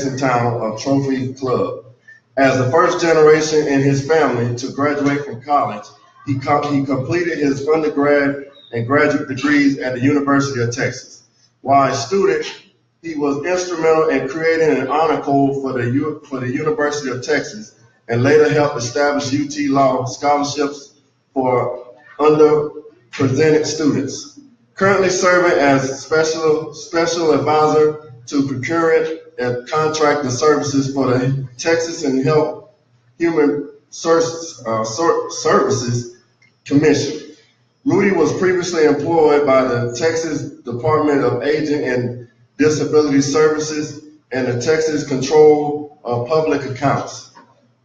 adjacent town of Trophy Club. As the first generation in his family to graduate from college, he completed his undergrad and graduate degrees at the University of Texas. While a student, he was instrumental in creating an honor code for the University of Texas and later helped establish UT Law scholarships for underrepresented students. Currently serving as special advisor to procurement and contracting services for the Texas and Health Human Services Commission. Rudy was previously employed by the Texas Department of Aging and Disability Services and the Texas Control of Public Accounts.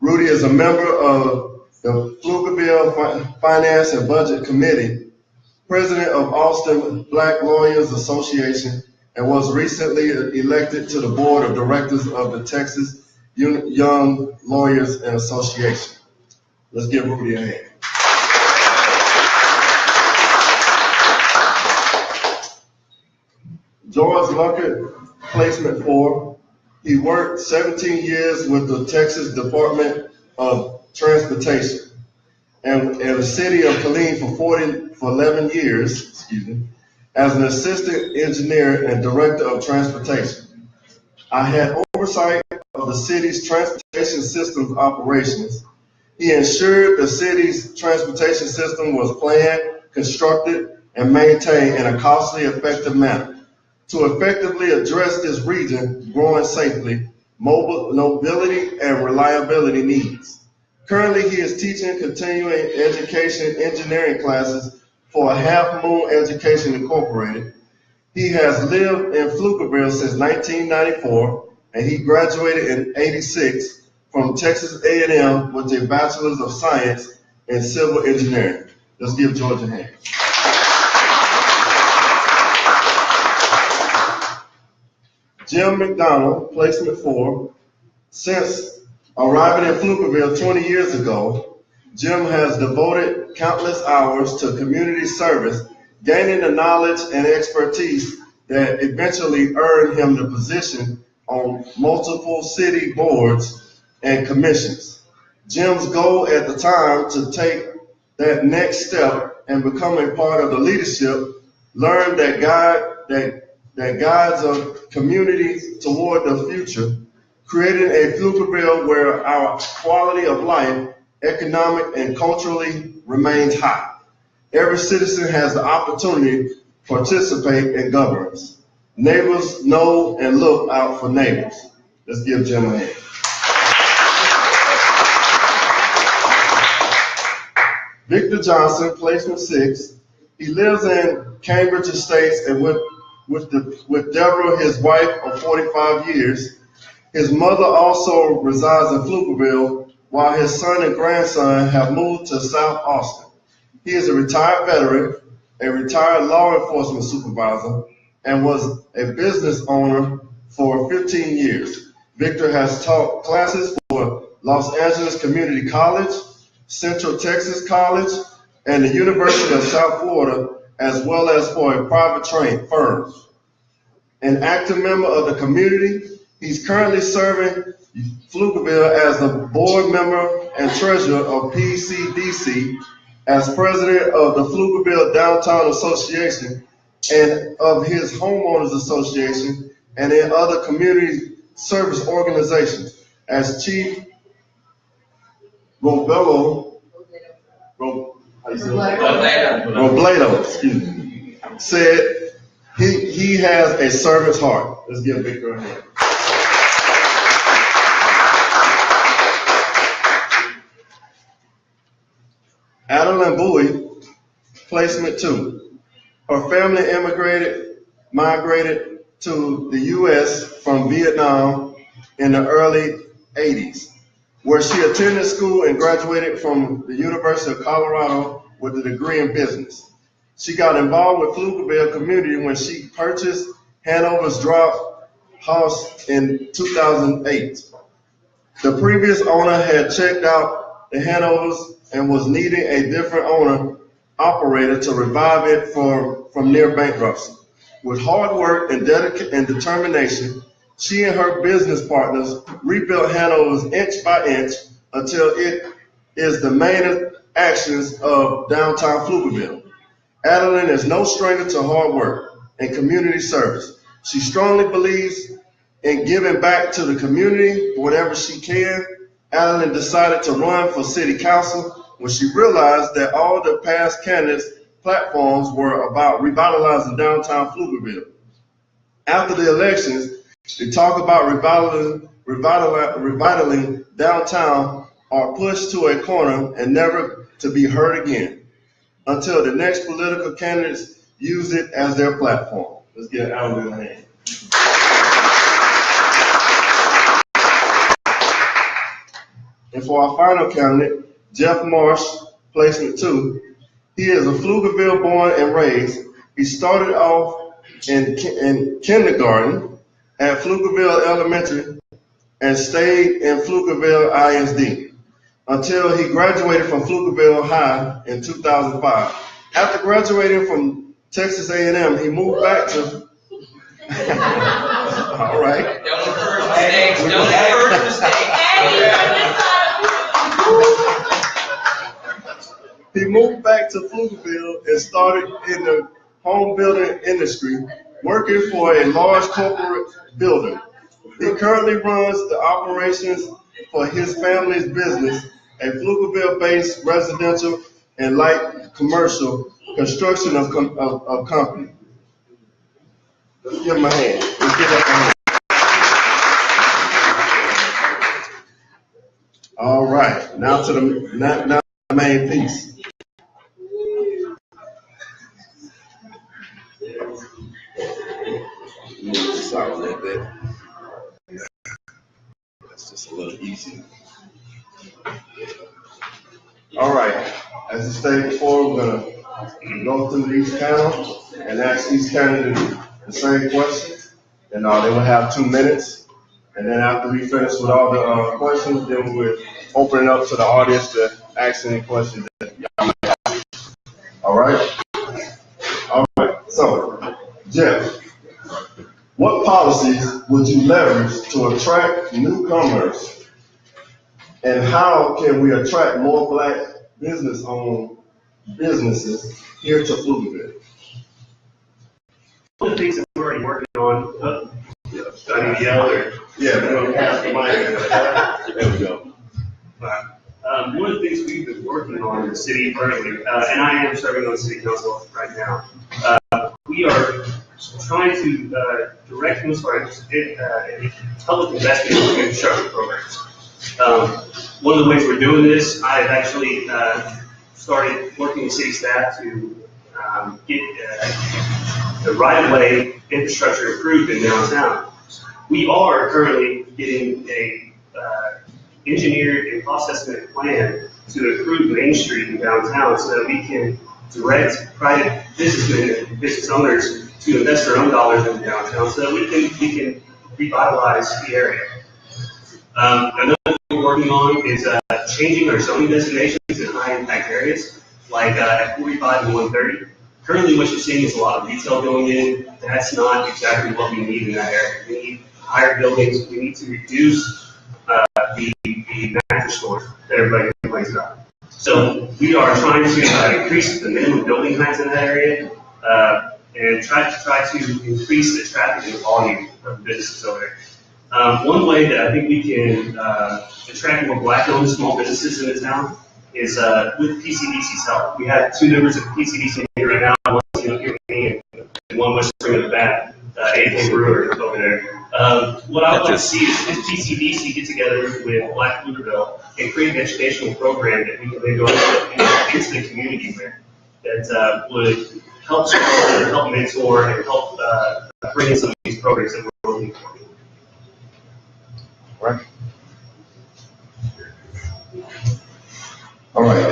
Rudy is a member of the Pflugerville Finance and Budget Committee, president of Austin Black Lawyers Association, and was recently elected to the board of directors of the Texas Young Lawyers Association. Let's give Rudy a hand. George Luckett, placement 4. He worked 17 years with the Texas Department of Transportation and in the city of Killeen for 11 years, as an assistant engineer and director of transportation. I had oversight of the city's transportation systems operations. He ensured the city's transportation system was planned, constructed, and maintained in a costly, effective manner. To effectively address this region growing safely, mobility, and reliability needs. Currently, he is teaching continuing education engineering classes for Half Moon Education Incorporated. He has lived in Pflugerville since 1994, and he graduated in '86 from Texas A&M with a Bachelor's of Science in Civil Engineering. Let's give George a hand. Jim McDonald, placement 4. Since arriving in Pflugerville 20 years ago, Jim has devoted countless hours to community service, gaining the knowledge and expertise that eventually earned him the position on multiple city boards and commissions. Jim's goal at the time to take that next step and become a part of the leadership, learn that guides a community toward the future, creating a Pflugerville where our quality of life, economic and culturally, remains high. Every citizen has the opportunity to participate in governance. Neighbors know and look out for neighbors. Let's give Jim a hand. Victor Johnson, placement 6. He lives in Cambridge Estates and with Deborah, his wife of 45 years. His mother also resides in Pflugerville, while his son and grandson have moved to South Austin. He is a retired veteran, a retired law enforcement supervisor, and was a business owner for 15 years. Victor has taught classes for Los Angeles Community College, Central Texas College, and the University of South Florida, as well as for a private training firm. An active member of the community, he's currently serving Pflugerville as the board member and treasurer of PCDC, as president of the Pflugerville Downtown Association and of his homeowners association, and in other community service organizations. As Chief Robledo, said, he has a servant's heart. Let's give Victor a hand. Adeline Bowie, placement 2. Her family migrated to the U.S. from Vietnam in the early 80s, where she attended school and graduated from the University of Colorado with a degree in business. She got involved with Pflugerville community when she purchased Hanover's Drop House in 2008. The previous owner had checked out the Hanovers and was needing a different operator to revive it from near bankruptcy. With hard work and determination, She and her business partners rebuilt Hanover's inch by inch until it is the main actions of downtown Pflugerville. Adeline is no stranger to hard work and community service. She strongly believes in giving back to the community whatever she can. Adeline decided to run for city council when she realized that all the past candidates' platforms were about revitalizing downtown Pflugerville. After the elections, they talk about revitalizing downtown are pushed to a corner and never to be heard again until the next political candidates use it as their platform. Let's get Alan in the hand. And for our final candidate, Jeff Marsh, placement 2. He is a Pflugerville born and raised. He started off in kindergarten at Pflugerville Elementary and stayed in Pflugerville ISD until he graduated from Pflugerville High in 2005. After graduating from Texas A&M, he moved back to. All right. Don't encourage mistakes. Don't encourage mistakes. He moved back to Pflugerville and started in the home building industry, working for a large corporate builder. He currently runs the operations for his family's business, a Pflugerville-based residential and light commercial construction of company. Let's give him a hand. Let's give him a hand. All right, now to the main piece. Move this out a little bit. That's just a little easier. All right, as I stated before, we're gonna go through each panel and ask each candidate the same questions, and they will have 2 minutes. And then after we finish with all the questions, then we'll open it up to the audience to ask any questions that y'all may have. All right? All right, so, Jeff, what policies would you leverage to attract newcomers? And how can we attract more Black business-owned businesses here to Pflugerville? One of the things that we're already working on, I need to yell or? Yeah, we're going to pass the mic. There we go. One of the things we've been working on in the city currently, and I am serving on the city council right now, we are trying to direct most of our public investment in infrastructure programs. One of the ways we're doing this, I've actually started working with city staff to get the right-of-way infrastructure improved in downtown. We are currently getting a engineered and cost estimate plan to improve Main Street in downtown so that we can direct private businessmen and business owners to invest their own dollars in downtown so that we can revitalize the area. Another thing we're working on is changing our zoning designations in high impact areas like at 45 and 130. Currently what you're seeing is a lot of retail going in. That's not exactly what we need in that area. We need higher buildings. We need to reduce the mattress stores that everybody complains about. So we are trying to increase the minimum building heights in that area and try to increase the traffic and the volume of businesses over there. One way that I think we can attract more Black-owned small businesses in the town is with PCDC's help. We have 2 members of PCDC here right now. One's here with me and one was bringing it back. A.K. Brewer over there. What I would like to see is PCDC get together with Black Pflugerville and create an educational program that we can then go into the community with that would help support, help mentor, and help bring in some of these programs that we're looking for. Right. All right.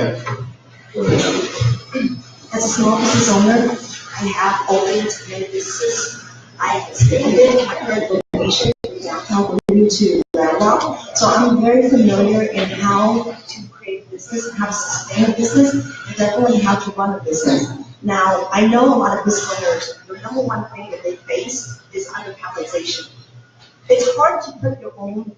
As a small business owner, I have opened many businesses. I have expanded my current location from downtown to Roundabout. So I'm very familiar in how to create business, how to sustain a business, and definitely how to run a business. Now, I know a lot of business owners, the number one thing that they face is undercapitalization. It's hard to put your own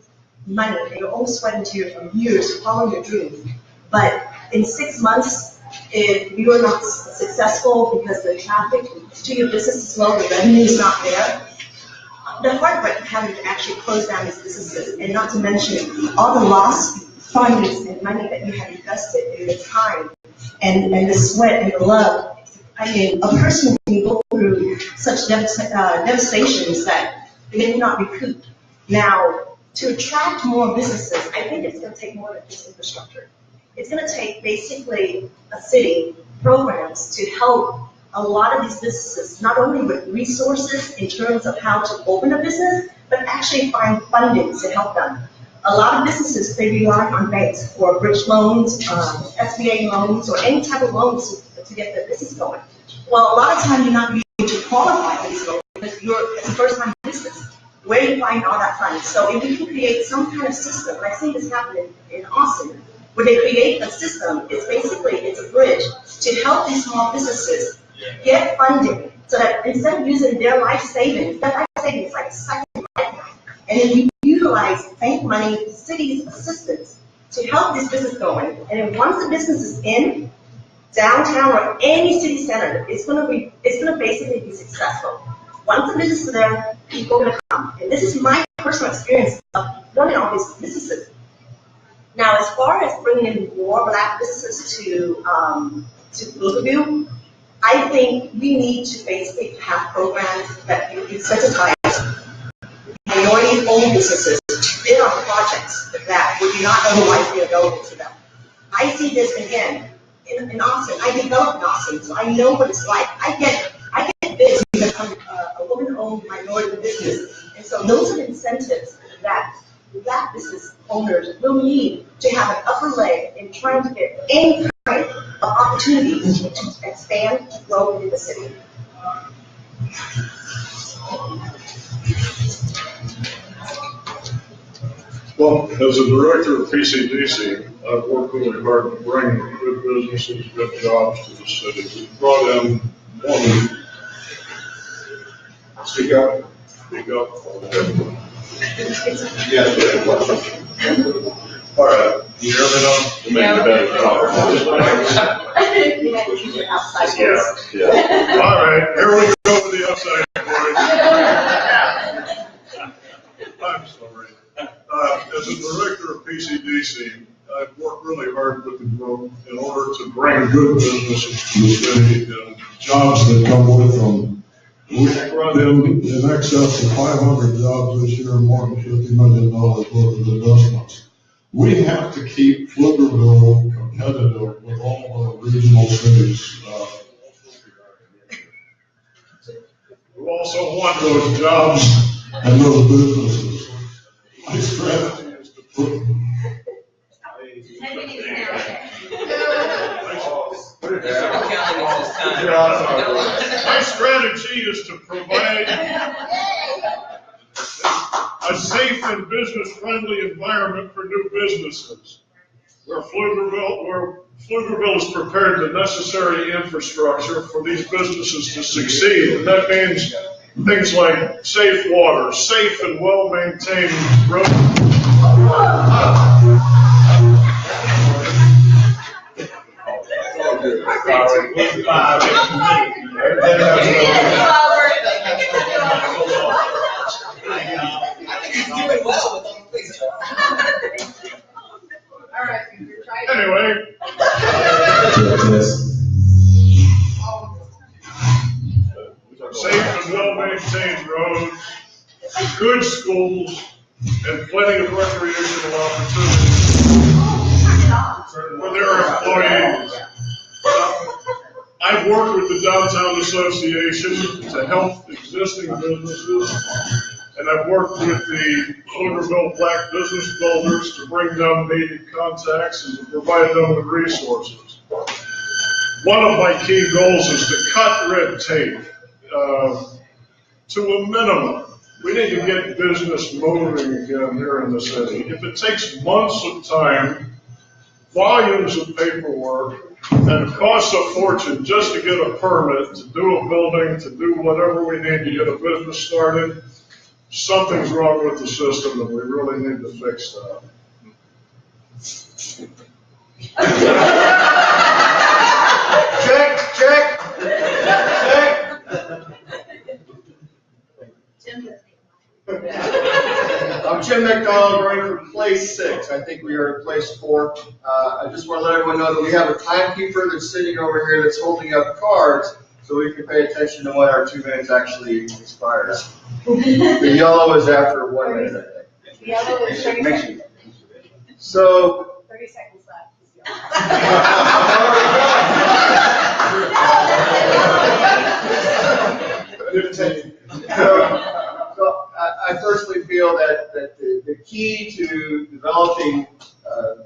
money and your own sweat and tears for years to follow your dream. But in 6 months, if you are not successful because the traffic to your business is low, the revenue is not there, the heartbreak of having to actually close down these businesses, and not to mention all the lost funds and money that you have invested in the time and the sweat and the love. I mean, a person can go through such devastations that they may not recoup. Now, to attract more businesses, I think it's going to take more than just infrastructure. It's going to take basically a city, programs to help a lot of these businesses, not only with resources in terms of how to open a business, but actually find funding to help them. A lot of businesses, they rely on banks for bridge loans, SBA loans, or any type of loans to get their business going. Well, a lot of times you're not able to qualify for these loans because it's a first-time business. Where do you find all that funds? So if we can create some kind of system, and I see this happen in Austin, where they create a system, it's a bridge to help these small businesses get funding, so that instead of using their life savings, that life savings is like a second life, and then you utilize bank money, city's assistance to help this business going. And then once the business is in downtown or any city center, it's gonna basically be successful. Once the business is there, people are gonna come. And this is my personal experience of running all these businesses. Now, as far as bringing in more Black businesses to Pflugerville, I think we need to basically have programs that incentivize minority-owned businesses to bid on projects that would not otherwise be available to them. I see this again in Austin. I developed in Austin, so I know what it's like. I get bids to become a woman-owned minority business, and so those are the incentives that Black business owners will need to have an upper leg in trying to get any kind of opportunities to expand, to grow in the city. Well, as a director of PCDC, I've worked really hard to bring good businesses, good jobs to the city. We brought in one. Speak up. Speak up. Yeah. All right. You hear me now? We'll make it better. Yeah. All right. Here we go with the outside boys. I'm sorry. As a director of PCDC, I've worked really hard with the group in order to bring good businesses to the city and jobs that come with them. We brought in excess of 500 jobs this year and more than $50 million worth of investments. We have to keep Pflugerville competitive with all the regional cities. We also want those jobs and those businesses. My strategy is to put. My strategy is to provide a safe and business-friendly environment for new businesses, where Pflugerville is prepared the necessary infrastructure for these businesses to succeed. And that means things like safe water, safe and well-maintained roads. Anyway. Safe and well-maintained roads, good schools, and plenty of recreational opportunities for their employees. I've worked with the Downtown Association to help existing businesses, and I've worked with the Pflugerville Black Business Builders to bring them needed contacts and to provide them with resources. One of my key goals is to cut red tape to a minimum. We need to get business moving again here in the city. If it takes months of time, volumes of paperwork, and it costs a fortune just to get a permit, to do a building, to do whatever we need to get a business started, something's wrong with the system and we really need to fix that. Check, check, check. I'm Jim McDonald, running for place 6. I think we are in place 4. I just want to let everyone know that we have a timekeeper that's sitting over here that's holding up cards so we can pay attention to when our 2 minutes actually expires. The yellow is after 1 minute, I think. Yellow is 30 seconds. So, 30 seconds left. So I personally feel that the key to developing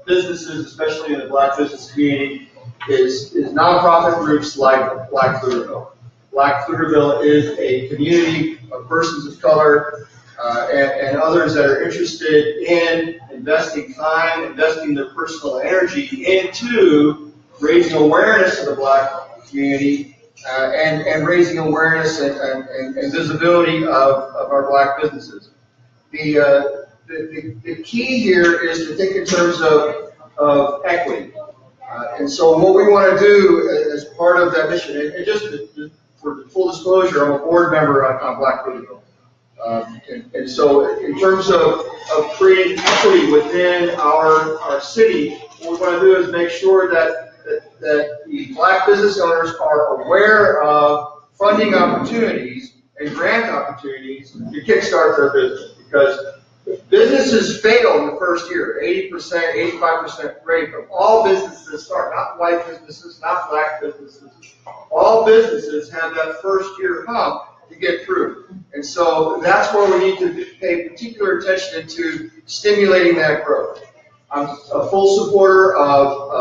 businesses, especially in the Black business community, is nonprofit groups like Black Pflugerville. Black Pflugerville is a community of persons of color and others that are interested in investing time, investing their personal energy into raising awareness of the Black community and raising awareness and visibility of our Black businesses. The key here is to think in terms of equity. And so what we want to do as part of that mission, and just for full disclosure, I'm a board member on Black Pflugerville. And so in terms of creating equity within our city, what we want to do is make sure that the Black business owners are aware of funding opportunities and grant opportunities to kickstart their business. Because businesses fail in the first year, 80%, 85% rate of all businesses that start, not white businesses, not Black businesses. All businesses have that first year hump to get through. And so that's where we need to pay particular attention to stimulating that growth. I'm a full supporter of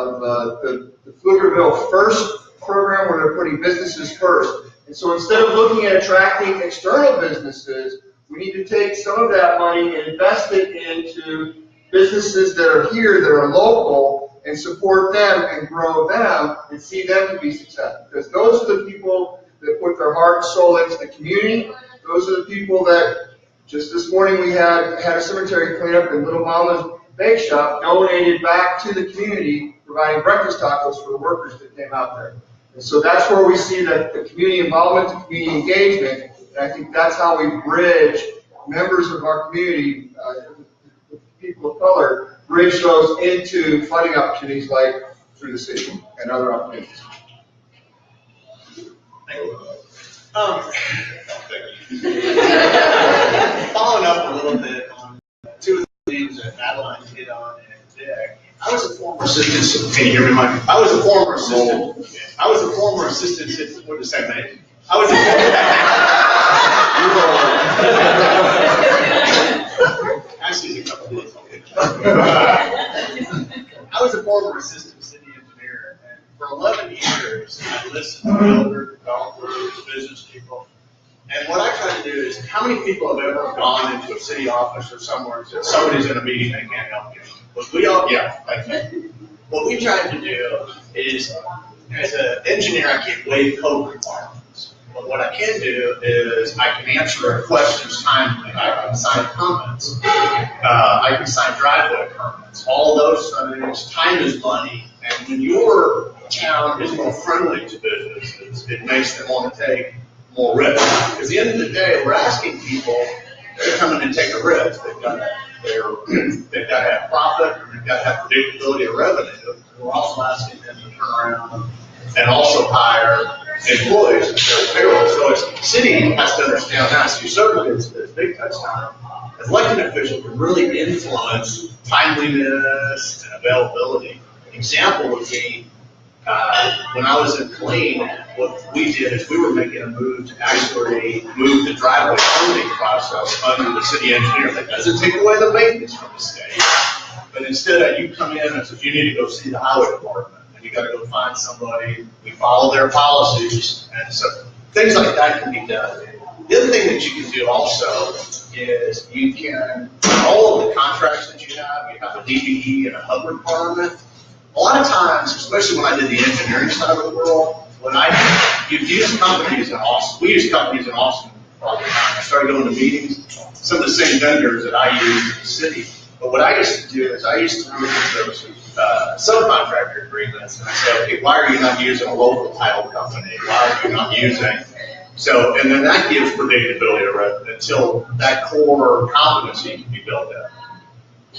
the Pflugerville First program, where they're putting businesses first. And so instead of looking at attracting external businesses, we need to take some of that money and invest it into businesses that are here, that are local, and support them and grow them and see them to be successful. Because those are the people that put their heart and soul into the community. Those are the people that, just this morning we had a cemetery cleanup in Little Mama's Bake Shop, donated back to the community, providing breakfast tacos for the workers that came out there. And so that's where we see that the community involvement, the community engagement, and I think that's how we bridge members of our community, the people of color, bridge those into funding opportunities like through the city and other opportunities. Following up a little bit on 2 of the things that Adeline hit on and Dick, I was a former assistant. Can you hear me, Mike? I was a former assistant. What does that mean? I was a former assistant city engineer, and for 11 years, I listened to builders, developers, business people. And what I try to do is, how many people have ever gone into a city office or somewhere and said, somebody's in a meeting, they can't help you? But we all, what we tried to do is, as an engineer, I can't waive code requirements. But what I can do is, I can answer questions timely. I can sign comments. I can sign driveway permits. All those things, time is money. And when your town is more friendly to businesses, it makes them want to take more risk. Because at the end of the day, we're asking people, they're coming and take a risk. They've got to have profit, and they've got to have predictability of revenue. We're also asking them to turn around and also hire employees and their payroll. So as the city has to understand that. So you certainly, it's big touchdown. As elected officials can really influence timeliness and availability. An example would be when I was in Clean, what we did is we were making a move to actually move the driveway permitting process under the city engineer. That doesn't take away the maintenance from the state, but instead you come in and says you need to go see the highway department, and you got to go find somebody. We follow their policies, and so things like that can be done. The other thing that you can do also is you can, all of the contracts that you have a DBE and a hub requirement. A lot of times, especially when I did the engineering side of the world, you'd use companies in Austin. We use companies in Austin all the time. I started going to meetings. some of the same vendors that I use in the city. But what I used to do is I used to look at those subcontractor agreements and I said, okay, why are you not using a local title company? Why are you not using? So, and then that gives predictability until that core competency can be built up.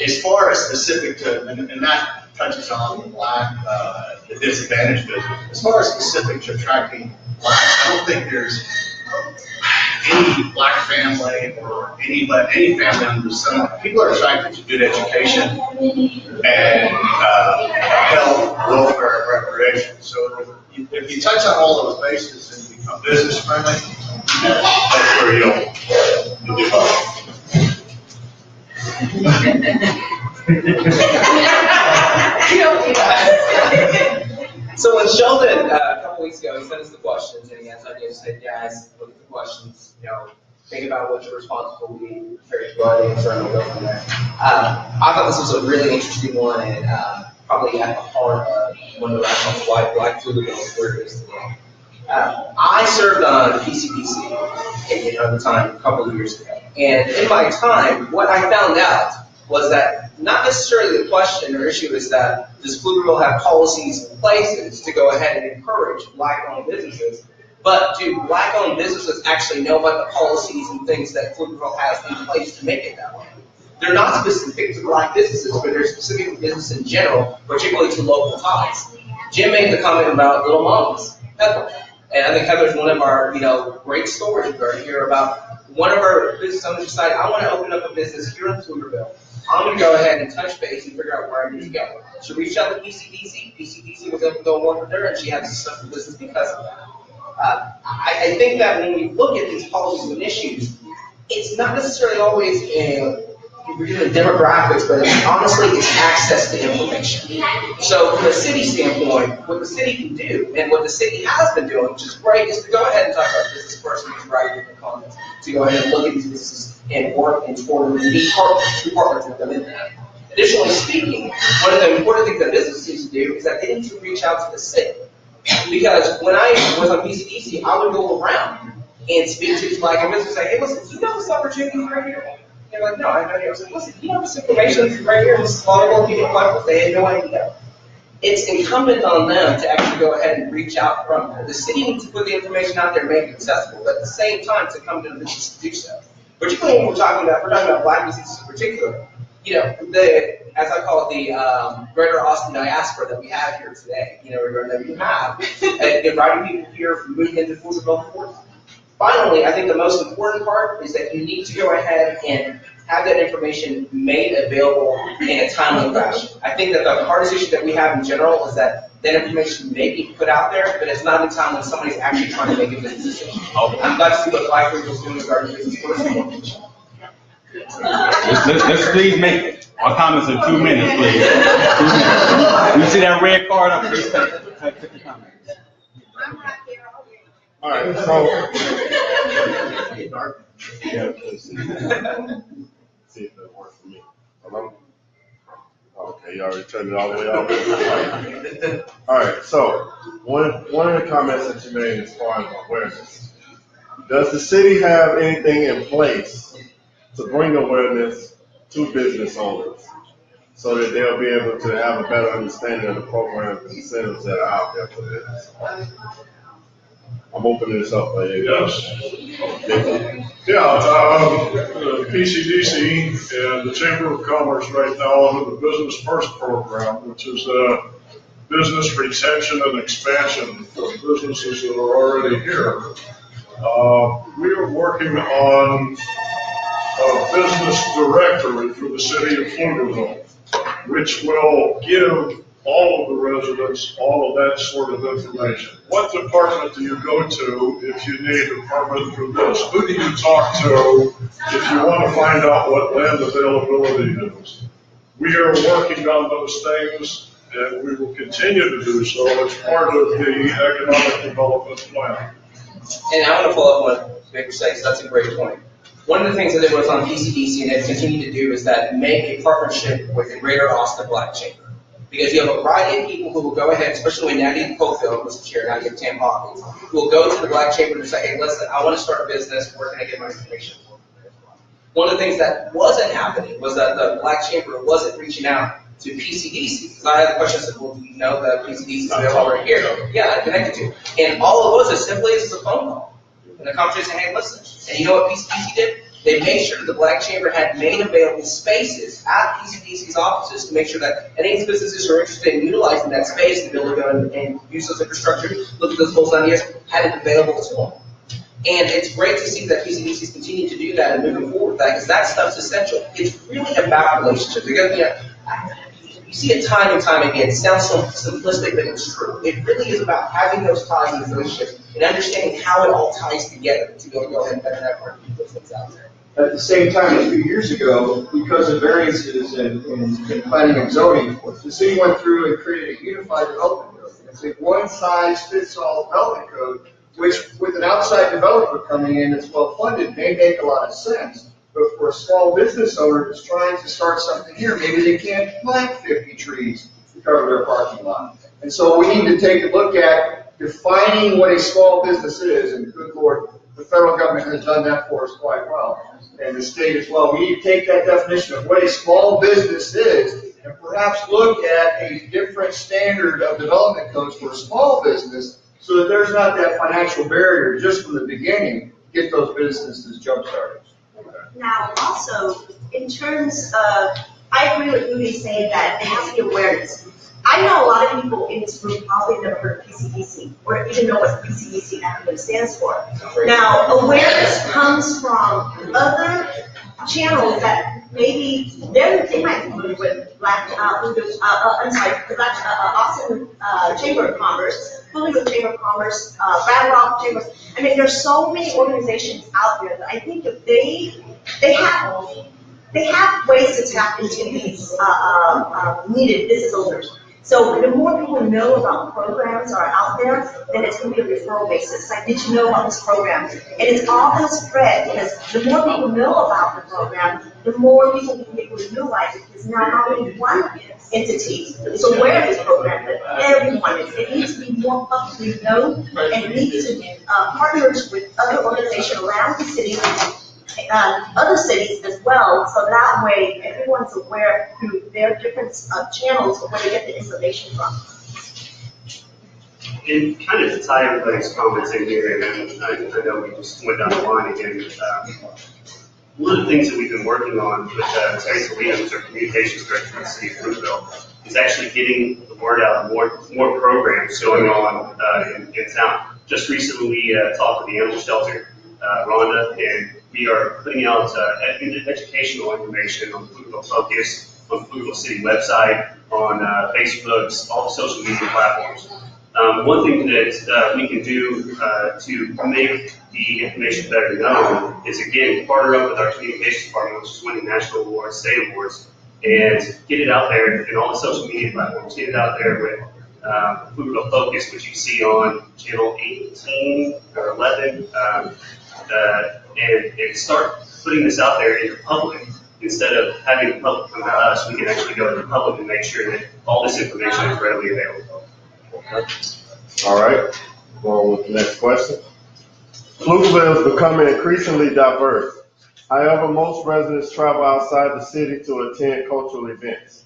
As far as specific to, and that touches on the black, the disadvantaged business. As far as specific to attracting blacks, I don't think there's any black family or any family under the sun. People are attracted to good education and health, welfare, and recreation. So if you touch on all those bases and become business friendly, that's where you'll do well. So when Sheldon, a couple weeks ago, he sent us the questions, and he has ideas, said, guys, look at the questions, think about what your response will be, very well answer, and we'll go from there. I thought this was a really interesting one, and probably at the heart of one of the restaurants why Black Pflugerville is where it is today. I served on PCPC at the time, a couple of years ago, and in my time, what I found out was that not necessarily the question or issue is that does Pflugerville have policies in places to go ahead and encourage black-owned businesses, but do black-owned businesses actually know what the policies and things that Pflugerville has in place to make it that way? They're not specific to black businesses, but they're specific to business in general, particularly to local ties. Jim made the comment about Little Mama's, Heather. And I think Heather's one of our, great stories we're going to hear about. One of our business owners decided, I want to open up a business here in Pflugerville. I'm going to go ahead and touch base and figure out where I need to go. She reached out to PCDC. PCDC was able to go and work with her, and she has a successful business because of that. I think that when we look at these policies and issues, it's not necessarily always we're doing demographics, but honestly, it's access to information. So from a city standpoint, what the city can do, and what the city has been doing, which is great, is to go ahead and talk about business person who's writing in the comments, to go ahead and look at these businesses and work and toward and be partners with them in that. Additionally speaking, one of the important things that businesses need to do is that they need to reach out to the city. Because when I was on PCDC, I would go around and speak to these black businesses and say, hey, listen, do you know this opportunity right here? They're like, no, I know you. I was like, listen, you know this information right here, this is valuable, people apply, they had no idea. It's incumbent on them to actually go ahead and reach out from there. The city needs to put the information out there, make it accessible, but at the same time to come to the business to do so. Particularly when we're talking about black businesses in particular, as I call it, the greater Austin diaspora that we have here today, that we have, and inviting people here from moving into Pflugerville. Finally, I think the most important part is that you need to go ahead and have that information made available in a timely fashion. I think that the hardest issue that we have in general is that information may be put out there, but it's not in time when somebody's actually trying to make a business decision. I'm glad to see what Black Pflugerville is doing regarding business first. Let's please make our comments in 2 minutes, please. 2 minutes. You see that red card up? Please take the comment. I'm right there already. All right, so. See if that works for me. Hello? Okay, you already turned it all the way off. All right, so one of the comments that you made as far as awareness. Does the city have anything in place to bring awareness to business owners so that they'll be able to have a better understanding of the programs and incentives that are out there for business? I'm opening this up for you. Yes. The PCDC and the Chamber of Commerce right now under the Business First program, which is business retention and expansion for businesses that are already here. We are working on a business directory for the city of Pflugerville, which will give all of the residents all of that sort of information. What department do you go to if you need a permit for this? Who do you talk to if you want to find out what land availability is? We are working on those things, and we will continue to do so as part of the economic development plan. And I want to follow up on what Victor says. That's a great point. One of the things that it was on PCDC and it's continued to do is that make a partnership with the Greater Austin Black Chamber. Because you have a variety of people who will go ahead, especially when Nadia Cofield was the chair, Nadia Tam Hawkins, who will go to the Black Chamber and say, hey, listen, I want to start a business, where can I get my information? One of the things that wasn't happening was that the Black Chamber wasn't reaching out to PCDC. Because I had the question, I said, well, do you know the PCDC over here? Yeah, I connected to. And all it was as simply as a phone call. And the conversation, hey, listen. And you know what PCDC did? They made sure the Black Chamber had made available spaces at PCDC's offices to make sure that any businesses who are interested in utilizing that space to be able to go and use those infrastructure, look at those goals ideas, had it available to them. And it's great to see that PCDC's continue to do that and moving forward with that, because that stuff's essential. It's really about relationships. You see it time and time again. It sounds so simplistic, but it's true. It really is about having those ties and relationships and understanding how it all ties together to be able to go ahead and better network and put things out there. At the same time, a few years ago, because of variances in planning and zoning, the city went through and created a unified development code. It's a one-size-fits-all development code, which with an outside developer coming in that's well-funded may make a lot of sense. But for a small business owner that's trying to start something here, maybe they can't plant 50 trees to cover their parking lot. And so we need to take a look at defining what a small business is, and good Lord, the federal government has done that for us quite well, and the state as well. We need to take that definition of what a small business is and perhaps look at a different standard of development codes for a small business so that there's not that financial barrier just from the beginning to get those businesses jump-started. Now, also, in terms of, I agree with Rudy saying that there has to be awareness. I know a lot of people in this room probably never heard of PCDC or even know what PCDC acronym stands for. Now, awareness comes from other channels that maybe they might be with Black Austin Chamber of Commerce, Pflugerville Chamber of Commerce, Round Rock Chamber. I mean, there's so many organizations out there that I think if they have ways to tap into these needed business owners. So the more people know about programs that are out there, then it's going to be a referral basis. Like, did you know about this program? And it's all going to spread, because the more people know about the program, the more people will be able to utilize it, because not only one entity is aware of this program, but everyone is. It needs to be more publicly known, and it needs to be partners with other organizations around the city, other cities as well, so that way everyone's aware through their different channels of where they get the information from. And kind of to tie everybody's comments in here, and I know we just went down the line again. One of the things that we've been working on with Terry Salinas, who's our communications director in the city of Pflugerville, is actually getting the word out, more programs going on in town. Just recently we talked with the animal shelter, Rhonda, and we are putting out educational information on Pflugerville Focus, on Pflugerville City website, on Facebook, all the social media platforms. One thing that we can do to make the information better known is, again, partner up with our communications department, which is winning national awards, state awards, and get it out there in all the social media platforms. Get it out there with Pflugerville Focus, which you see on channel 18 or 11, and start putting this out there in the public. Instead of having the public come to us, we can actually go to the public and make sure that all this information is readily available. Okay. All right. Going with the next question. Pflugerville is becoming increasingly diverse. However, most residents travel outside the city to attend cultural events,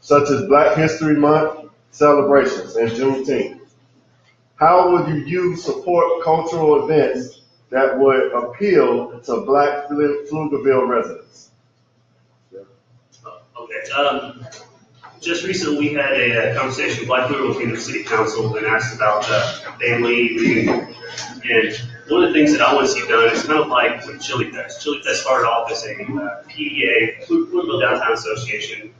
such as Black History Month celebrations and Juneteenth. How would you support cultural events that would appeal to Black Pflugerville residents? Okay. Just recently we had a conversation with Black Pflugerville Community City Council and asked about family reunion. And one of the things that I want to see done is kind of like with Chili Fest. Chili Fest started off as a PDA, Pflugerville Downtown Association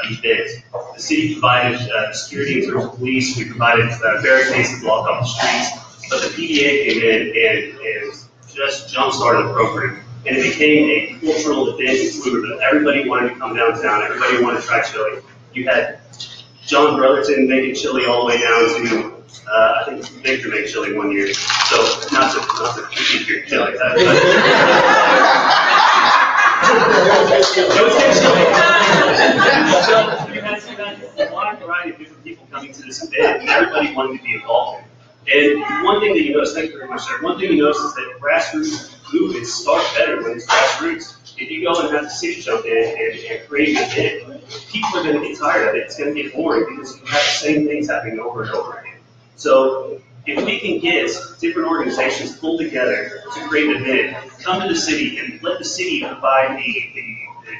event. The city provided security in terms of police. We provided barricades to block off the streets. But the PDA came in and just jump-started the program. And it became a cultural event in Pflugerville. Everybody wanted to come downtown. Everybody wanted to try chili. You had John Brotherton making chili all the way down to, I think Victor made chili one year. So not to keep your chili. So you had a wide variety of different people coming to this event, and everybody wanted to be involved in it. And one thing that you notice, thank you very much, sir. One thing you notice is that grassroots movements start better when it's grassroots. If you go and have the city jump in and create an event, people are going to get tired of it. It's going to get boring because you have the same things happening over and over again. So if we can get different organizations pulled together to create an event, come to the city and let the city provide the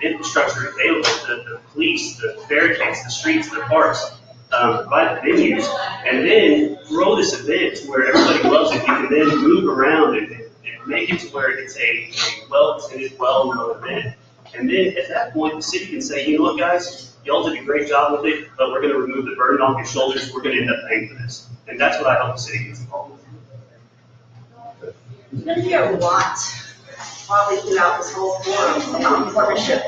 infrastructure available, the police, the barricades, the streets, the parks, provide the venues, and then grow this event to where everybody loves it. You can then move around and make it to where it's a well-attended, well-known event. And then at that point, the city can say, you know what, guys, y'all did a great job with it, but we're going to remove the burden off your shoulders. We're going to end up paying for this. And that's what I hope the city gets involved with. You're going to hear a lot probably throughout this whole forum about partnership.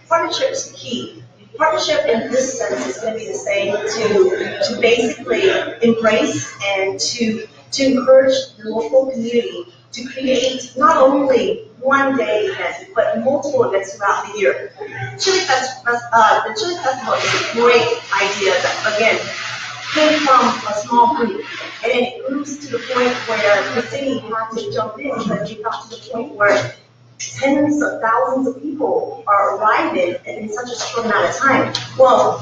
Partnership is key. Partnership in this sense is going to be the same to basically embrace and to encourage the local community to create not only one day event, but multiple events throughout the year. The Chili Festival is a great idea that, again, came from a small group, and it grew to the point where the city had to jump in because we got to the point where tens of thousands of people are arriving in such a short amount of time. Well,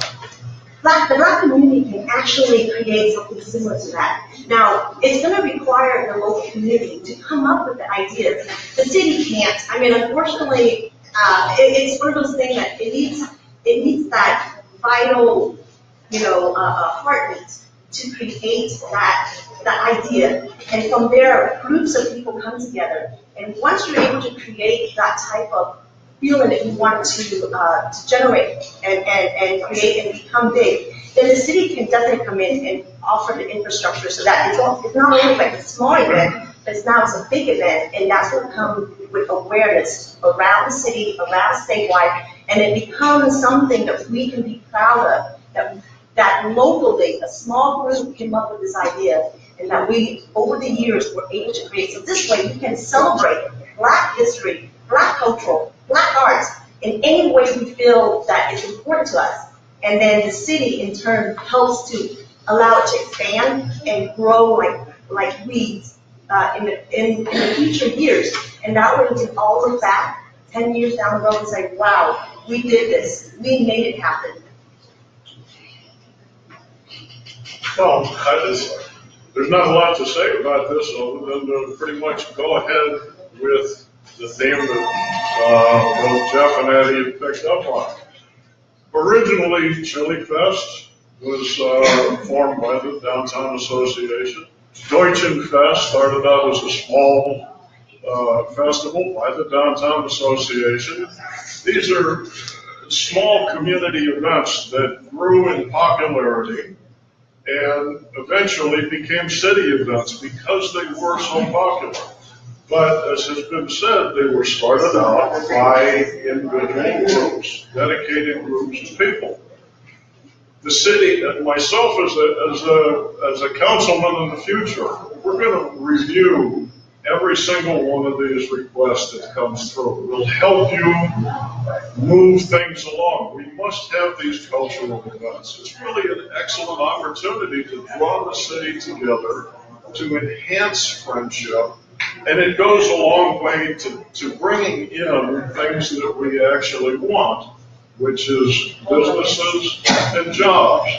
the Black community can actually create something similar to that. Now, it's going to require the local community to come up with the ideas. The city can't. I mean, unfortunately, it's one of those things that it needs that vital, heartbeat to create that idea. And from there, groups of people come together. And once you're able to create that type of feeling that you want to generate and create and become big, then the city can definitely come in and offer the infrastructure so that it's not only like a small event, but now it's a big event, and that's what comes with awareness around the city, around statewide, and it becomes something that we can be proud of, that locally a small group came up with this idea, and that we, over the years, were able to create. So this way we can celebrate Black history, Black cultural, Black arts in any way we feel that is important to us. And then the city, in turn, helps to allow it to expand and grow like weeds in the future years. And that way we can all look back 10 years down the road and say, wow, we did this. We made it happen. Well, there's not a lot to say about this other than to pretty much go ahead with the theme that both Jeff and Addie had picked up on. Originally, Chili Fest was formed by the Downtown Association. Deutschen Fest started out as a small festival by the Downtown Association. These are small community events that grew in popularity and eventually became city events because they were so popular. But as has been said, they were started out by individual groups, dedicated groups of people. The city, and myself as a councilman in the future, we're going to review every single one of these requests that comes through. We'll help you move things along. We must have these cultural events. It's really an excellent opportunity to draw the city together, to enhance friendship, and it goes a long way to bringing in things that we actually want, which is businesses and jobs.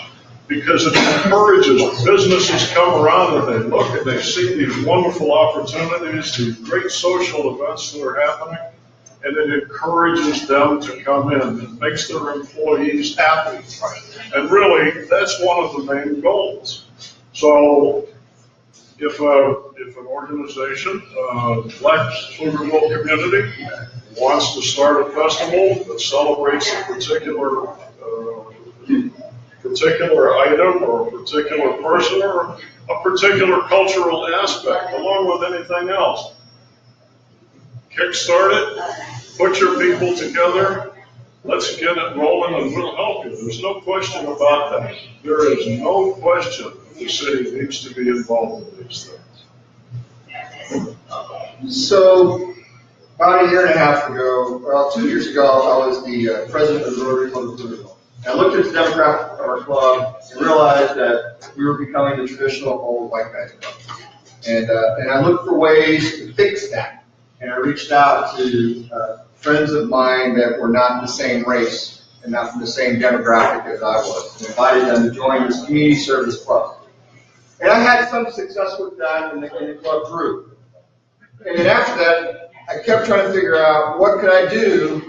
Because it encourages businesses come around and they look and they see these wonderful opportunities, these great social events that are happening, and it encourages them to come in. It makes their employees happy. And really, that's one of the main goals. So if an organization, Black Pflugerville community, wants to start a festival that celebrates a particular item or a particular person or a particular cultural aspect, along with anything else, kickstart it, put your people together, let's get it rolling and we'll help you. There's no question about that. There is no question the city needs to be involved in these things. So, about a year and a half ago, well, 2 years ago, I was the president of the Rotary Club of Pflugerville. I looked at the demographic of our club and realized that we were becoming the traditional old white guys club. And I looked for ways to fix that. And I reached out to friends of mine that were not the same race and not from the same demographic as I was, and invited them to join this community service club. And I had some success with that, and the club grew. And then after that, I kept trying to figure out what could I do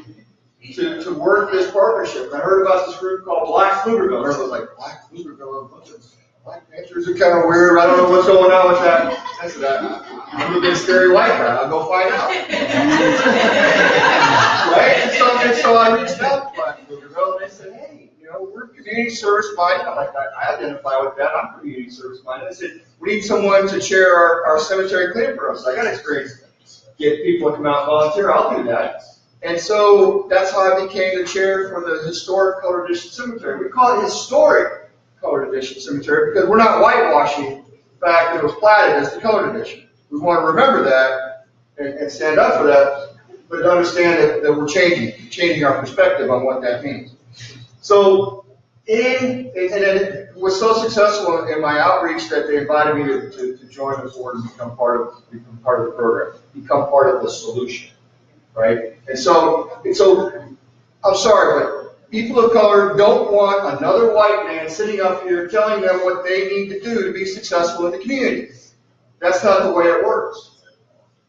to work this partnership. And I heard about this group called Black Pflugerville. Everyone was like, Black Pflugerville? Black Panthers are kind of weird. I don't know what's going on with that. I said, I'm a big scary white guy. I'll go find out. Right? And so I reached out to Black Pflugerville, and they said, hey, we're community service minded. I'm like, I identify with that. I'm community service minded. I said, we need someone to chair our cemetery cleanup program. So I got experience. Get people to come out and volunteer. I'll do that. And so that's how I became the chair for the historic Colored Edition Cemetery. We call it historic Colored Edition Cemetery because we're not whitewashing the fact that it was platted as the Colored Edition. We want to remember that and stand up for that, but to understand that we're changing our perspective on what that means. So, and it was so successful in my outreach that they invited me to join the board and become part of the program, become part of the solution, right? And so I'm sorry, but people of color don't want another white man sitting up here telling them what they need to do to be successful in the community. That's not the way it works.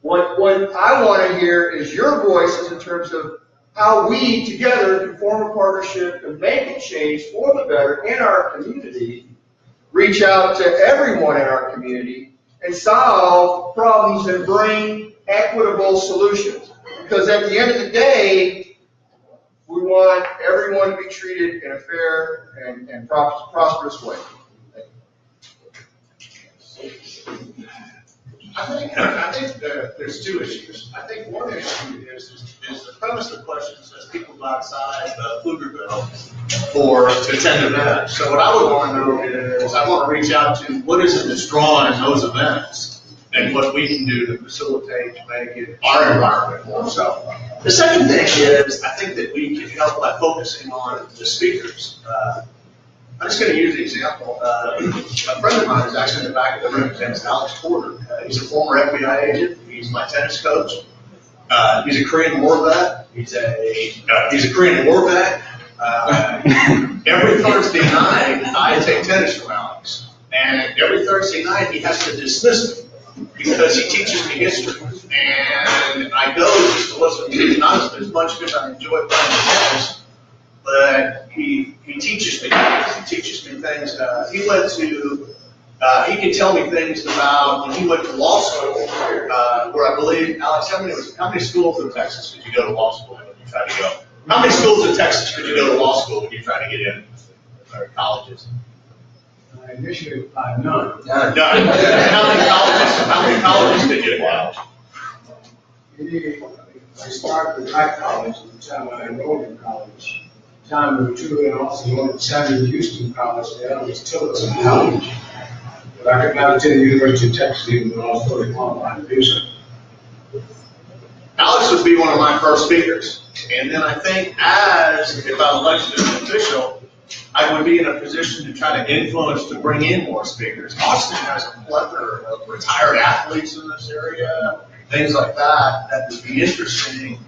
What I want to hear is your voices in terms of how we together can form a partnership and make a change for the better in our community, reach out to everyone in our community, and solve problems and bring equitable solutions. Because at the end of the day, we want everyone to be treated in a fair and prosperous way. I think there's two issues. I think one issue is the premise of the question says people go outside Pflugerville to attend events. So what I would want to know is I want to reach out to what is it that's drawing those events and what we can do to facilitate to make it our environment more so. The second thing is I think that we can help by focusing on the speakers. I'm just going to use the example. A friend of mine is actually in the back of the room. His name is Alex Porter. He's a former FBI agent. He's my tennis coach. He's a Korean War vet. He's a Korean War vet. Every Thursday night, I take tennis from Alex. And every Thursday night, he has to dismiss me because he teaches me history. And I go just to listen to him, not as much because I enjoy playing tennis. But he teaches me things. He teaches me things. He can tell me things about when he went to law school, where I believe, Alex, how many schools in Texas did you go to law school when you tried to go? How many schools in Texas did you go to law school when you tried to get in? Or colleges? Initially, none. None. How many colleges did you go to? I started at Black College at the time I enrolled in college. Time number two, and also enrolled at Samuel Houston College, the other was Tillerson College. But I could not attend the University of Texas even though I was fully qualified to do so. Alex would be one of my first speakers. And then I think if I'm elected as an official, I would be in a position to try to influence to bring in more speakers. Austin has a plethora of retired athletes in this area, things like that would be interesting.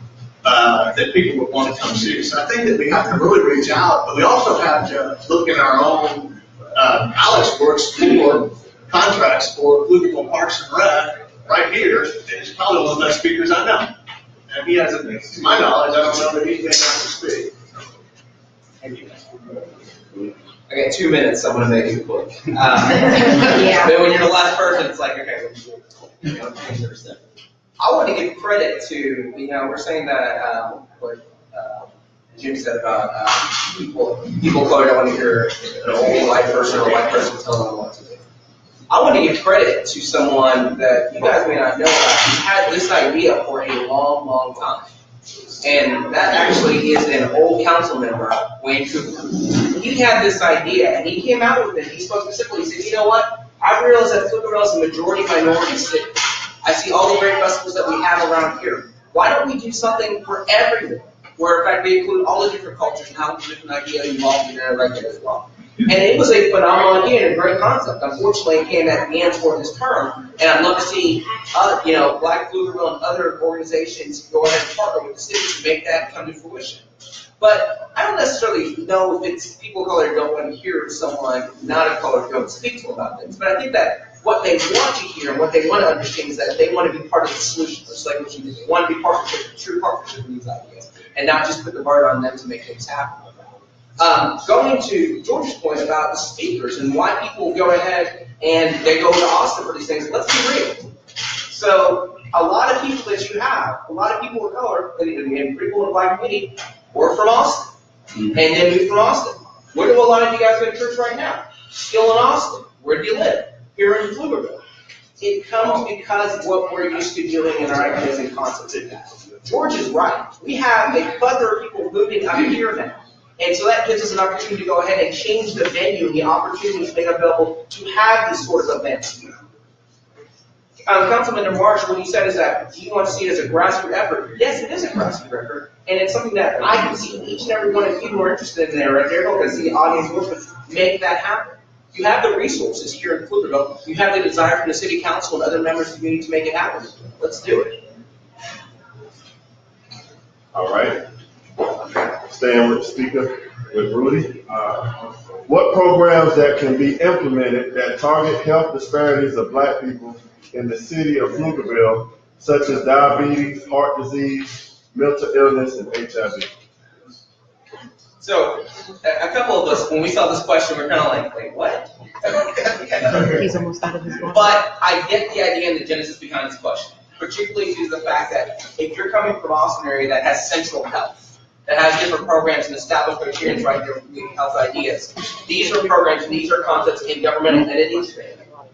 That people would want to come see. So I think that we have to really reach out, but we also have to look in our own. Alex works for contracts for Pflugerville Parks and Rec right here, and he's probably one of the best speakers I know. And he hasn't, to my knowledge, I don't know that he's been asked to speak. Thank you. I got 2 minutes, so I'm going to make it quick. Yeah. But when you're the last person, it's like, okay, things are simple. I want to give credit to, we're saying that what Jim said about people colored don't want to hear an old white person or a white person telling them what to do. I want to give credit to someone that you guys may not know about who's had this idea for a long, long time. And that actually is an old council member, Wayne Cooper. He had this idea, and he came out with it. He spoke specifically. He said, you know what? I realize that Pflugerville is a majority minority city. I see all the great festivals that we have around here. Why don't we do something for everyone? Where, in fact, we include all the different cultures and how the different ideas involved in there right there as well. And it was a phenomenal idea and a great concept. Unfortunately, it came at the end toward this term, and I'd love to see, Black Pflugerville and other organizations go ahead and partner with the city to make that come to fruition. But I don't necessarily know if it's people of color don't want to hear someone not of color go and speak to them about things. But I think that what they want to hear and what they want to understand is that they want to be part of the solution. Just like what you did. They want to be true partnership in these ideas, and not just put the burden on them to make things happen. Going to George's point about the speakers and why people go ahead and they go to Austin for these things, let's be real. So a lot of people that you have, a lot of people of color, and people in the Black community, were from Austin, and then moved from Austin. Where do a lot of you guys go to church right now? Still in Austin. Where do you live? Here in Pflugerville. It comes because of what we're used to doing in our ideas and concepts of that. George is right. We have a plethora of people moving up here now. And so that gives us an opportunity to go ahead and change the venue and the opportunities made available to have these sorts of events. Councilman Marsh, what he said is that, do you want to see it as a grassroots effort? Yes, it is a grassroots effort. And it's something that I can see each and every one of you who are interested in there, right there, because the audience will make that happen. You have the resources here in Pflugerville. You have the desire from the city council and other members of the community to make it happen. Let's do it. All right. Staying with the speaker, with Rudy. What programs that can be implemented that target health disparities of Black people in the city of Pflugerville, such as diabetes, heart disease, mental illness, and HIV? So, a couple of us, when we saw this question, we're kind of like, wait, what? He's almost out of his book. But I get the idea and the genesis behind this question, particularly due to the fact that if you're coming from Austin area that has central health, that has different programs and established criteria right there with health ideas, these are programs and these are concepts in governmental entities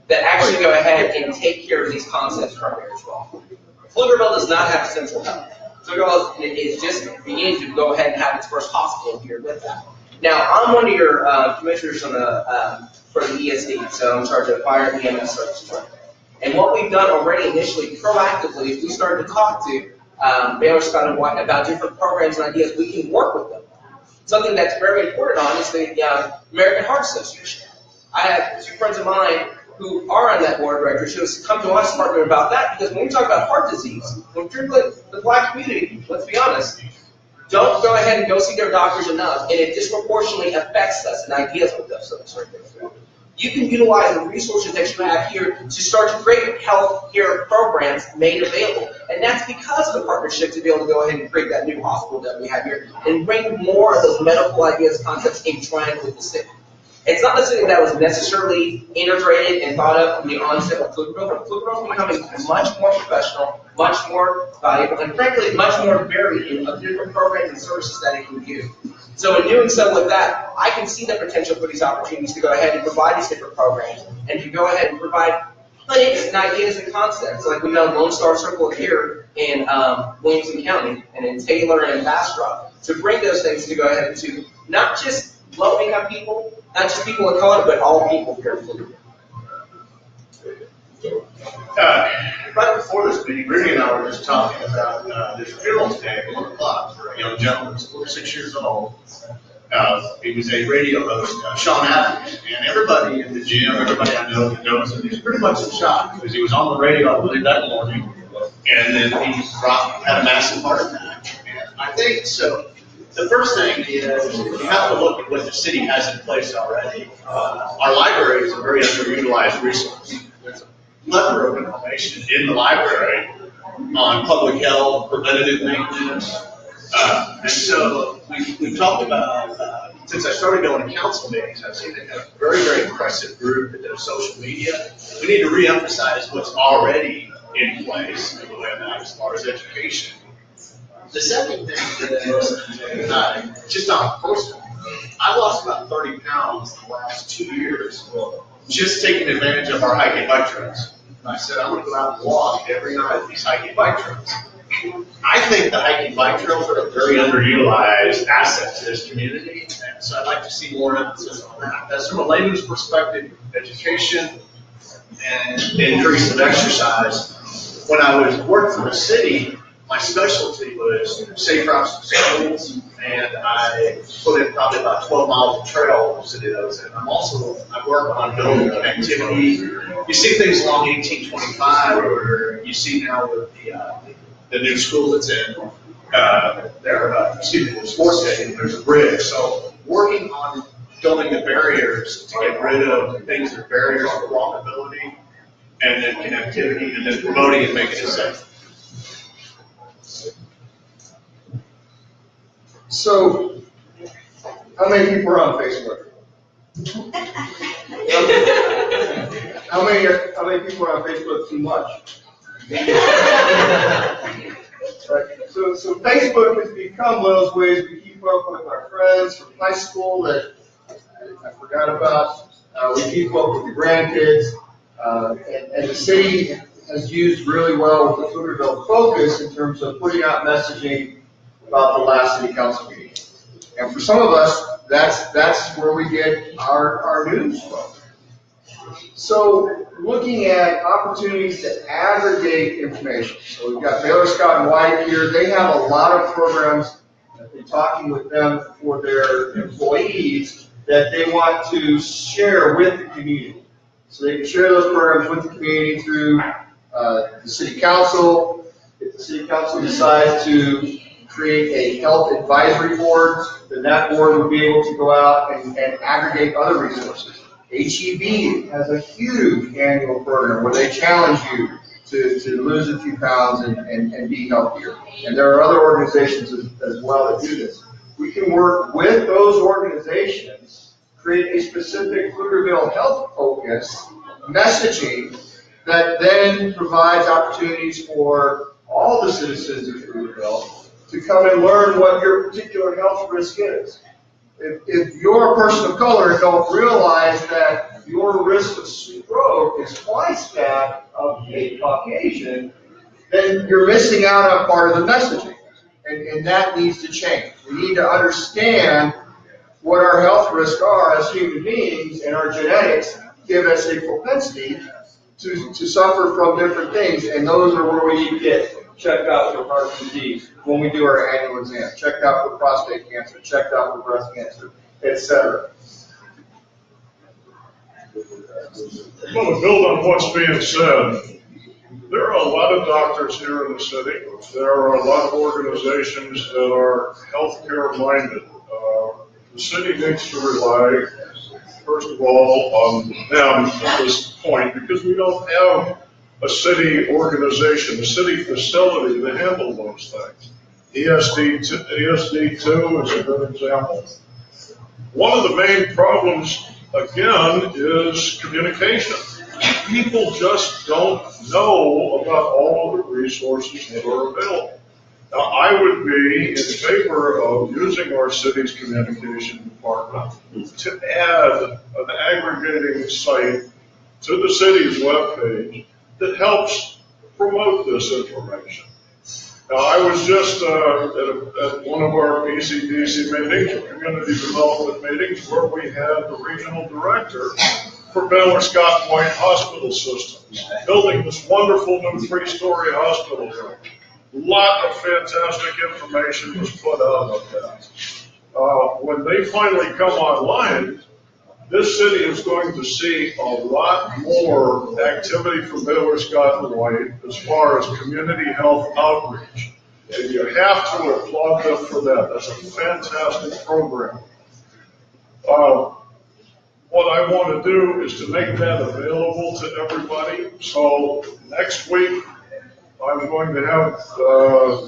that actually go ahead and take care of these concepts right there as well. Pflugerville does not have central health. Pflugerville is just beginning to go ahead and have its first hospital here with that. Now, I'm one of your commissioners on the, for the ESD, so I'm in charge of fire and EMS services right there. And what we've done already initially, proactively, is we started to talk to Mayor Scott and White about different programs and ideas. We can work with them. Something that's very important on is the American Heart Association. I have two friends of mine who are on that board of directors who have come to us partner about that, because when we talk about heart disease, particularly the Black community, let's be honest, don't go ahead and go see their doctors enough, and it disproportionately affects us and ideas with us. You can utilize the resources that you have here to start to create health care programs made available. And that's because of the partnership to be able to go ahead and create that new hospital that we have here and bring more of those medical ideas, concepts in triangle with the city. It's not necessarily that was necessarily integrated and thought of from the onset of Pflugerville, but Pflugerville is becoming much more professional, much more valuable, and frankly, much more varied of different programs and services that it can do. So in doing so with that, I can see the potential for these opportunities to go ahead and provide these different programs and to go ahead and provide clinics and ideas and concepts. Like we've done Lone Star Circle here in Williamson County and in Taylor and Bastrop to bring those things to go ahead to not just low-income people, not just people of color, but all people here in Pflugerville. Right before this meeting, Rudy and I were just talking about this funeral today at 1 o'clock for a young gentleman who's 46 years old. He was a radio host, Sean Adams, and everybody in the gym, everybody I know that knows him, he's pretty much in shock because he was on the radio, I believe, that morning, and then he had a massive heart attack. And I think so. The first thing is you have to look at what the city has in place already. Our library is a very underutilized resource. There's a plethora of information in the library on public health, preventative maintenance. And so we've talked about, since I started going to council meetings, I've seen a very, very impressive group that does social media. We need to reemphasize what's already in place in the way of that as far as education. The second thing is, just on personal, I lost about 30 pounds in the last 2 years just taking advantage of our hiking bike trails. I said, I'm going to go out and walk every night at these hiking bike trails. I think the hiking bike trails are a very underutilized asset to this community, and so I'd like to see more emphasis on that. That's from a layman's perspective, education and increase of exercise. When I was working for the city, my specialty was safe routes to schools and I put in probably about 12 miles of trail to do those. And I work on building connectivity. You see things along 1825, or you see now with the new school that's in the sports stadium, there's a bridge. So working on building the barriers to get rid of things that are barriers for walkability, and then connectivity, and then promoting and making it safe. So, how many people are on Facebook? How many people are on Facebook too much? Right. So Facebook has become one of those ways we keep up with our friends from high school that I forgot about. We keep up with the grandkids, and the city has used really well with the Pflugerville focus in terms of putting out messaging about the last city council meeting. And for some of us, that's where we get our news from. So looking at opportunities to aggregate information. So we've got Baylor Scott and White here. They have a lot of programs. I've been talking with them for their employees that they want to share with the community. So they can share those programs with the community through the city council. If the city council decides to create a health advisory board, then that board would be able to go out and aggregate other resources. HEB has a huge annual program where they challenge you to lose a few pounds and be healthier. And there are other organizations as well that do this. We can work with those organizations, create a specific Pflugerville health focus messaging that then provides opportunities for all the citizens of Pflugerville to come and learn what your particular health risk is. If you're a person of color and don't realize that your risk of stroke is twice that of a Caucasian, then you're missing out on part of the messaging. And that needs to change. We need to understand what our health risks are as human beings, and our genetics give us a propensity to suffer from different things, and those are where we need to get checked out for heart disease, when we do our annual exam, checked out for prostate cancer, checked out for breast cancer, etc. I'm going to build on what's being said. There are a lot of doctors here in the city. There are a lot of organizations that are healthcare minded. The city needs to rely, first of all, on them at this point, because we don't have a city organization, a city facility to handle those things. ESD2 is a good example. One of the main problems, again, is communication. People just don't know about all of the resources that are available. Now, I would be in favor of using our city's communication department to add an aggregating site to the city's webpage that helps promote this information. Now, I was just at one of our PCDC meetings, community development meetings, where we had the regional director for Baylor Scott and White Hospital System, building this wonderful new 3-story hospital building. A lot of fantastic information was put out of that. When they finally come online, this city is going to see a lot more activity from Baylor Scott and White as far as community health outreach. And you have to applaud them for that. That's a fantastic program. What I want to do is to make that available to everybody. So next week, I'm going to have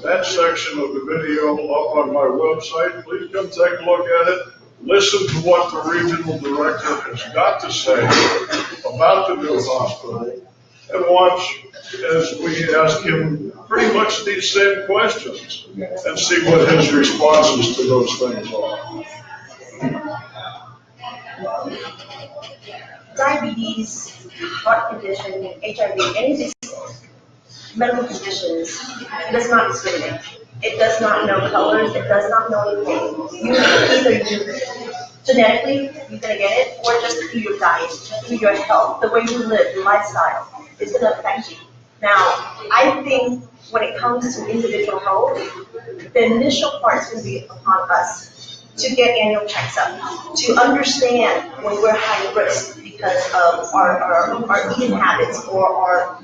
that section of the video up on my website. Please come take a look at it. Listen to what the regional director has got to say about the new hospital, and watch as we ask him pretty much these same questions and see what his responses to those things are. Diabetes, heart condition, HIV, any of these medical conditions does not discriminate. It does not know colors. It does not know anything. You genetically, you're gonna get it, or just through your diet, through your health, the way you live, your lifestyle, it's gonna affect you. Now, I think when it comes to individual health, the initial part is going to be upon us to get annual checks up, to understand when we're high risk because of our eating habits or our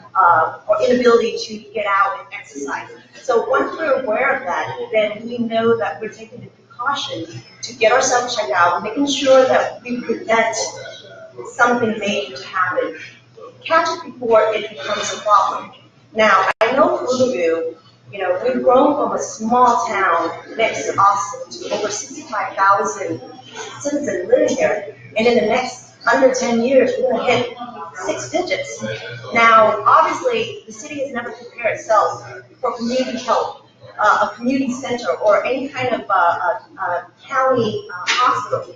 inability to get out and exercise. So once we're aware of that, then we know that we're taking the precaution to get ourselves checked out, making sure that we prevent something major to happen. Catch it before it becomes a problem. Now, I know Pflugerville, we've grown from a small town next to Austin to over 65,000 citizens living here. And in the next under 10 years, we're going to hit 6 digits. Now, obviously, the city has never prepared itself for community health, a community center, or any kind of county hospital.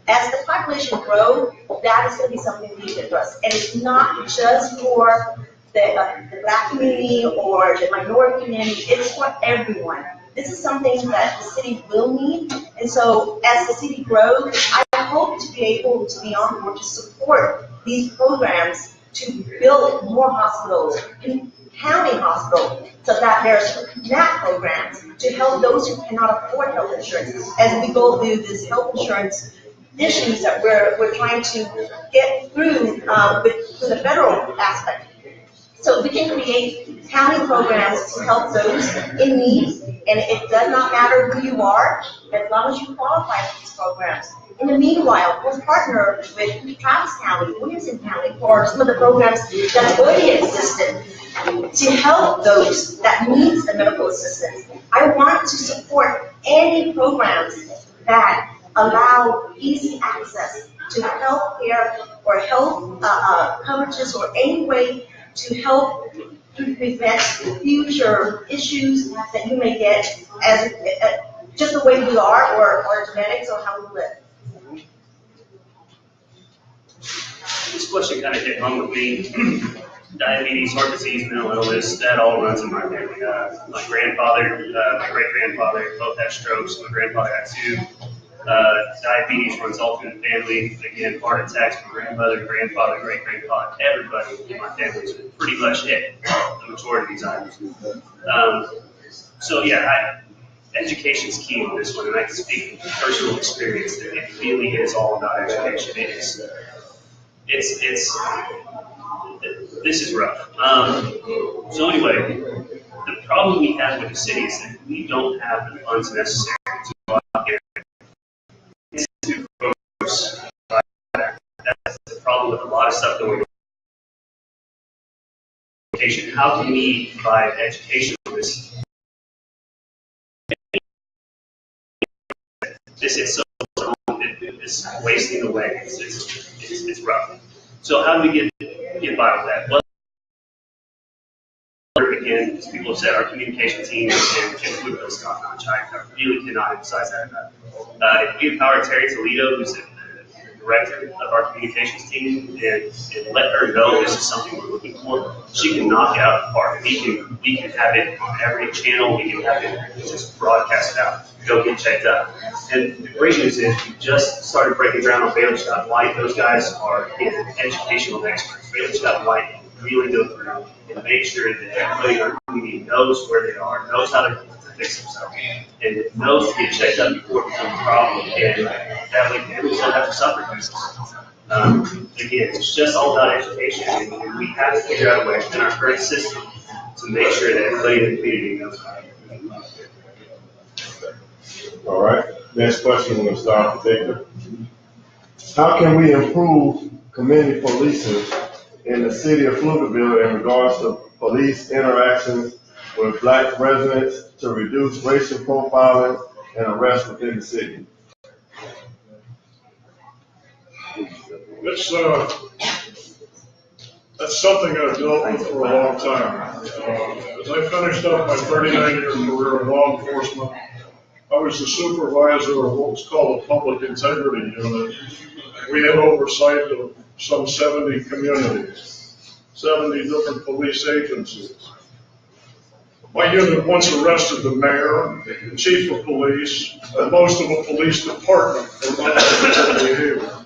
As the population grows, that is going to be something we need to address. And it's not just for the Black community or the minority community, it's for everyone. This is something that the city will need. And so as the city grows, I hope to be able to be on board to support these programs to build more hospitals, county hospitals, so that there's MAP programs to help those who cannot afford health insurance as we go through this health insurance issues that we're trying to get through with the federal aspect. So we can create county programs to help those in need, and it does not matter who you are, as long as you qualify for these programs. In the meanwhile, we'll partner with Travis County, Williamson County, for some of the programs that already existed to help those that need the medical assistance. I want to support any programs that allow easy access to health care or health coverages or any way to help prevent future issues that you may get as just the way we are or genetics or how we live. This question kind of hit home with me. Diabetes, heart disease, mental illness, that all runs in my family. My grandfather, my great-grandfather both had strokes. My grandfather had 2. Diabetes runs all through the family. Again, heart attacks, my grandmother, grandfather, great-grandfather, everybody in my family is pretty much hit the majority of these items. So yeah, education's key on this one, and I can speak from personal experience that it really is all about education. This is rough. So anyway, the problem we have with the city is that we don't have the funds necessary to go out there. That's the problem with a lot of stuff going on. How can we provide education on this? This is so it's wasting away. It's rough. So how do we get by with that? Well, again, as people have said, our communication team and Pflugerville is top notch. I really cannot emphasize that enough. If we empower Terry Toledo, who's the director of our communications team, and let her know this is something we're looking for, she can knock it out of the park. We can have it on every channel. We can have it just broadcast it out. Go get checked out. And the great news is we just started breaking ground on Bailey Scott White. Those guys are educational experts. Bailey Scott White really go through and make sure that everybody in our community knows where they are, knows how to fix themselves, and knows to get checked out before it becomes a problem, and that way families don't have to suffer through this. Again, it's just all about education, and we have to figure out a way within our current system to make sure that everybody in the community knows about it. All right, next question, we're going to start with David. How can we improve community policing in the city of Pflugerville in regards to police interactions with Black residents to reduce racial profiling and arrests within the city? That's something I've dealt with for a long time. As I finished up my 39-year career in law enforcement, I was the supervisor of what was called a public integrity unit. We had oversight of some 70 communities, 70 different police agencies. My unit once arrested the mayor, the chief of police, and most of the police department for unethical behavior.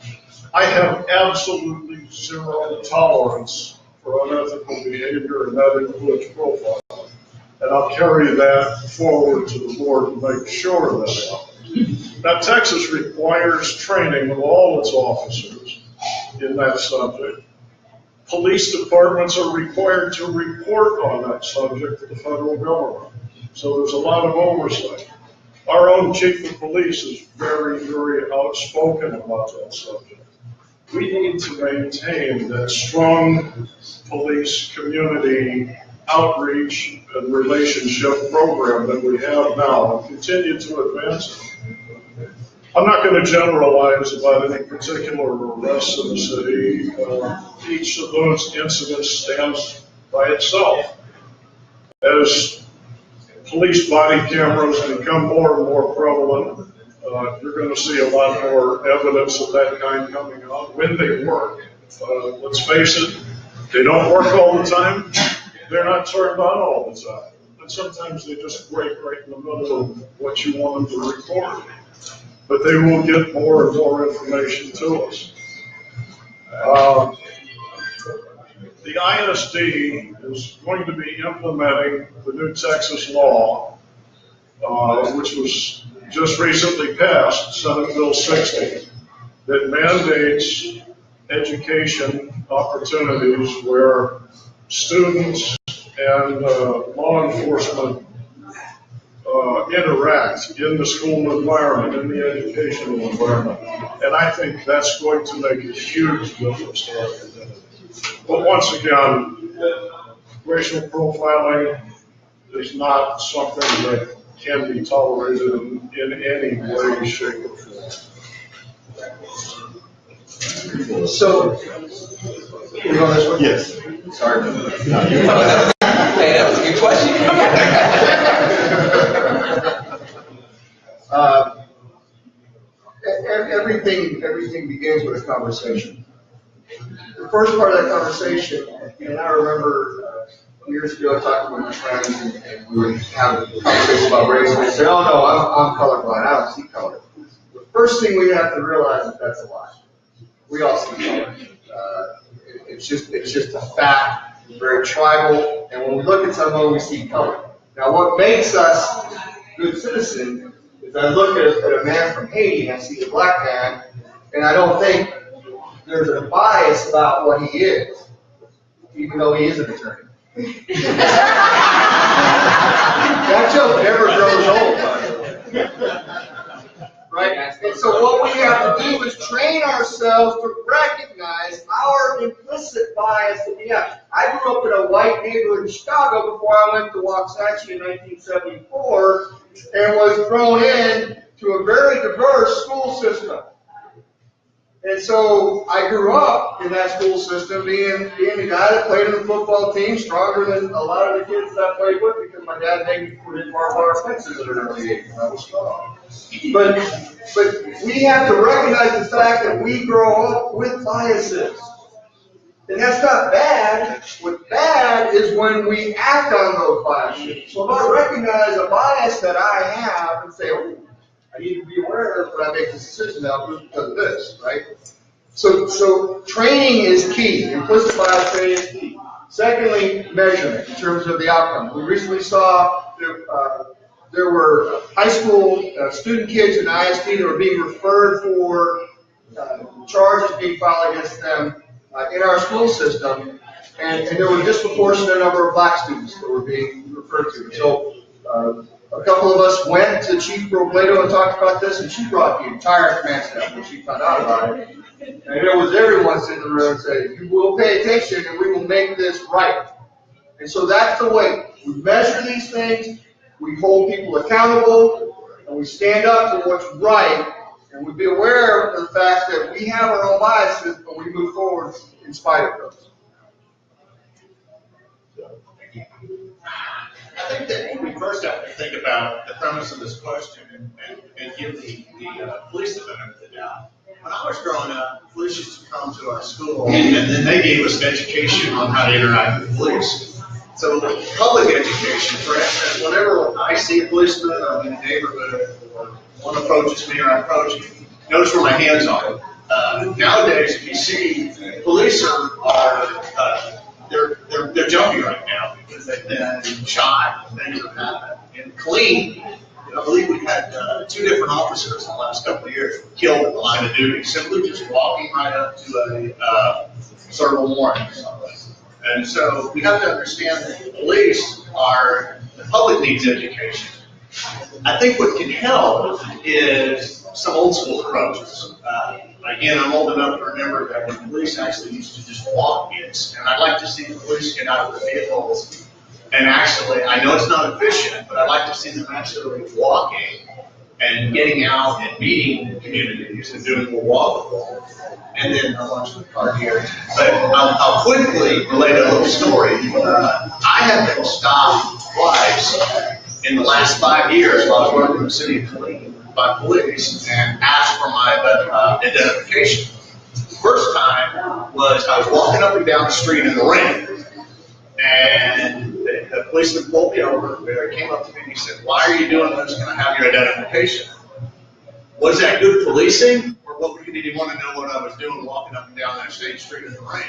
I have absolutely zero tolerance for unethical behavior, and that includes profiling. And I'll carry that forward to the board to make sure that happens. Now, Texas requires training of all its officers in that subject. Police departments are required to report on that subject to the federal government. So there's a lot of oversight. Our own chief of police is very, very outspoken about that subject. We need to maintain that strong police community outreach and relationship program that we have now and continue to advance it. I'm not going to generalize about any particular arrests in the city. Each of those incidents stands by itself. As police body cameras become more and more prevalent, you're going to see a lot more evidence of that kind coming out when they work. Let's face it, they don't work all the time. They're not turned on all the time. And sometimes they just break right in the middle of what you want them to record. But they will get more and more information to us. The ISD is going to be implementing the new Texas law, which was just recently passed, Senate Bill 60, that mandates education opportunities where students and law enforcement interact in the school environment, in the educational environment. And I think that's going to make a huge difference to our community. But once again, racial profiling is not something that can be tolerated in any way, shape, or form. So, you know this one? Yes. Sorry. No, Hey, that was a good question. Everything begins with a conversation. The first part of that conversation, and I remember years ago talking with my friends, and we would have a conversation about race, and they'd say, "Oh no, I'm colorblind. I don't see color." The first thing we have to realize is that's a lie. We all see color. It's just a fact. It's very tribal, and when we look at someone, we see color. Now, what makes us good citizens is I look at a man from Haiti, and I see a black man, and I don't think there's a bias about what he is, even though he is an attorney. That joke never grows old, right? And so what we have to do is train ourselves to recognize our implicit bias that we have. I grew up in a white neighborhood in Chicago before I went to Waxahachie in 1974 and was thrown in to a very diverse school system. And so I grew up in that school system being the guy that played in the football team, stronger than a lot of the kids that I played with because my dad made me put in barbed wire fences at an early age when I was strong. But we have to recognize the fact that we grow up with biases. And that's not bad. What's bad is when we act on those biases. So if I recognize a bias that I have and say, oh, I need to be aware of when I make this decision now because of this, right? So training is key. Implicit bias training is key. Secondly, measurement in terms of the outcome. We recently saw there were high school student kids in ISD that were being referred for charges being filed against them in our school system, and there were a disproportionate number of black students that were being referred to. So a couple of us went to Chief Robledo and talked about this, and she brought the entire command staff when she found out about it. And it was everyone sitting in the room and saying, you will pay attention and we will make this right. And so that's the way. We measure these things, we hold people accountable, and we stand up for what's right, and we be aware of the fact that we have our own biases, but we move forward in spite of those. I think that we first have to think about the premise of this question and give the police the benefit of the doubt. When I was growing up, police used to come to our school, and then they gave us an education on how to interact with police. So public education, for instance, whenever I see a policeman or in a neighborhood or one approaches me or I approach him, notice where my hands are. Nowadays, if you see, police are they're jumpy right now because they've been shot, things have happened. In Killeen, I believe we had 2 different officers in the last couple of years killed in the line of duty, simply just walking right up to a serval warrant or something. And so we have to understand that the police the public needs education. I think what can help is some old school approaches. Again, I'm old enough to remember that when police actually used to just walk kids, and I'd like to see the police get out of the vehicles and actually, I know it's not efficient, but I'd like to see them actually walking and getting out and meeting communities and doing more walkable. And then I'll launch the car here. But I'll quickly relate a little story. I have been stopped twice in the last 5 years while I was working in the city of Killeen by police and asked for my identification. First time was I was walking up and down the street in the rain. And the policeman pulled me over. He came up to me and he said, "Why are you doing this? Can I have your identification?" Was that good policing? Or did he want to know what I was doing walking up and down that same street in the rain?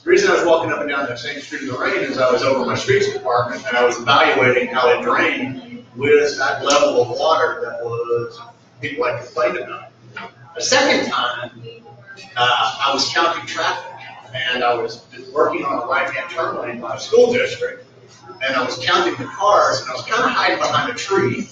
The reason I was walking up and down that same street in the rain is I was over my streets department and I was evaluating how it drained with that level of water that was people had complained about. The second time, I was counting traffic. And I was working on a right-hand turn lane by a school district, and I was counting the cars, and I was kind of hiding behind a tree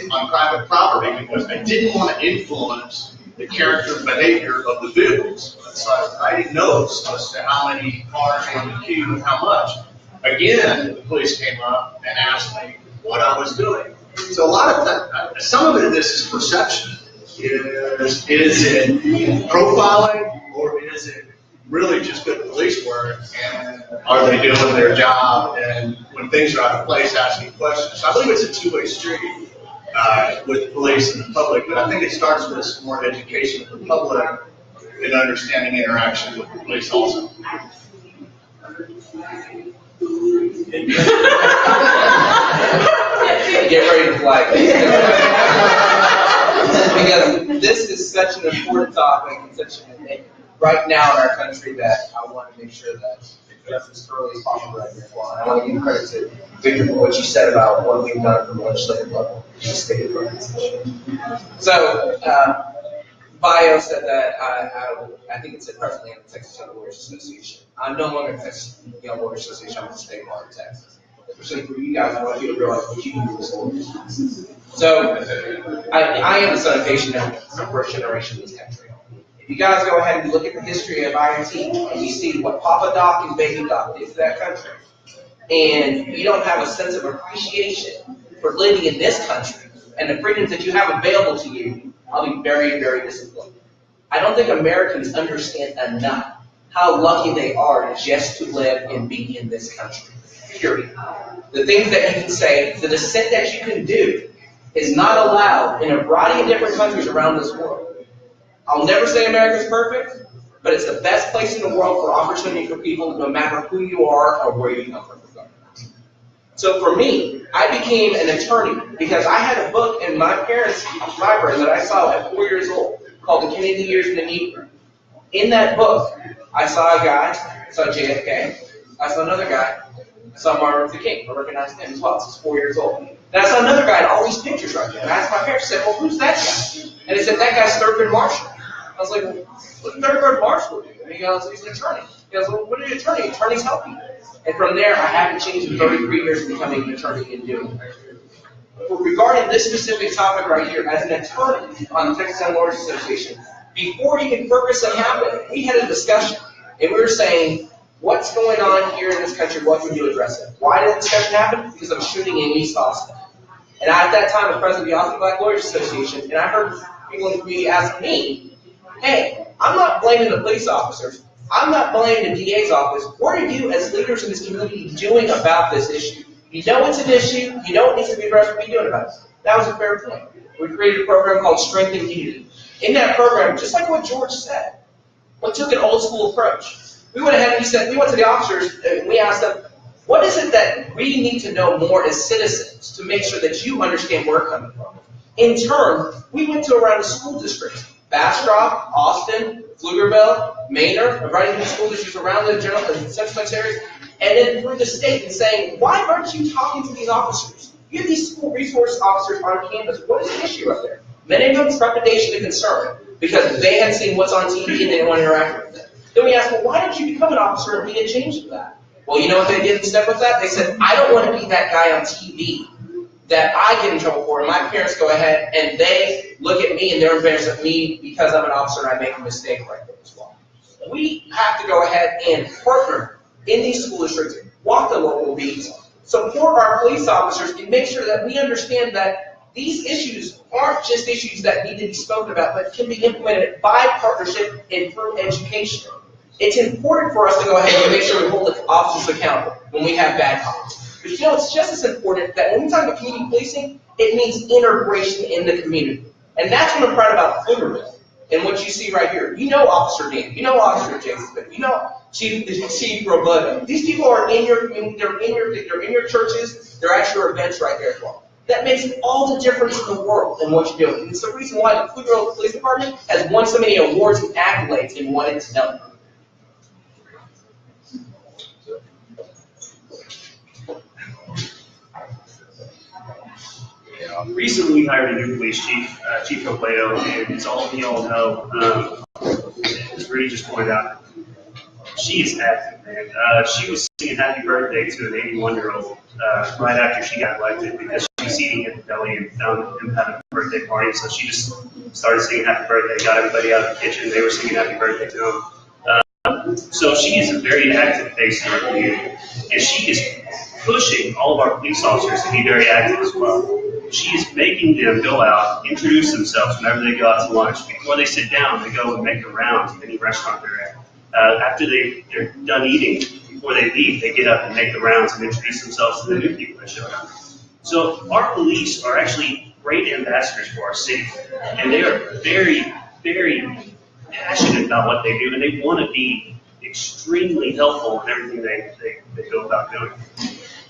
on private property because I didn't want to influence the character and behavior of the vehicles. So I was writing notes as to how many cars were in the queue and how much. Again, the police came up and asked me what I was doing. So a lot of that, some of it of this is perception. Is it profiling, or is it really just good police work, and are they doing their job, and when things are out of place, asking questions. So I believe it's a two-way street with the police and the public, but I think it starts with some more education of the public and understanding interaction with the police also. Get ready to fly. Because this is such an important topic and such an right now in our country that I want to make sure that address as thoroughly as possible right here as well. And I want to give credit to Victor for what you said about what we've done from the legislative level to state organization. So, Bio said that I think it said presently in the Texas Young Lawyers Association. I'm no longer in the Texas Young Lawyers Association. I'm in the state bar of Texas. Especially for you guys, I want you to realize what you do as lawyers. So, I am the son of Haitian immigrants, the first generation in this country. If you guys go ahead and look at the history of INT, and you see what Papa Doc and Baby Doc did to that country, and you don't have a sense of appreciation for living in this country and the freedoms that you have available to you, I'll be very, very disappointed. I don't think Americans understand enough how lucky they are just to live and be in this country, period. The things that you can say, the dissent that you can do is not allowed in a variety of different countries around this world. I'll never say America's perfect, but it's the best place in the world for opportunity for people, no matter who you are or where you come from. So for me, I became an attorney because I had a book in my parents' library that I saw at 4 years old called The Kennedy Years in the Negro. In that book, I saw a guy, I saw JFK, I saw another guy, I saw Martin Luther King. I recognized him as well. I was 4 years old. And I saw another guy in all these pictures right there. And I asked my parents, I said, well, who's that guy? And they said, that guy's Thurgood Marshall. I was like, well, what did Thurgood Marshall do? And he goes, he's an attorney. He goes, well, what are an attorney? Attorneys help people. And from there, I haven't changed in 33 years becoming an attorney and doing it. But regarding this specific topic right here, as an attorney on the Texas Young Lawyers Association, before even Ferguson happened, we had a discussion. And we were saying, what's going on here in this country? What can you address it? Why did the discussion happen? Because of a shooting in East Austin. And I, at that time, was president of the Austin Black Lawyers Association, and I heard people in the community ask me, hey, I'm not blaming the police officers. I'm not blaming the DA's office. What are you, as leaders in this community, doing about this issue? You know it's an issue. You know it needs to be addressed. What are you doing about it? That was a fair point. We created a program called Strength and Unity. In that program, just like what George said, we took an old school approach. We went ahead and we went to the officers and we asked them, what is it that we need to know more as citizens to make sure that you understand where we're coming from? In turn, we went to around the school districts, Bastrop, Austin, Pflugerville, Maynard, right in the school districts around the general and central Texas areas, and then through the state and saying, why aren't you talking to these officers? You have these school resource officers on campus. What is the issue up there? Many of them trepidation and concern because they had seen what's on TV and they didn't want to interact with it. Then we asked, well, why don't you become an officer and be a change to that? Well, you know what they did instead with that? They said, I don't want to be that guy on TV that I get in trouble for, and my parents go ahead and they look at me and they're embarrassed at me because I'm an officer and I make a mistake right there as well. We have to go ahead and partner in these school districts, walk the local beats, support our police officers, and make sure that we understand that these issues aren't just issues that need to be spoken about, but can be implemented by partnership and through education. It's important for us to go ahead and make sure we hold the officers accountable when we have bad comments. But you know, it's just as important that when we talk about community policing, it means integration in the community. And that's what I'm proud about Pflugerville and what you see right here. You know Officer Dan, you know Officer Jason, you know Chief Roberto. These people are in your community, they're in your churches, they're at your events right there as well. That makes all the difference in the world in what you're doing. And it's the reason why the Pflugerville Police Department has won so many awards and accolades in what it's done. Recently, we hired a new police chief, Chief Robledo, and as all of you all know, as Rudy just pointed out, she is active, man. She was singing happy birthday to an 81-year-old right after she got elected because she was eating at the deli and found him having a birthday party, so she just started singing happy birthday, got everybody out of the kitchen, they were singing happy birthday to him. So she is a very active face in our community, and she is pushing all of our police officers to be very active as well. She is making them go out, introduce themselves whenever they go out to lunch. Before they sit down, they go and make the rounds of any restaurant they're at. After they're done eating, before they leave, they get up and make the rounds and introduce themselves to the new people that show up. So our police are actually great ambassadors for our city, and they are very, very passionate about what they do, and they want to be extremely helpful in everything they go about doing.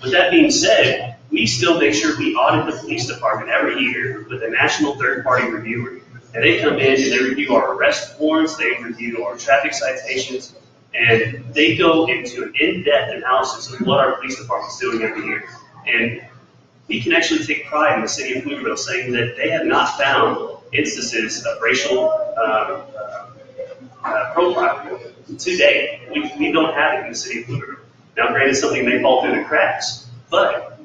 With that being said, we still make sure we audit the police department every year with a national third-party reviewer. And they come in and they review our arrest warrants, they review our traffic citations, and they go into an in-depth analysis of what our police department's doing every year. And we can actually take pride in the city of Pflugerville saying that they have not found instances of racial profiling to date. We don't have it in the city of Pflugerville. Now, granted, something may fall through the cracks, but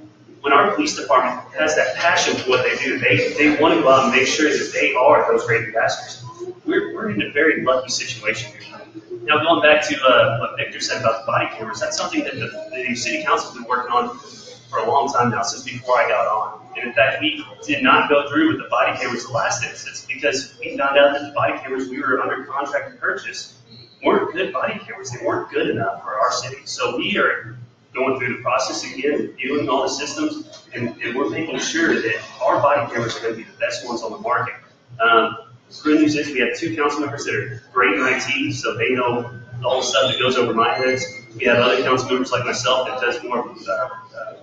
when our police department has that passion for what they do, they want to go out and make sure that they are those great ambassadors. We're in a very lucky situation here. Now, going back to what Victor said about the body cameras, that's something that the city council has been working on for a long time now, since before I got on. And in fact, we did not go through with the body cameras the last instance because we found out that the body cameras we were under contract to purchase weren't good body cameras. They weren't good enough for our city. So we are going through the process again, reviewing all the systems, and we're making sure that our body cameras are going to be the best ones on the market. The good news is we have 2 council members that are great in IT, so they know all the stuff that goes over my head. We have other council members like myself that does more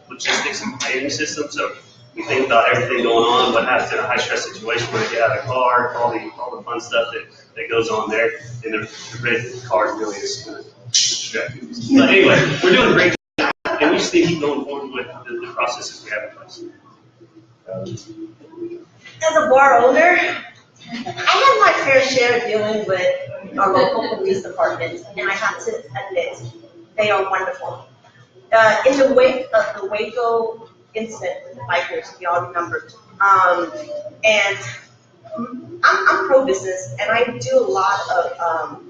logistics and planning systems, so we think about everything going on, what happens in a high-stress situation when they get out of the car, all the fun stuff that goes on there, and the red car really is kind of distracting. But anyway, we're doing a great job, and we just need to keep going forward with the processes we have in place. As a bar owner, I have my fair share of dealing with our local police department, and I have to admit, they are wonderful. In the wake of the Waco incident with the bikers, we all remember, and I'm pro-business, and I do a lot of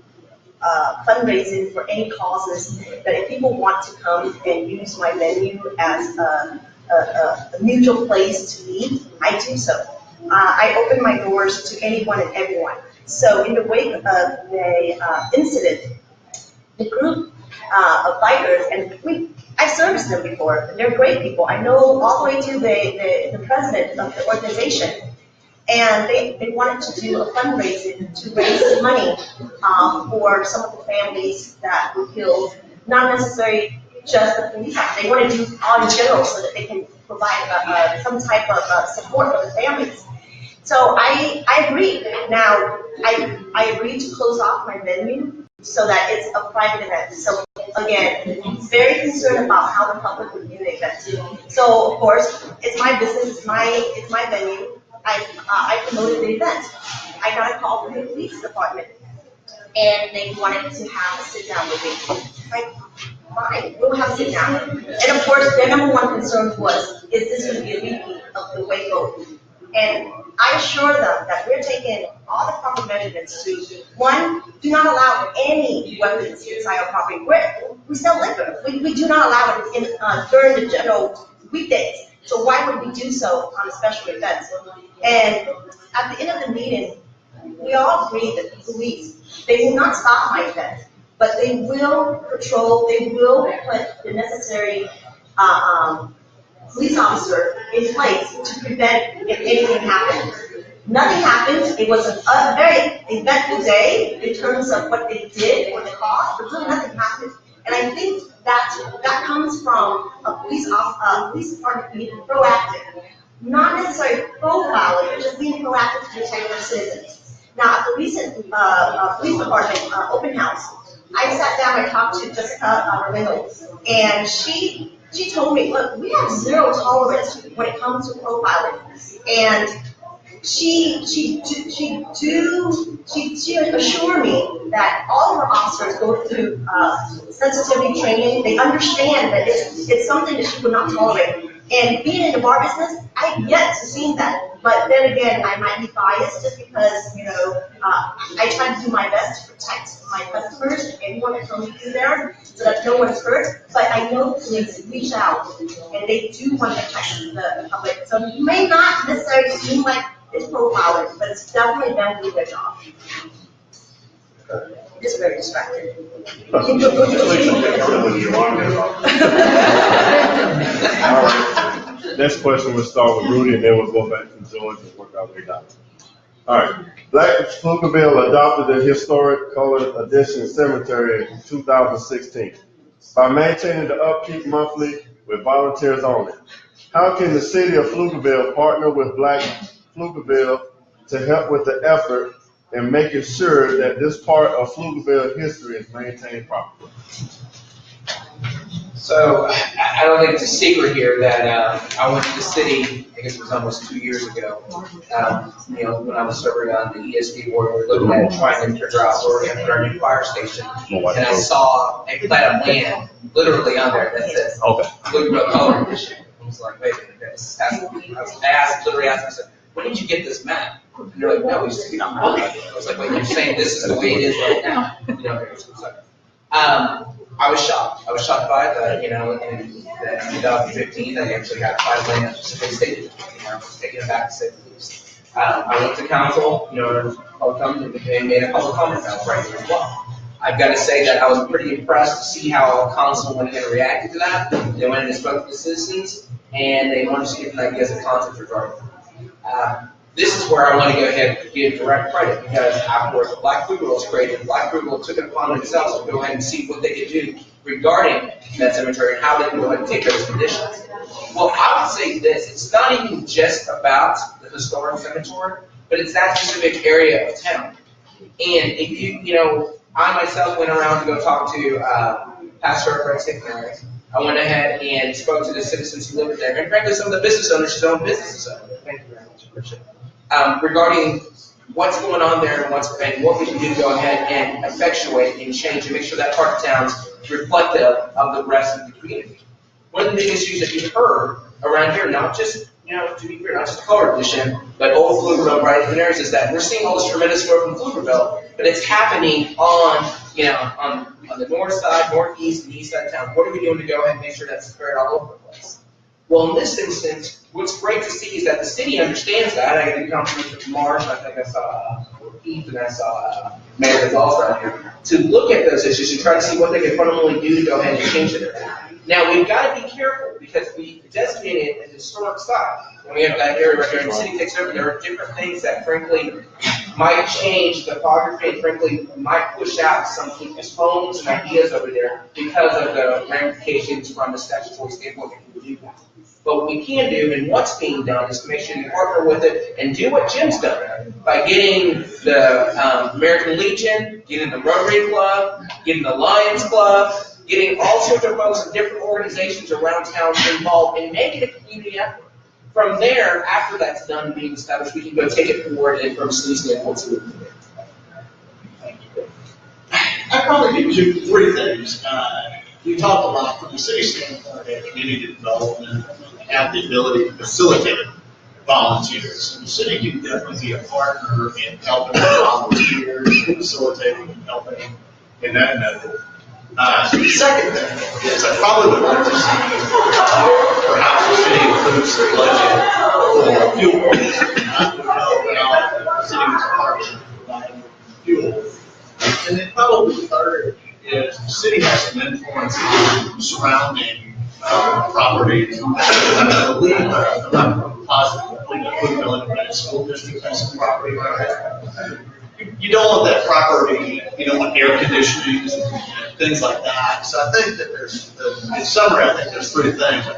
fundraising for any causes that if people want to come and use my venue as a mutual place to meet, I do so. I open my doors to anyone and everyone. So in the wake of the incident, the group of bikers, and I've serviced them before, they're great people. I know all the way to the president of the organization. And they wanted to do a fundraising to raise money for some of the families that were killed, not necessarily just the police. They want to do all in general so that they can provide some type of support for the families. So I agreed. Now, I agreed to close off my venue so that it's a private event. So again, very concerned about how the public would view the event. So of course, it's my business, it's my venue. I promoted the event. I got a call from the police department, and they wanted to have a sit down with me. Like, fine, we'll have a sit down. And of course, their number one concern was, is this going to be a repeat of the Waco? And I assure them that we're taking all the proper measurements to, one, do not allow any weapons inside our property. We sell liquor. We do not allow it during the general weekdays. So why would we do so on a special event? And at the end of the meeting, we all agree that the police, they will not stop my event, but they will patrol, they will put the necessary police officer in place to prevent if anything happens. Nothing happened. It was a very eventful day in terms of what they did or the cause, but really nothing happened. And I think that comes from a police department being proactive, not necessarily profiling, but just being proactive to protect their citizens. Now, at the recent police department open house, I sat down and talked to Jessica Reynolds, and she told me, look, we have zero tolerance when it comes to profiling. And she assured me that all of our officers go through sensitivity training. They understand that it's something that she would not tolerate. And being in the bar business, I've yet to see that. But then again, I might be biased just because, I try to do my best to protect my customers and anyone that comes through there so that no one's hurt. But I know police reach out and they do want to protect the public. So it may not necessarily seem like it's profiling, but it's definitely them doing their job. It's very distracting. All right. Next question, we'll start with Rudy, and then we'll go back to George and work our way down. All right. Black Pflugerville adopted the historic colored addition cemetery in 2016 by maintaining the upkeep monthly with volunteers only. How can the city of Pflugerville partner with Black Pflugerville to help with the effort and making sure that this part of Pflugerville history is maintained properly? So I don't think it's a secret here that I went to the city, I guess it was almost 2 years ago, when I was serving on the ESD board, we were looking at trying to figure out where we're going to put our new fire station. And I saw a plat of land literally on there that says, Pflugerville Color Edition. I was like, wait a minute, this has to be. Literally asked, I said, when did you get this map? And they're like, no, we just got it. I was like, wait, you're saying this is the way it is right now? I was shocked. I was shocked by that, in 2015, I actually got 5 land specific stated, taking it back to say the least. I went to council, they made a public comment about right here as well. I've got to say that I was pretty impressed to see how council went in and reacted to that. They went in and spoke to the citizens, and they wanted to give them ideas of concept regarding it. This is where I want to go ahead and give direct credit, because afterwards Black Pflugerville was created. Black Pflugerville took it upon themselves to go ahead and see what they could do regarding that cemetery and how they can go ahead and take those conditions. Well, I would say this, it's not even just about the historic cemetery, but it's that specific area of town. And if I myself went around to go talk to Pastor Fred Stickner. I went ahead and spoke to the citizens who lived there, and frankly, some of the business owners whose own businesses own it. Thank you very much, appreciate it. Regarding what's going on there and what we can do to go ahead and effectuate and change and make sure that part of town's reflective of the rest of the community. One of the big issues that you've heard around here, not just, to be clear, not just the color edition, but old Pflugerville, right in areas, is that we're seeing all this tremendous growth in Pflugerville, but it's happening on the north side, northeast, and east side of town. What are we doing to go ahead and make sure that's spread all over the place? Well, in this instance, what's great to see is that the city understands that. I did confirmation from Marsh, I think I saw Keith, and I saw Mayor Gonzalez around here, to look at those issues and try to see what they can fundamentally do to go ahead and change it. Now, we've got to be careful because we designated an historic site. And we have that area right here, and the city takes over. There are different things that, frankly, might change the topography and, frankly, might push out some people's homes and ideas over there because of the ramifications from the statutory standpoint that we do that. But what we can do and what's being done is to make sure you partner with it and do what Jim's done by getting the American Legion, getting the Rotary Club, getting the Lions Club, getting all sorts of folks and different organizations around town involved and make it a community effort. From there, after that's done being established, we can go take it forward and from a city standpoint see what we can do. I probably do three things. You talked a lot from the city standpoint of community development and have the ability to facilitate volunteers. And the city can definitely be a partner in helping volunteers, facilitating and helping in that method. The second thing is I probably would like to see perhaps the city improves their budget for fuel. I don't know how the city was a partner providing fuel. And then probably the third is the city has some influence in surrounding properties. I believe I'm positive Pflugerville Independent School District has some property around there. You don't want that property, you don't want air conditioning, things like that. So I think that in summary, I think there's three things. I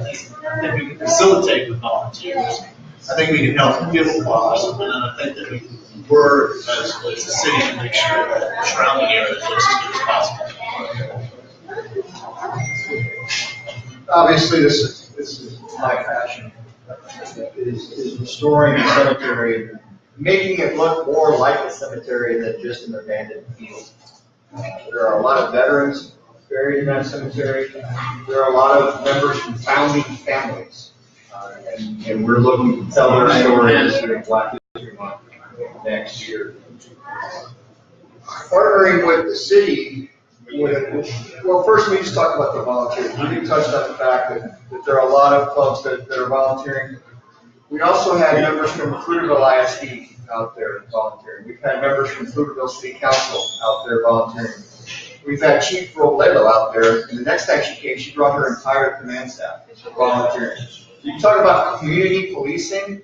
think we can facilitate with volunteers. I think we can help with fuel costs, and then I think that we can work as a city to make sure that the surrounding area looks as good as possible. Obviously, this is my passion, is restoring the cemetery, making it look more like a cemetery than just an abandoned field. There are a lot of veterans buried in that cemetery. There are a lot of members from founding families. And we're looking to tell their stories during Black History Month next year. Partnering with the city, well, first we just talked about the volunteers. We did touch on the fact that there are a lot of clubs that are volunteering. We also had members from Pflugerville ISD out there volunteering. We've had members from Pflugerville City Council out there volunteering. We've had Chief Robledo out there, and the next time she came, she brought her entire command staff volunteering. You talk about community policing.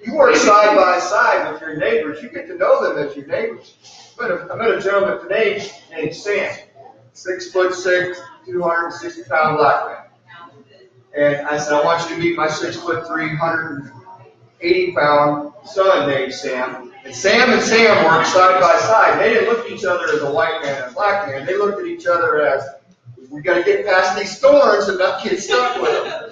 You work side by side with your neighbors. You get to know them as your neighbors. I met a gentleman today named Sam, 6'6", 260-pound black man. And I said, I want you to meet my 6'3", 180-pound son named Sam. And Sam worked side by side. They didn't look at each other as a white man and a black man. They looked at each other as, we got to get past these thorns and not get stuck with them.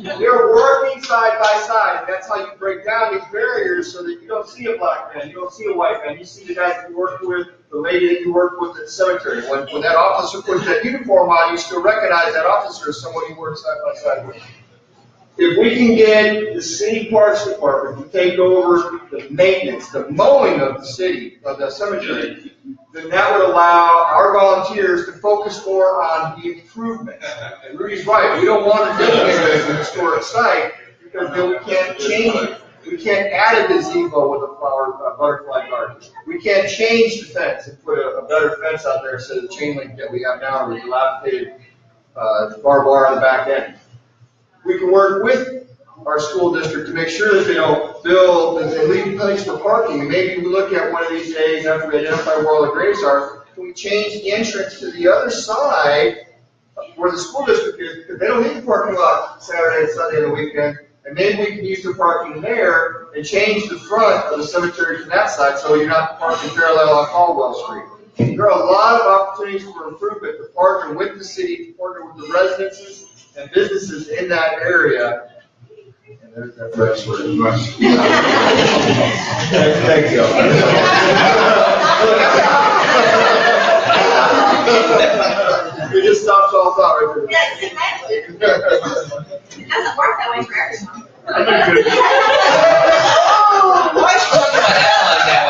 They're working side by side, and that's how you break down these barriers so that you don't see a black man, you don't see a white man, you see the guys that you work with, the lady that you work with at the cemetery. When that officer puts that uniform on, you still recognize that officer as someone you work side by side with. If we can get the city parks department to take over the maintenance, the mowing of the city, of the cemetery, then that would allow our volunteers to focus more on the improvement. And Rudy's right, we don't want to designate it as an historic site because then we can't change it. We can't add a gazebo with a butterfly garden. We can't change the fence and put a better fence out there instead of the chain link that we have now with dilapidated barbed wire on the back end. We can work with our school district to make sure that they don't build and they leave place for parking. And maybe we look at one of these days after we identify where all the graves are, can we change the entrance to the other side where the school district is, because they don't need the parking lot Saturday and Sunday and the weekend. And maybe we can use the parking there and change the front of the cemetery to that side so you're not parking parallel on Caldwell Street. There are a lot of opportunities for improvement to partner with the city, to partner with the residences and businesses in that area. And there's that rest word. Thank you. We just stopped all thought right there. Yes, exactly. It doesn't work that way for everyone. Why is she talking about that?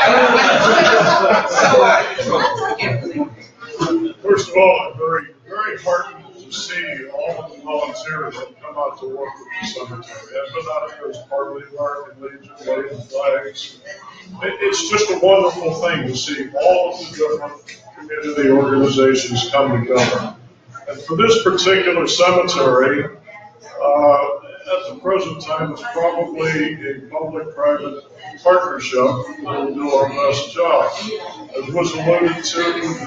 First of all, I'm very, very heartened to see all of the volunteers that come out to work with the cemetery. I've been out here as part of the American Legion, waving flags. It's just a wonderful thing to see all of the different community organizations come together. And for this particular cemetery, at the present time, it's probably a public-private partnership that will do our best job. As was alluded to,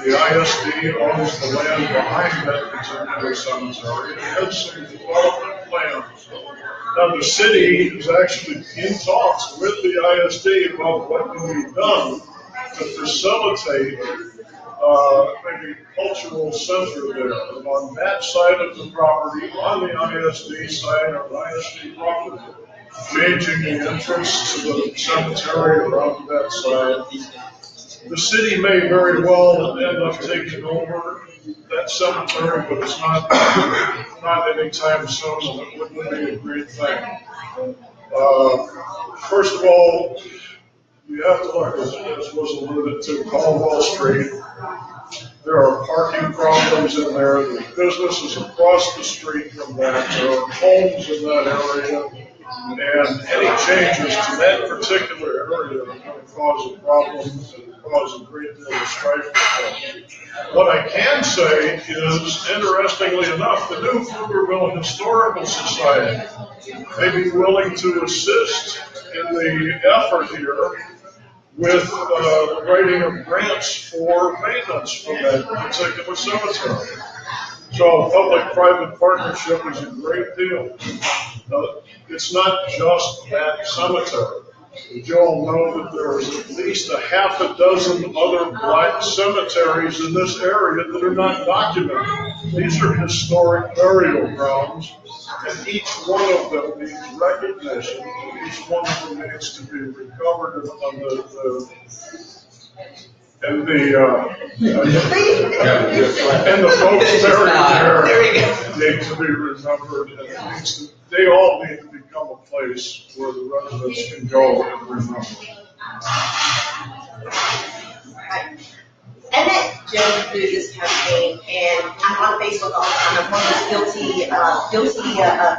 the ISD owns the land behind that particular cemetery. It has some development plans. Now, the city is actually in talks with the ISD about what can be done to facilitate maybe cultural center there. And on that side of the property, on the ISD side or the ISD property, changing the entrance to the cemetery around that side. The city may very well end up taking over that cemetery, but it's not anytime soon, and it wouldn't be a great thing. First of all, you have to look, as was alluded to, Caldwell Street. There are parking problems in there. There's businesses across the street from that. There are homes in that area. And any changes to that particular area are going to cause a problem and cause a great deal of strife. What I can say is, interestingly enough, the new Pflugerville Historical Society may be willing to assist in the effort here with the writing of grants for maintenance for that particular cemetery. So public-private partnership is a great deal. It's not just that cemetery. You all know that there's at least a half a dozen other black cemeteries in this area that are not documented. These are historic burial grounds, and each one of them needs recognition. Each one of them needs to be recovered and the folks buried there need to be remembered, and they all need to become a place where the residents can go and remember. I met Joe through this campaign, and I'm on Facebook all the time. I'm on this guilty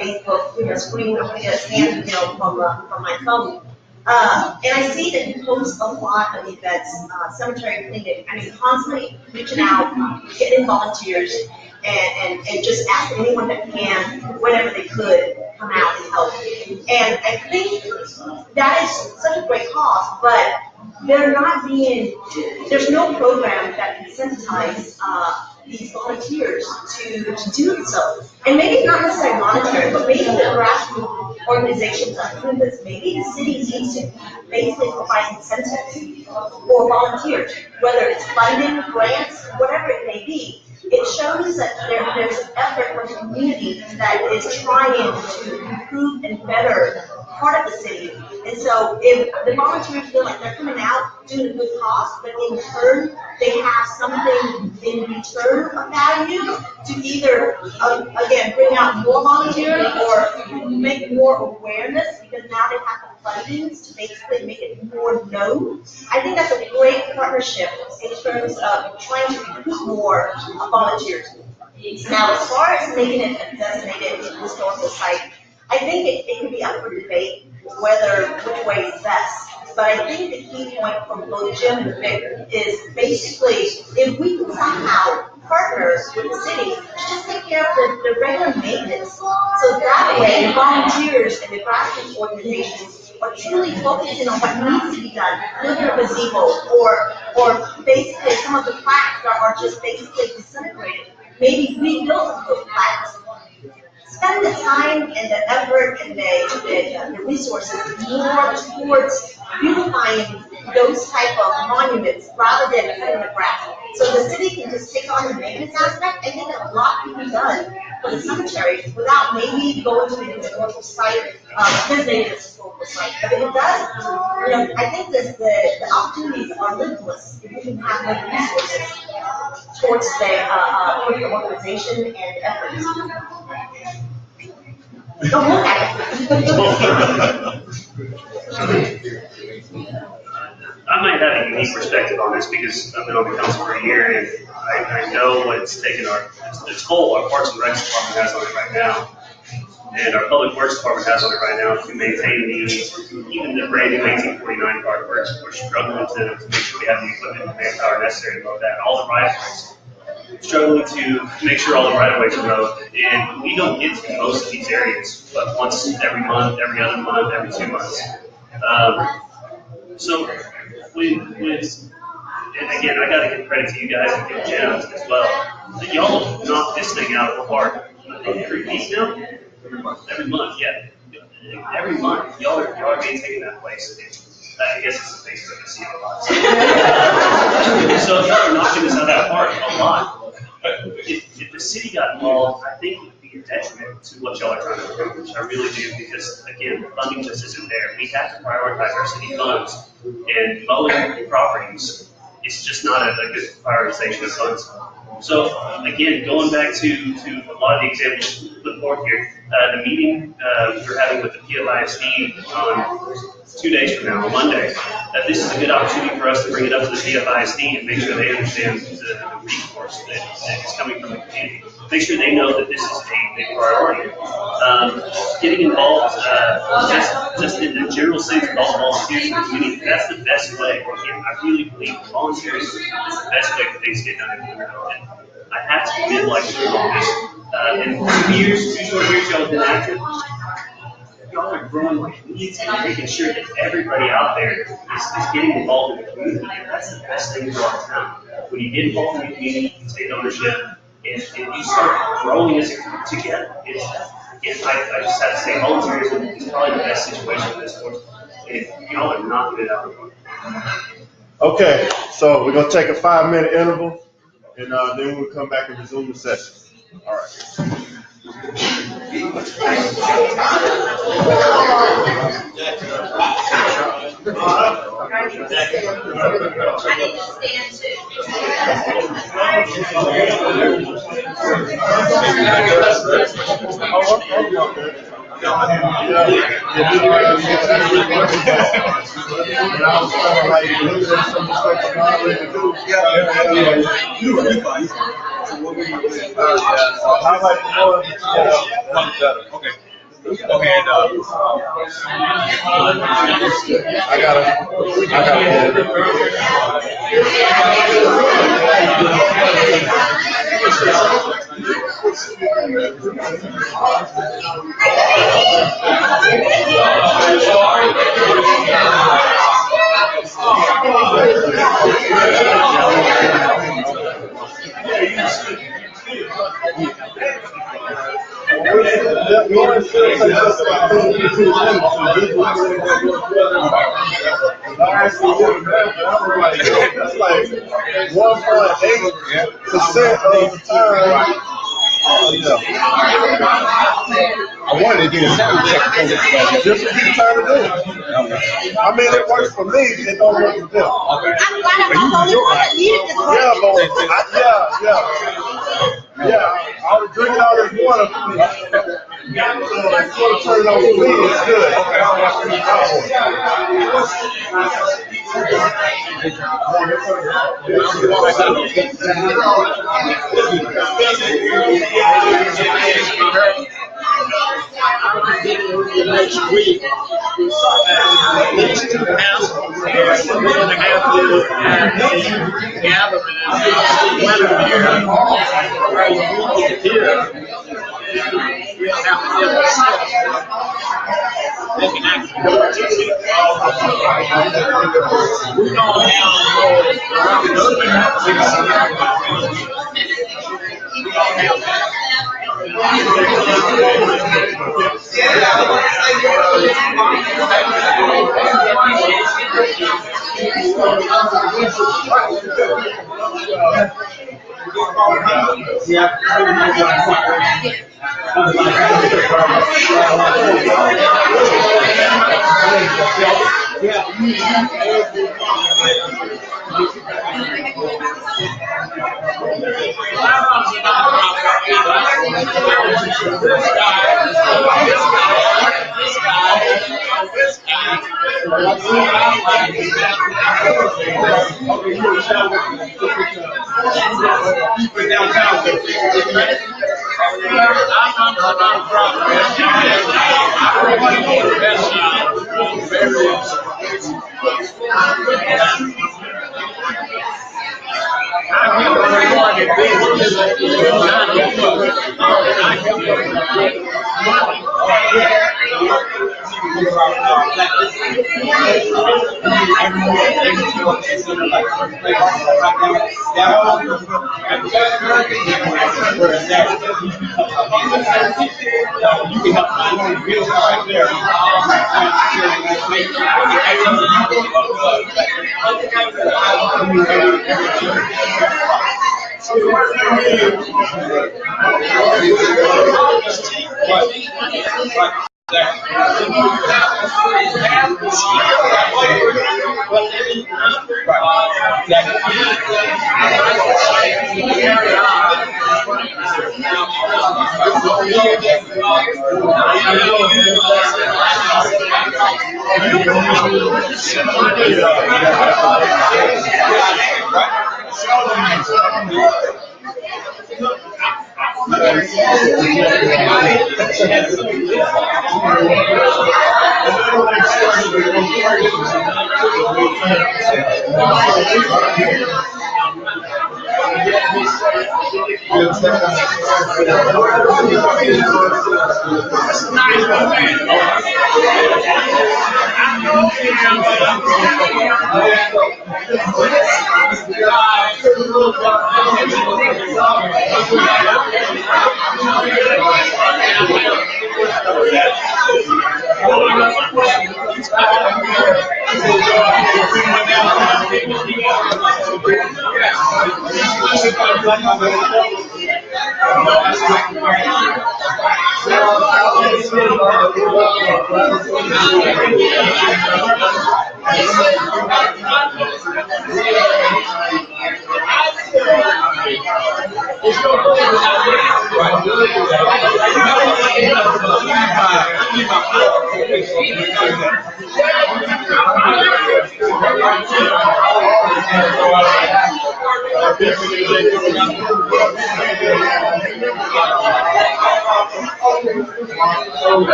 Facebook screen. I'm going to get a scan from my phone. And I see that he posts a lot of events, cemetery cleaning. I mean, constantly reaching out, getting volunteers, and just ask anyone that can, whenever they could, come out and help. And I think that is such a great cause, but there's no program that can sensitize these volunteers to do so. And maybe not necessarily monetary, but maybe the grassroots organizations are doing this. Maybe the city needs to basically provide incentives for volunteers, whether it's funding, grants, whatever it may be. It shows that there's an effort from the community that is trying to improve and better part of the city. And so if the volunteers feel like they're coming out doing a good cause, but in turn they have something in return of value to either, again, bring out more volunteers or make more awareness, because now they have the fundings to basically make it more known. I think that's a great partnership in terms of trying to recruit more volunteers. Now, as far as making it a designated historical site, I think it can be up for debate which way is best. But I think the key point from both Jim and Vic is basically if we can somehow partner with the city to just take care of the regular maintenance. So that way the volunteers and the grassroots organizations are truly focusing on what needs to be done, building a gazebo or basically some of the plaques that are just basically disintegrated. Maybe rebuild some of those plaques. Spend the time and the effort and the resources more towards beautifying those type of monuments rather than cutting the grass. So the city can just take on the maintenance aspect. I think that a lot can be done for the cemetery without maybe going to the historical site, visiting the historical site. But if it does, I think that the opportunities are limitless if we can have more resources towards the organization and efforts. Don't look at it. I might have a unique perspective on this because I've been on the council for a year, and I know what it's taken the toll our Parks and Rec department has on it right now, and our Public Works department has on it right now to maintain even the brand new 1849 park. We're struggling to make sure we have the equipment and manpower necessary to mow that. All the right-of-ways. Struggling to make sure all the right-of-ways are mowed, and we don't get to most of these areas, but once every month, every other month, every 2 months. So, and again, I got to give credit to you guys and give Jim as well. Y'all knock this thing out of the park. I think every week now, every month, yeah, every month. Y'all are maintaining that place. I guess it's the Facebook, I see it a lot. So y'all are knocking this out of the park a lot. If the city got involved, I think it would be a detriment to what y'all are trying to accomplish. I really do, because again, the funding just isn't there. We have to prioritize our city funds, and mowing properties is just not a good prioritization of funds. So again, going back to a lot of the examples put forth here, the meeting we're having with the PFISD on 2 days from now, on Monday, this is a good opportunity for us to bring it up to the PFISD and make sure they understand the resource that is coming from the community. Make sure they know that this is a big priority. Getting involved just in the general sense of all the volunteers in the community, that's the best way. Again, I really believe volunteers is the best way for things to get done in the community. I have to admit, like, in 2 years, 2 short years y'all have been active, y'all are growing like weeds and making sure that everybody out there is getting involved in the community. And that's the best thing for our town. When you get involved in the community, you take ownership, and you start growing as a group together. I just have to say, volunteerism is probably the best situation for this course. And y'all are knocking it out of the park. Okay, so we're gonna take a 5-minute interval, and then we'll come back and resume the session. All right. Okay. Go ahead. I got That's like 1.8% of the time. I wanted to do a sound check. Just to be trying to do it. I mean, it works for me. It don't work for them. Okay. I'm glad I'm not the only one that needed this work. Yeah, I was drinking all this water. So I sort of turn it on for me. It's good. Next week, next 2 hours, we're going to have to gather we'll have to get they can actually go to we don't You can help my own bills right there.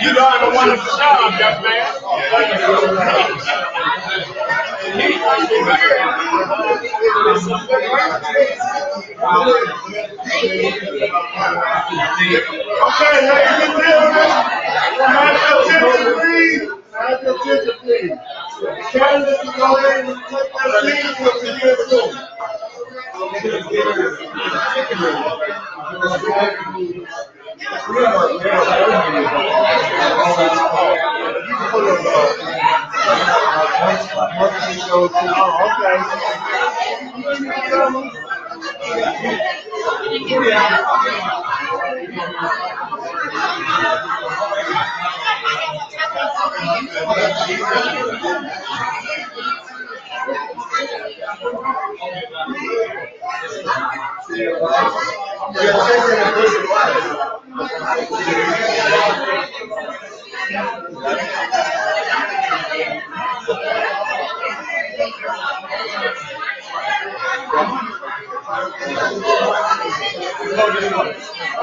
You done a wonderful job, young man. Okay, ladies and gentlemen, have your attention, please. Have your attention, please. Candidates can go ahead and take their seats with the DSO.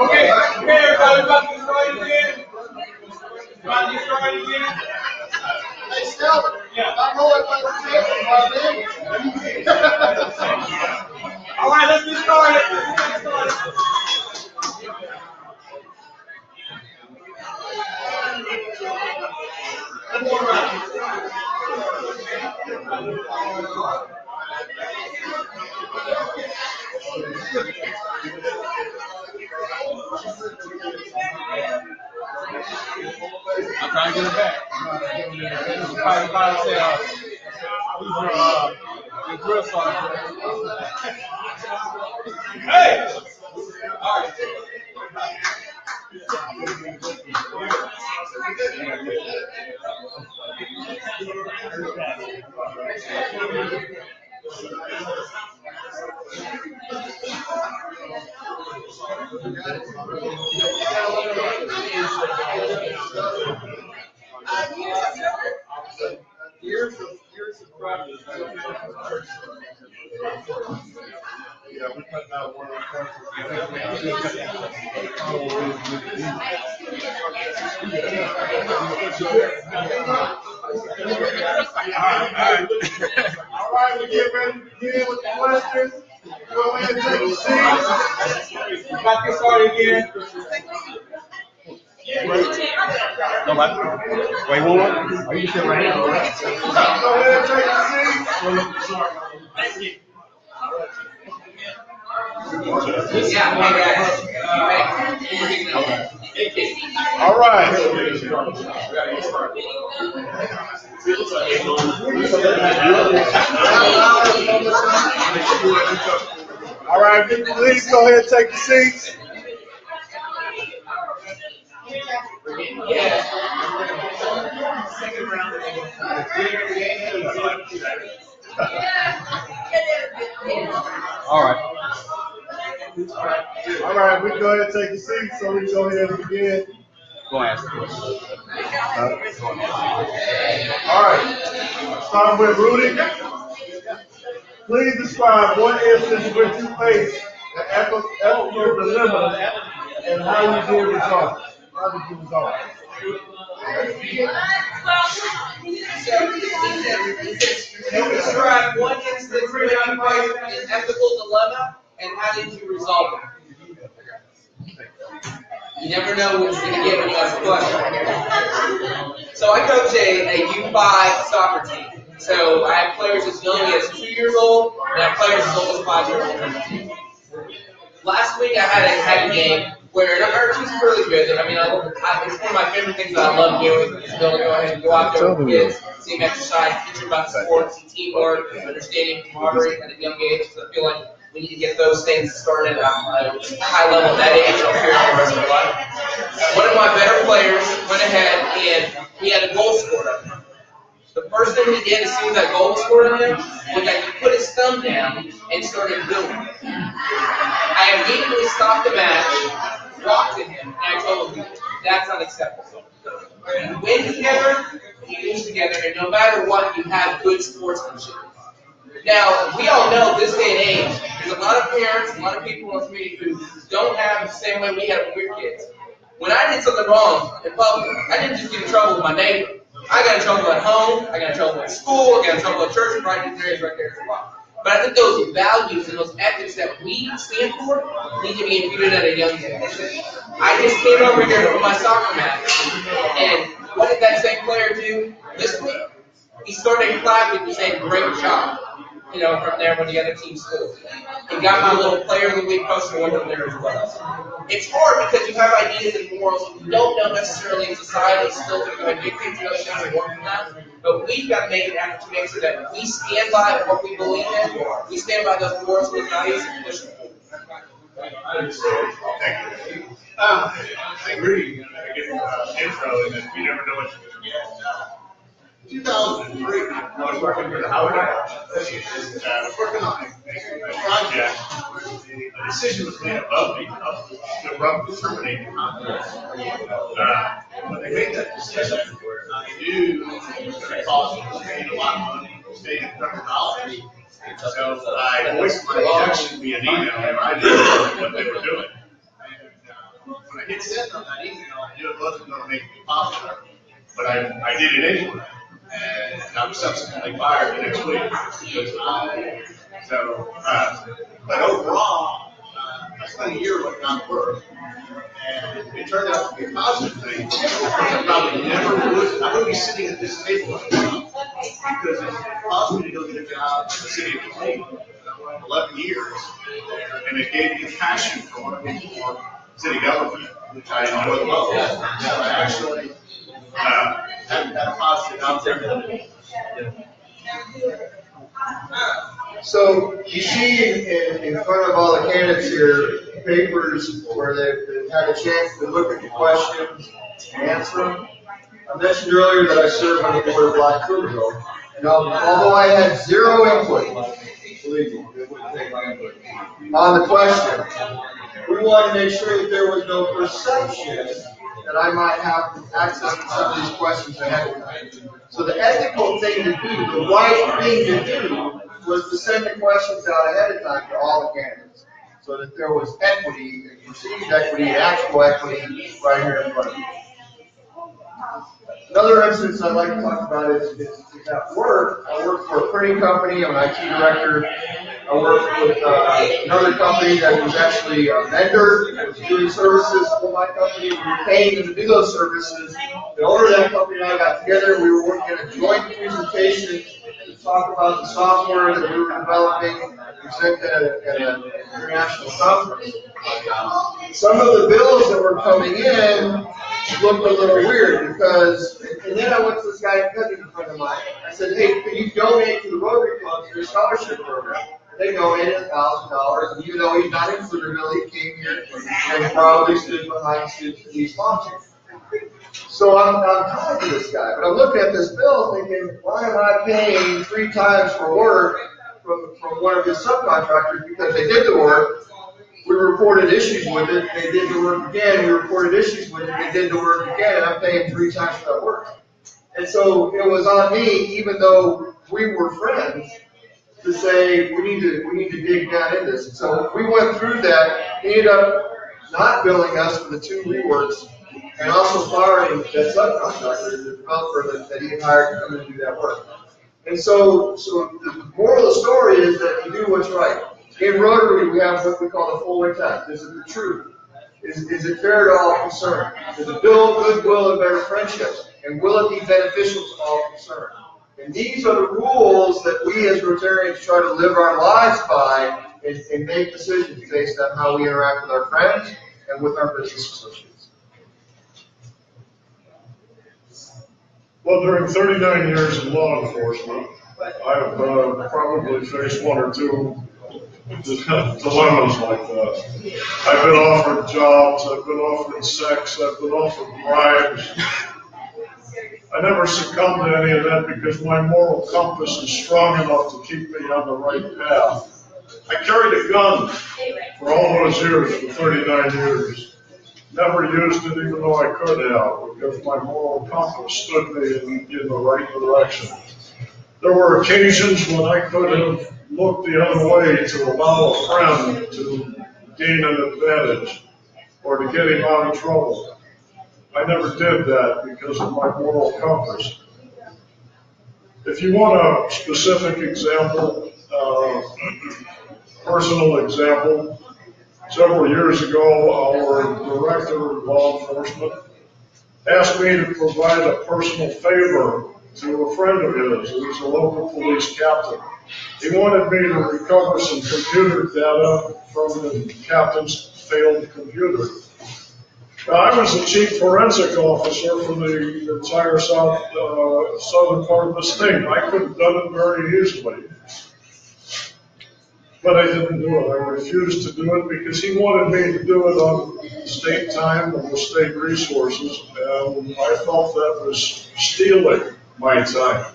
Okay, everybody, about to get started again. About to get started again. Hey, Stella, yeah. I know all right, let's get started. One more round. I'm trying to get it back. Everybody say, the drill sergeant. Hey! All right. Years of practice. Yeah, we're cutting out one of the questions. All right, we get ready to begin with the questions. Go ahead and take a seat. Got this started again. Nobody. Wait, one more. Are you sitting right here? Go ahead and take a seat. All right. All right, please go ahead and take your seats. All right. All right, we can go ahead and take your seats so we can go ahead and begin. Go ask the question. All right, starting with Rudy. Please describe one instance which you faced an ethical dilemma and how you did resolve it. How did you resolve it? Can you describe one instance where you faced an ethical dilemma and how did you resolve it? You never know what you're going to get when you ask a question. So I coach a U5 soccer team. So I have players as young as 2 years old, and I have players as old as 5 years old. Last week I had a game where our team's really good. I mean, it's one of my favorite things that I love doing is go ahead and go out there with kids, see them exercise, teach them about sports, and teamwork, understanding camaraderie at a young age. So I feel like we need to get those things started at a high level at that age and carry on the rest of their life. One of my better players went ahead and he had a goal scored on him. The first thing he did as soon as that goal was scored on him was that he put his thumb down and started booing. I immediately stopped the match, walked to him, and I told him, that's unacceptable. You win together, you lose together, and no matter what, you have good sportsmanship. Now, we all know this day and age, there's a lot of parents, a lot of people in the community who don't have the same way we had when we were kids. When I did something wrong in public, I didn't just get in trouble with my neighbor. I got in trouble at home, I got in trouble at school, I got in trouble at church, and right in there as well. But I think those values and those ethics that we stand for need to be imputed at a young age. I just came over here to my soccer match, and what did that same player do this week? He started clapping and saying, great job. You know, from there when the other team scored. He got my little player of the week poster one from there as well. It's hard because you have ideas and morals that you don't know necessarily in society still going to dictate to us and work from that. But we've got to make an effort to make sure that we stand by what we believe in, we stand by those morals, those values, and push them forward. I understand. Thank you. I agree. I get intro and then you never know what you're going to get. 2003, I was working for the Howard Association. I was working on a project. A decision was made above me to abruptly terminate the contract. When they made that decision, I knew it was going to cost me a lot of money, staying $100. So I voiced my objection via an email, and I knew what they were doing. And when I hit send on that email, I knew it wasn't going to make me popular, but I did it anyway. And I was subsequently fired the next week. But overall, I spent a year looking on work, and it turned out to be a positive thing. I probably never would. I wouldn't be sitting at this table right now because it caused me to go get a job in the city of Cleveland. 11 years, and it gave me a passion for working for city government, which I enjoy the most. So I actually had a positive outcome. So you see in front of all the candidates here, papers where they've had a chance to look at the questions and answer them. I mentioned earlier that I serve on the board of Black Pflugerville, and although I had zero input, believe me, it wouldn't take my input, on the question, we wanted to make sure that there was no perception that I might have access to some of these questions ahead of time. So the ethical thing to do, the right thing to do, was to send the questions out ahead of time to all the candidates, so that there was equity, perceived equity, actual equity right here in front of you. Another instance I'd like to talk about is at work. I work for a printing company. I'm an IT director. I work with another company that was actually a vendor that was doing services for my company. We were paying them to do those services. The owner of that company and I got together. We were working on a joint presentation to talk about the software that we were developing, present at an international conference. Some of the bills that were coming in looked a little weird because, and then I went to this guy, a friend of mine. I said, hey, can you donate to the Rotary Club through a scholarship program? They donated $1,000, and even though he's not in Pflugerville, he came here and probably stood behind these sponsors. So I'm talking to this guy, but I'm looking at this bill thinking, why am I paying 3 times for work from one of his subcontractors because they did the work, we reported issues with it, they did the work again, we reported issues with it, they did the work again, and I'm paying 3 times for that work. And so it was on me, even though we were friends, to say we need to dig down into this. And so we went through that. He ended up not billing us for the 2 reworks, and also firing that subcontractor, the developer that he had hired to come and do that work. And so the moral of the story is that you do what's right. In Rotary, we have what we call the full test. Is it the truth? Is it fair to all concerned? Does it build goodwill and better friendships? And will it be beneficial to all concerned? And these are the rules that we as Rotarians try to live our lives by and make decisions based on how we interact with our friends and with our business associates. Well, during 39 years in law enforcement, I've probably faced 1 or 2 dilemmas like that. I've been offered jobs, I've been offered sex, I've been offered bribes. I never succumbed to any of that because my moral compass is strong enough to keep me on the right path. I carried a gun for all those years, for 39 years. Never used it even though I could have because my moral compass stood me in the right direction. There were occasions when I could have looked the other way to allow a friend to gain an advantage or to get him out of trouble. I never did that because of my moral compass. If you want a specific example, personal example, several years ago, our director of law enforcement asked me to provide a personal favor to a friend of his who's a local police captain. He wanted me to recover some computer data from the captain's failed computer. Now, I was the chief forensic officer for the entire southern part of the state. I could have done it very easily. But I didn't do it. I refused to do it because he wanted me to do it on state time and the state resources. And I felt that was stealing my time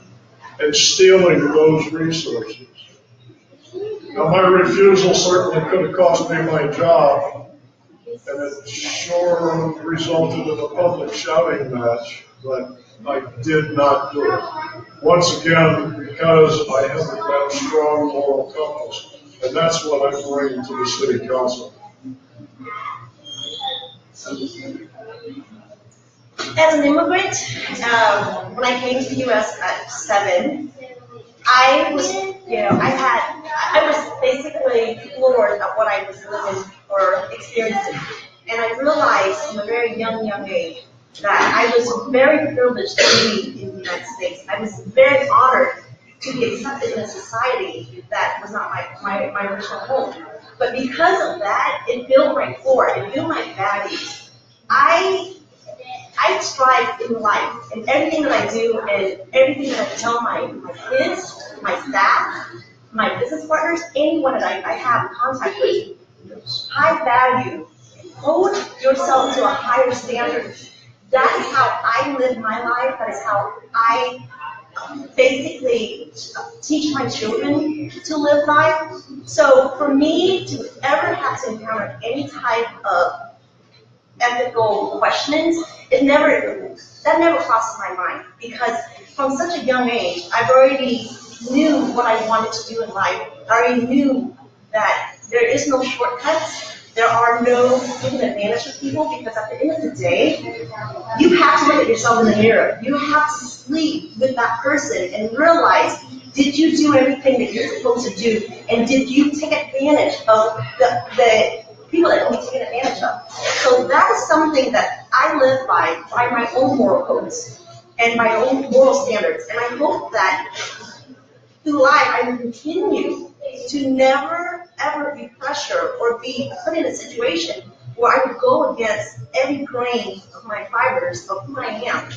and stealing those resources. Now, my refusal certainly could have cost me my job. And it sure resulted in a public shouting match, but I did not do it. Once again, because I have that strong moral compass. And that's what I bring to the city council. As an immigrant, when I came to the U.S. at 7, I was basically floored at what I was living or experiencing. And I realized from a very young age that I was very privileged to be in the United States. I was very honored to be accepted in a society that was not my original home. But because of that, it built my core, it built my values. I strive in life, in everything that I do and everything that I tell my kids, my staff, my business partners, anyone that I have contact with. High value. Hold yourself to a higher standard. That is how I live my life. That is how I basically teach my children to live life. So for me to ever have to encounter any type of ethical questions, that never crosses my mind, because from such a young age, I've already knew what I wanted to do in life. I already knew that there is no shortcuts. There are no taking advantage of people, because at the end of the day, you have to look at yourself in the mirror. You have to sleep with that person and realize, did you do everything that you're supposed to do? And did you take advantage of the people that can be taken advantage of? So that is something that I live by my own moral codes and my own moral standards. And I hope that through life, I will continue to never, ever be pressured or be put in a situation where I would go against every grain of my fibers of who I am,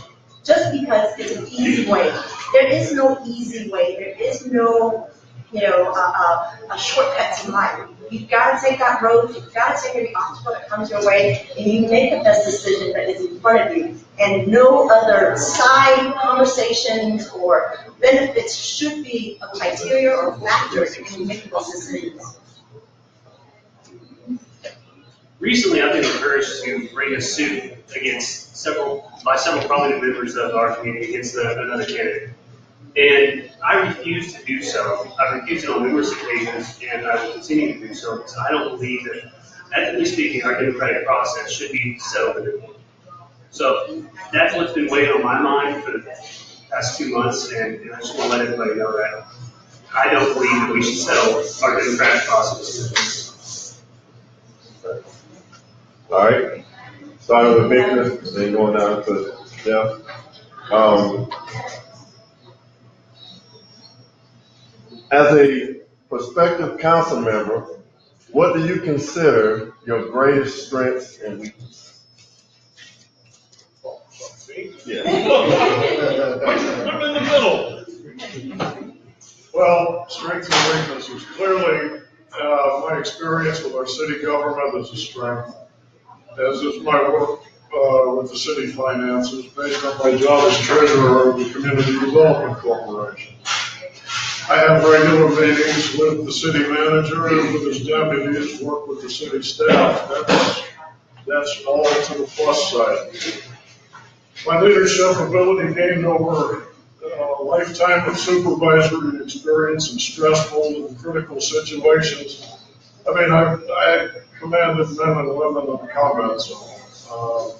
just because it's an easy way. There is no easy way. There is no, a shortcut to life. You've got to take that road. You've got to take every obstacle that comes your way, and you make the best decision that is in front of you. And no other side conversations or benefits should be a criteria or factor in making those decisions. Recently, I've been encouraged to bring a suit against several prominent members of our community against another candidate. And I refuse to do so. I've refused it on numerous occasions, and I will continue to do so because I don't believe that, ethically speaking, our democratic process should be settled in it. So that's what's been weighing on my mind for the past 2 months, and I just want to let everybody know that I don't believe that we should settle our democratic process. All right, starting with Victor, then going down to Jeff. As a prospective council member, what do you consider your greatest strengths and weaknesses? Yeah. I'm in the middle. Well, strengths and weaknesses. Clearly, my experience with our city government is a strength, as is my work with the city finances based on my job as treasurer of the Community Development Corporation. I have regular meetings with the city manager and with his deputies, work with the city staff. That's all to the plus side. My leadership ability gained over a lifetime of supervisory experience in stressful and critical situations. I mean, I commanded men and women in combat zone.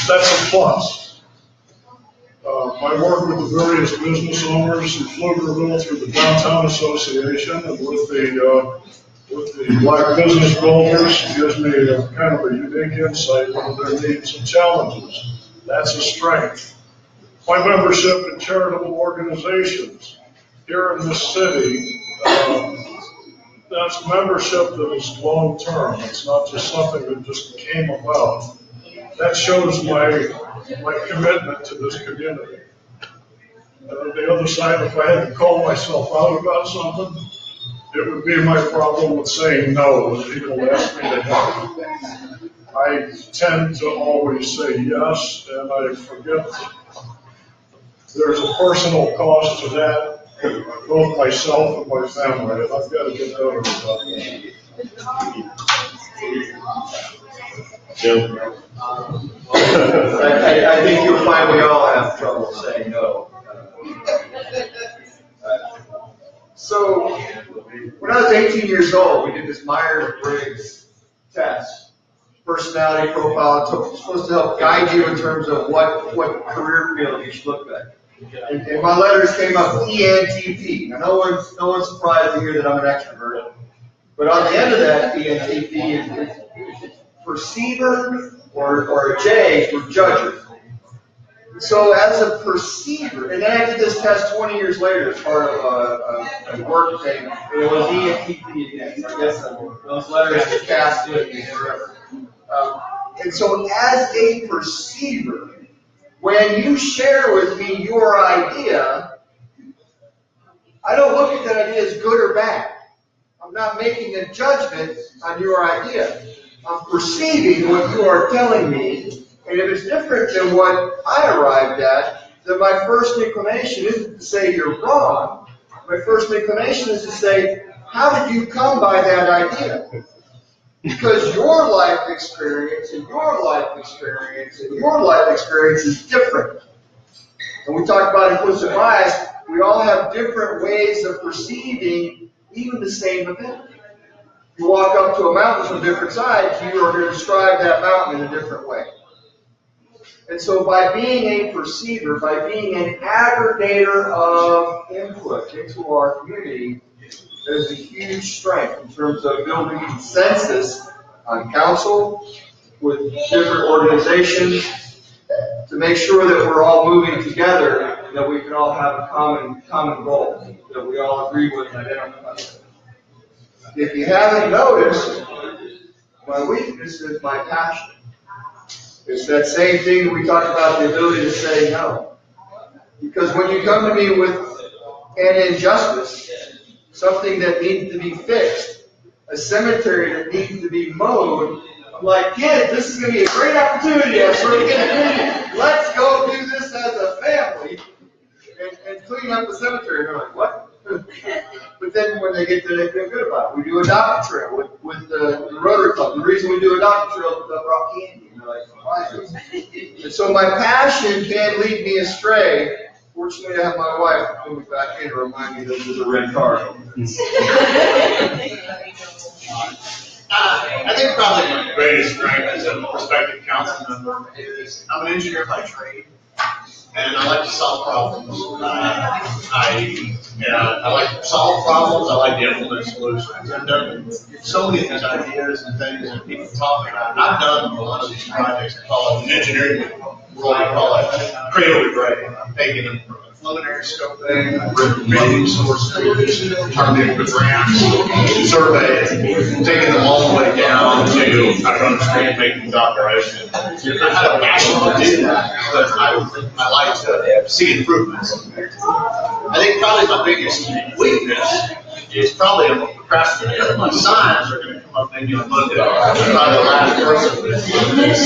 That's a plus. My work with the various business owners in Pflugerville through the Downtown Association and with the Black Business Builders gives me a kind of a unique insight into their needs and challenges. That's a strength. My membership in charitable organizations here in this city, that's membership that is long-term. It's not just something that just came about. That shows my commitment to this community. And on the other side, if I had to call myself out about something, it would be my problem with saying no when people ask me to help. I tend to always say yes, and I forget there's a personal cost to that, both myself and my family, and I've got to get better about that. Jim? I think you'll find we all have trouble saying no. So, when I was 18 years old, we did this Myers-Briggs test, personality profile. It's supposed to help guide you in terms of what career field you should look at. And my letters came up ENTP. Now, no one's surprised to hear that I'm an extrovert. But on the end of that ENTP is perceiver or a J for judger. So as a perceiver, and then I did this test 20 years later as part of a work thing, and it was ENTP again. So I guess those letters get cast in forever. And so as a perceiver, when you share with me your idea, I don't look at that idea as good or bad. I'm not making a judgment on your idea. I'm perceiving what you are telling me, and if it's different than what I arrived at, then my first inclination isn't to say you're wrong. My first inclination is to say, how did you come by that idea? Because your life experience and your life experience and your life experience is different. And we talk about implicit bias, we all have different ways of perceiving even the same event. You walk up to a mountain from different sides, you are going to describe that mountain in a different way. And so by being a perceiver, by being an aggregator of input into our community, there's a huge strength in terms of building consensus on council with different organizations to make sure that we're all moving together that we can all have a common goal that we all agree with and identify with. If you haven't noticed, my weakness is my passion. It's that same thing that we talked about, the ability to say no. Because when you come to me with an injustice, something that needs to be fixed, a cemetery that needs to be mowed, I'm like, kid, this is going to be a great opportunity. Let's go do this as a family and clean up the cemetery. And they're like, what? But then when they get there, they feel good about it. We do a doctor trail with the Rotary Club. The reason we do a doctor trail is they brought candy. And they're like, why is this? And so my passion can lead me astray. Fortunately, I have my wife pull me back in to remind me that there's a red car. I think probably my greatest strength as a prospective council member is I'm an engineer by trade, and I like to solve problems. I like to solve problems. I like to implement solutions. And there are so many of these ideas and things that people talk about. And I've done a lot of these projects. I call it an engineering role. I call it cradle to grave. I'm taking them from a preliminary scoping, I've written reading sources, turned into grants, surveys, taking them all the way down to I understand making the operation. I have a passion to do that because I like to see improvements. I think probably my biggest weakness is probably I'm a procrastinator. My signs are going to come up maybe on Monday. I'm probably the last person this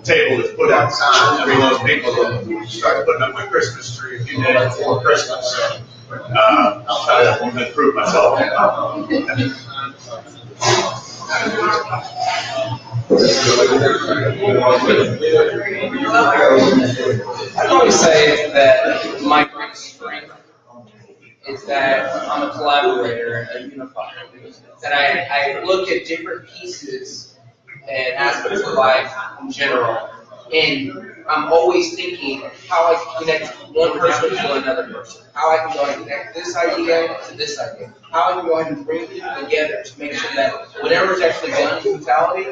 table that's put out signs. Every one of those people that start putting up my Christmas tree a few days before Christmas. So I'll try to improve myself. I'd probably say that my greatest strength is that I'm a collaborator, a unifier. That I look at different pieces and aspects of life in general, and I'm always thinking how I can connect one person to another person, how I can go and connect this idea to this idea, how I can go ahead and bring people together to make sure that whatever is actually done in totality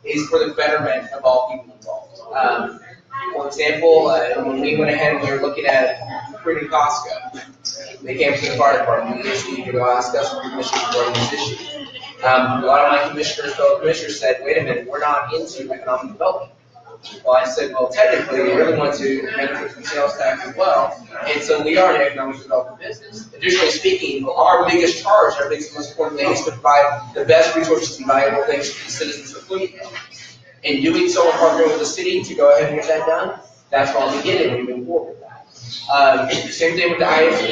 is for the betterment of all people involved. For example, when we went ahead and we were looking at creating Costco, they came to the fire department and they needed to ask us for permission regarding this issue. A lot of my fellow commissioners said, wait a minute, we're not into economic development. Well, I said, well, technically, we really want to benefit from sales tax as well, and so we are an economic development business. Additionally speaking, our biggest charge, our biggest most important thing is to provide the best resources and valuable things to the citizens of Pflugerville. In doing so, and partnering with the city to go ahead and get that done, that's why we get it and we move forward with that. Same thing with the ISD.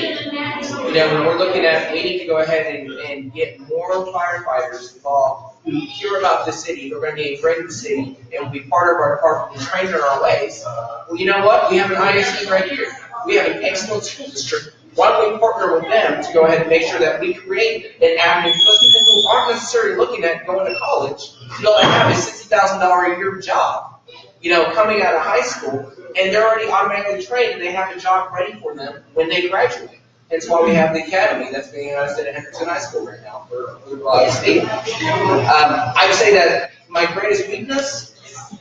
When we're looking at, we need to go ahead and get more firefighters involved who hear about the city, who are going to be ingrained in the city, and will be part of our department and trained in our ways. Well, you know what? We have an ISD right here. We have an excellent school district. Why don't we partner with them to go ahead and make sure that we create an avenue for those people who aren't necessarily looking at going to college to be able to have a $60,000 a year job, coming out of high school, and they're already automatically trained and they have a job ready for them when they graduate. That's why we have the academy that's being housed at Henderson High School right now for Ohio State. I would say that my greatest weakness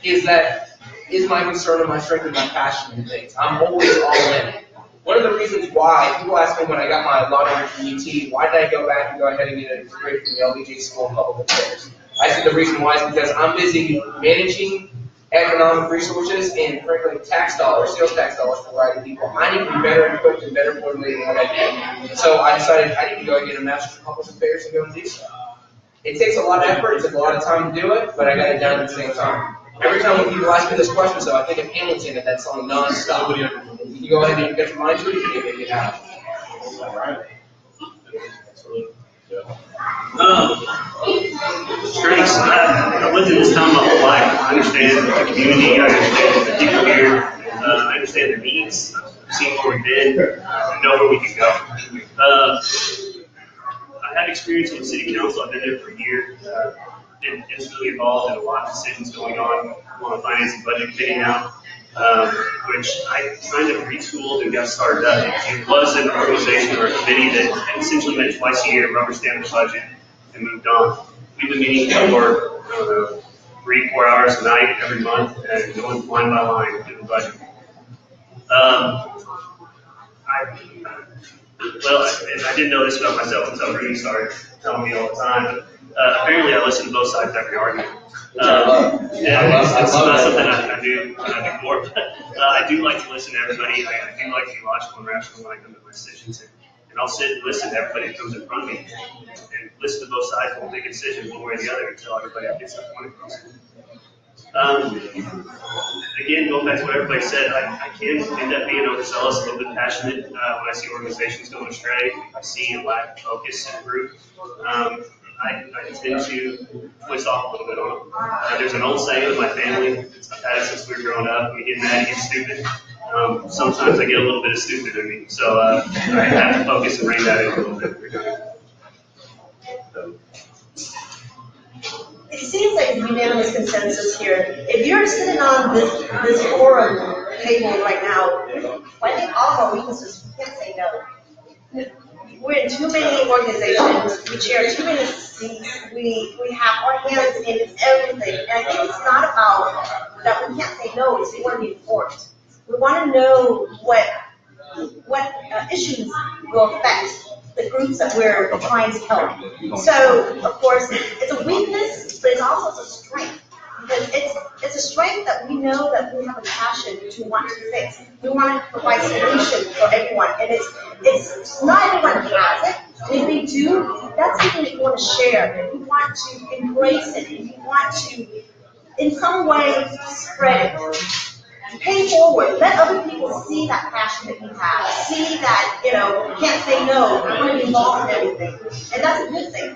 is my concern and my strength and my passion in things. I'm always all in. One of the reasons why, people ask me when I got my law degree from UT, why did I go back and go ahead and get a degree from the LBJ School of Public Affairs? I said the reason why is because I'm busy managing economic resources and frankly tax dollars, sales tax dollars for writing people. I need to be better equipped and better formulated than what I do. So I decided I need to go and get a master's in public affairs and go and do so. It takes a lot of effort, it took a lot of time to do it, but I got it done at the same time. Every time when people ask me this question, so I think of Hamilton and that song non-stop. You go ahead and you get your mind to it, you can make it happen. All right. Strengths. I lived in this town my whole life. I understand the community. I understand the people here. I understand their needs. I've seen where we've been. I know where we can go. I have experience on the city council. I've been there for a year. Been intimately involved in a lot of decisions going on. I'm on a finance and budget committee now, which I kind of retooled and got started up. It was an organization or a committee that essentially met twice a year, rubber stamped the budget, and moved on. We've been meeting for 3-4 hours a night every month and going line by line through the budget. I didn't know this about myself until Rudy started telling me all the time, but apparently I listen to both sides of every argument. It's not something I do before, but I do like to listen to everybody. I do like to be logical and rational when I come to my decisions. And I'll sit and listen to everybody that comes in front of me and listen to both sides and make a decision one way or the other until everybody gets their point across. Again, going back to what everybody said, I can end up being overzealous, a little bit passionate when I see organizations going astray. I see a lack of focus in a group. I tend to twist off a little bit on them. There's an old saying in my family, I've had it since we were growing up, we get mad, you get stupid. Sometimes I get a little bit of stupid in me, so I have to focus and bring that in a little bit. It seems like a unanimous consensus here. If you're sitting on this forum table right now, I think all of our weaknesses, we can't say no. We're in too many organizations, we chair too many seats, we have our hands in everything. And I think it's not about that we can't say no, it's we want to be informed. We want to know what issues will affect the groups that we're trying to help. So, of course, it's a weakness, but it's also a strength. Because it's a strength that we know that we have a passion to want to fix. We want to provide solutions for everyone. And it's not everyone has it. And if they do, that's something that you want to share. And you want to embrace it. And you want to, in some way, spread it. Pay forward. Let other people see that passion that you have. See that, you can't say no. I want to be involved in everything. And that's a good thing.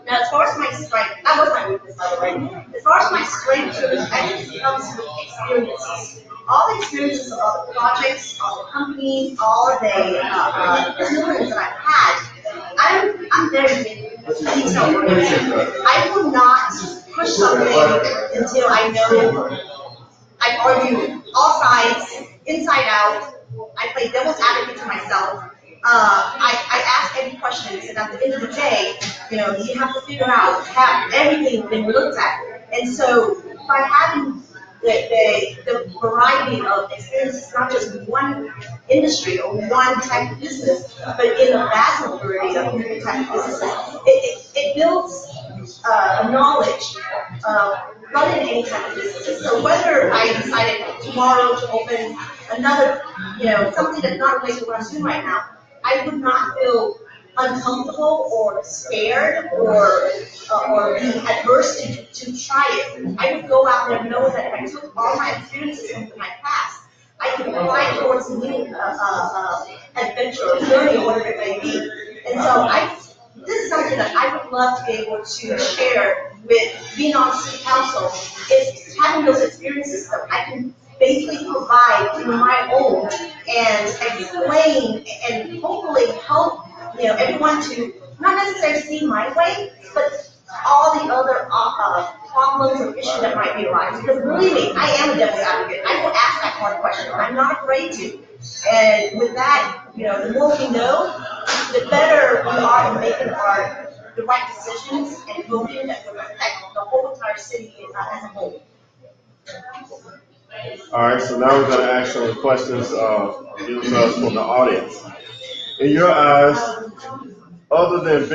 Now, as far as my strength, that was my weakness, by the way. As far as my strength, I think it comes with experiences. All the experiences of all the projects, all the companies, all the experiences that I've had, I'm very detail oriented. I will not push something until I know I've argued all sides, inside out. I play devil's advocate to myself. I ask any questions, and at the end of the day, you have to figure out, have everything been looked at. And so by having the variety of experiences, not just one industry or one type of business, but in a vast majority of different types of businesses, it builds knowledge of running any type of business. So whether I decided tomorrow to open another, something that's not related to what I'm doing right now, I would not feel uncomfortable or scared or be adverse to try it. I would go out there and know that if I took all my experiences from my past, I could apply towards a new adventure or learning or whatever it may be. And so this is something that I would love to be able to share with being on city council, is having those experiences that I can basically provide through my own and explain and hopefully help everyone to not necessarily see my way, but all the other problems or issues that might be arising. Because believe me, I am a devil's advocate. I will ask that hard question. I'm not afraid to. And with that, the more we know, the better we are in making the right decisions and voting that will affect the whole entire city as a whole. All right, so now we're going to ask some questions from the audience. In your eyes, other than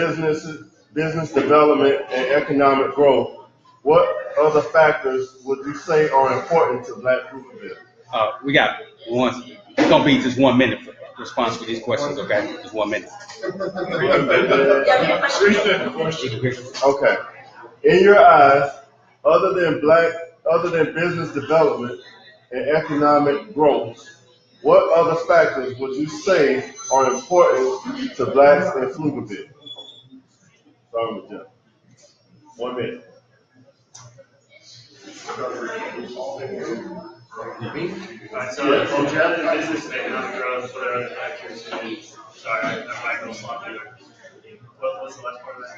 business development and economic growth, what other factors would you say are important to Black Pflugerville? We got one. It's going to be just 1 minute for response to these questions, okay? Just 1 minute. Okay. In your eyes, other than business development and economic growth, what other factors would you say are important to Blacks in Pflugerville? Starting with Jeff. 1 minute. Alright, so other than business and economic growth, what are other factors? Sorry, I might go sloppy there. What was the last part of that?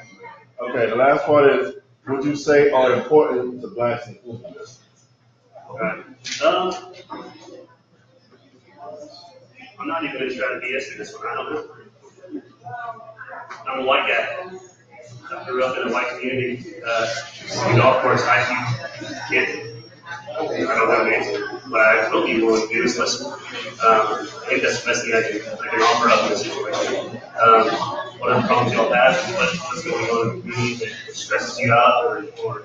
Okay, the last part is, would you say are important to Blacks in Pflugerville? Alright. I'm not even going to try to BS through this one. I don't know. I'm a white guy. I grew up in a white community. Golf course, IQ kid. I don't have an answer. what I hope you will do is listen. I think that's the best thing I can offer up in this situation. Whatever problems y'all have, what's going on in the community that stresses you out or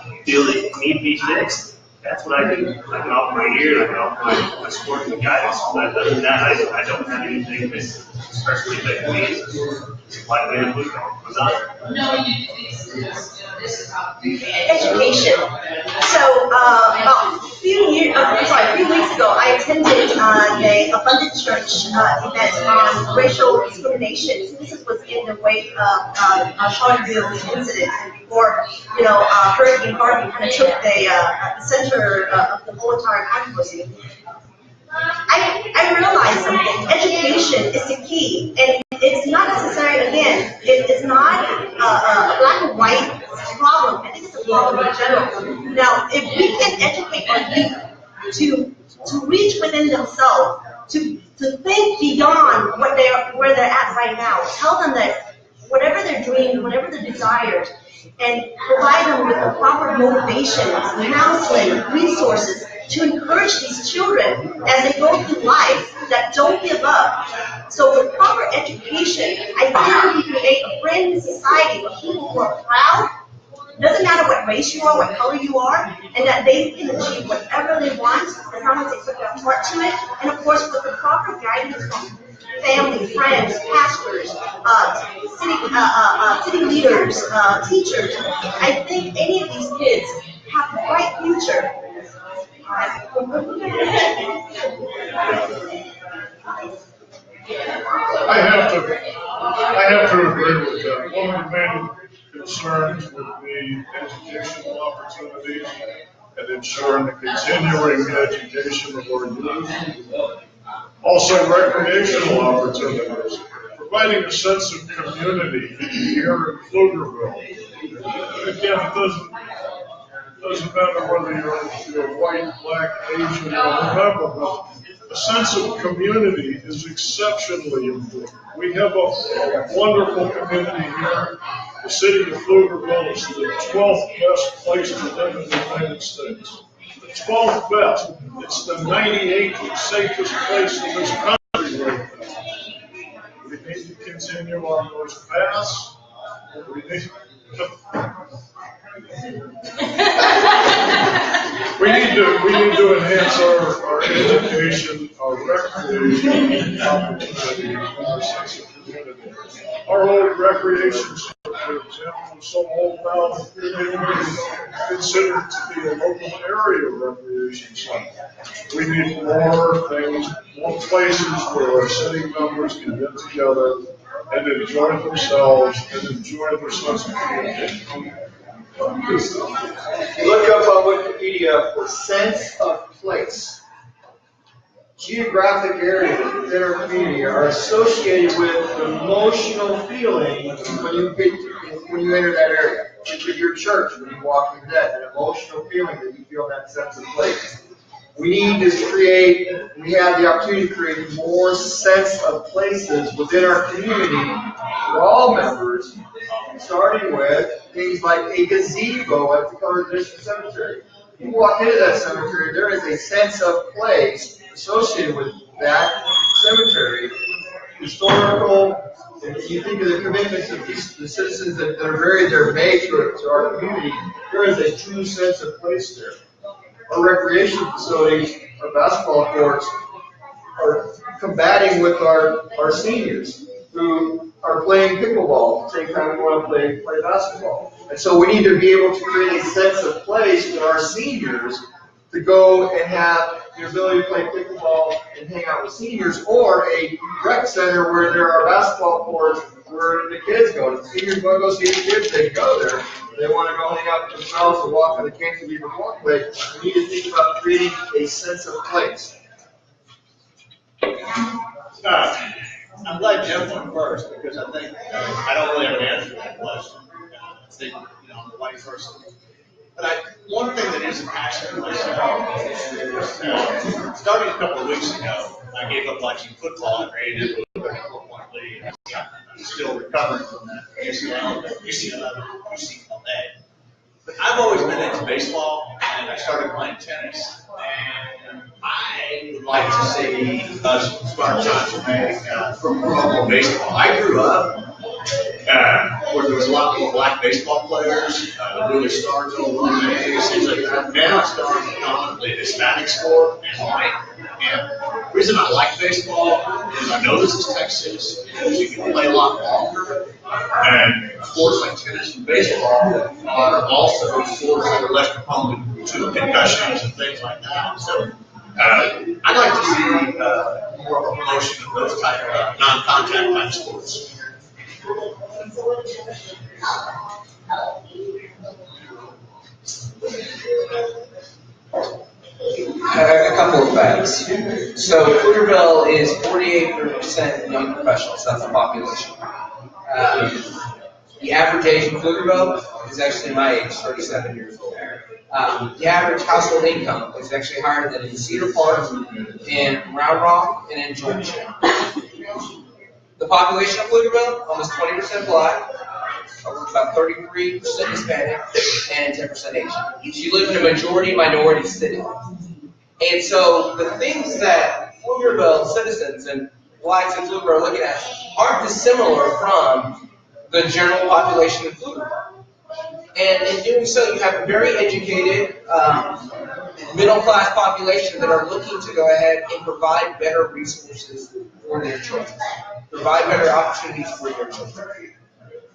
you feel that need to be fixed. That's what I can offer my ear and I can offer my support and guidance. But other than that, I don't have anything that especially that me as Black man and blue dog. Was that? Education. So about a few weeks ago, I attended a Abundant Church event on racial discrimination. This was in the wake of Pflugerville incident, and before Hurricane Harvey kind of took the center of the whole entire controversy. I realized something. Education is the key, and it's not necessary. Again, it's not a black and white problem. I think it's a problem in general. Now, if we can educate our youth to reach within themselves, to think beyond where they're at right now, tell them that whatever their dreams, whatever their desires, and provide them with the proper motivations, counseling, resources to encourage these children as they go through life that don't give up. So with proper education, I think we create a brand new society where people who are proud, doesn't matter what race you are, what color you are, and that they can achieve whatever they want as long as they put their heart to it. And of course, with the proper guidance from family, friends, pastors, city leaders, teachers, I think any of these kids have a bright future. I have to agree with that. One of the main concerns would be educational opportunities and ensuring the continuing education of our youth. Also, recreational opportunities, providing a sense of community here in Pflugerville. Again, it doesn't matter whether you're white, black, Asian, or whatever, but a sense of community is exceptionally important. We have a wonderful community here. The city of Pflugerville is the 12th best place to live in the United States. The 12th best. It's the 98th safest place in this country right now. We need to continue on those paths. We need to enhance our education, our recreation opportunity, our sense of community. Our old recreation center, for example, is so old now that it is considered to be a local area recreation center. We need more things, more places where our city members can get together and enjoy themselves and enjoy their sense of community. Look up on Wikipedia for sense of place. Geographic areas within our community are associated with emotional feeling when you enter that area. With your church, when you walk through that, an emotional feeling that you feel that sense of place. We have the opportunity to create more sense of places within our community for all members, starting with things like a gazebo at the Color District Cemetery. You walk into that cemetery, there is a sense of place associated with that cemetery. Historical, if you think of the commitments of the citizens that are buried there made to our community, there is a true sense of place there. Our recreation facilities, our basketball courts, are combating with our seniors who are playing pickleball at the same time we want to play basketball. And so we need to be able to create a sense of place for our seniors to go and have the ability to play pickleball and hang out with seniors, or a rec center where there are basketball courts where the kids go. If the seniors want to go see the kids, they go there. If they want to go hang out with themselves or walk on the cantilever walkway, we need to think about creating a sense of place. I'm glad Jeff went first, because I think I don't really have an answer to that question. I think, I'm the white person. But one thing that is a passion of mine, starting a couple of weeks ago, I gave up watching football and ran into a 4-point lead. I'm still recovering from that UCLA. But I've always been into baseball, and I started playing tennis. And like to see us start trying to make from baseball. I grew up where there was a lot more black baseball players, really stars on one things like that. Now it's starting to predominantly Hispanic sport and white. And the reason I like baseball is I know this is Texas, and you can play a lot longer. And sports like tennis and baseball are also sports that are less prone to concussions and things like that. So I'd like to see more of a promotion of those type of non-contact type sports. A couple of facts. So Pflugerville is 48% young professionals. That's the population. The average age in Pflugerville is actually my age, 37 years old. The average household income is actually higher than in Cedar Park, in Round Rock, and in Georgia. The population of Pflugerville, almost 20% black, about 33% Hispanic, and 10% Asian. You live in a majority minority city. And so the things that Pflugerville citizens and blacks in Pflugerville are looking at aren't dissimilar from the general population of Pflugerville. And in doing so, you have a very educated, middle-class population that are looking to go ahead and provide better resources for their children, provide better opportunities for their children.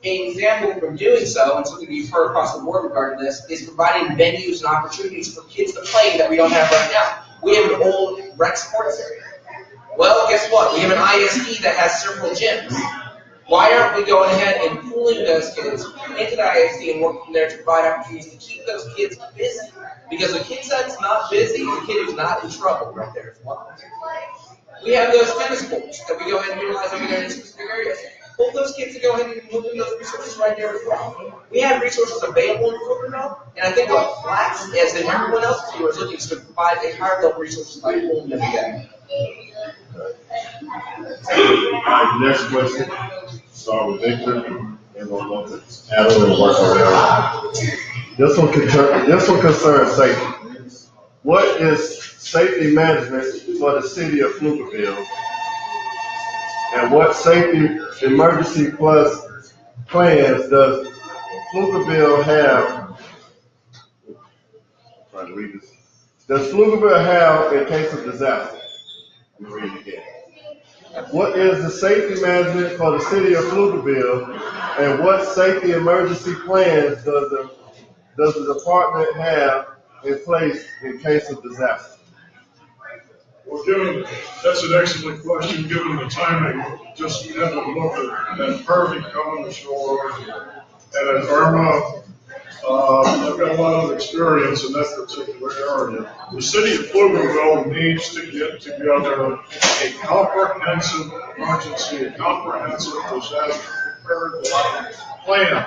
An example from doing so, and something you've heard across the board regarding this, is providing venues and opportunities for kids to play that we don't have right now. We have an old rec sports area. Well, guess what? We have an ISD that has several gyms. Why aren't we going ahead and pulling those kids into the ISD and working there to provide opportunities to keep those kids busy? Because a kid that's not busy is a kid who's not in trouble right there as well. We have those tennis courts that we go ahead and utilize over there in specific areas. Pull those kids to go ahead and move in those resources right there as well. We have resources available in Pflugerville, and I think what blacks, as in everyone else here, is looking to provide a higher level resources by pulling them together. Next question. Start with Victor, and we'll go to Adam and work our way around. This one concerns safety. What is safety management for the city of Pflugerville? And what safety emergency plus plans does Pflugerville have? I'm trying to read this. Does Pflugerville have in case of disaster? Let me read it again. What is the safety management for the city of Pflugerville, and what safety emergency plans does the department have in place in case of disaster? Well, that's an excellent question, given the timing. Just had a look at Harvey coming ashore and at Irma. I've got a lot of experience in that particular area. The city of Pflugerville needs to get together a comprehensive emergency, a comprehensive disaster preparedness plan.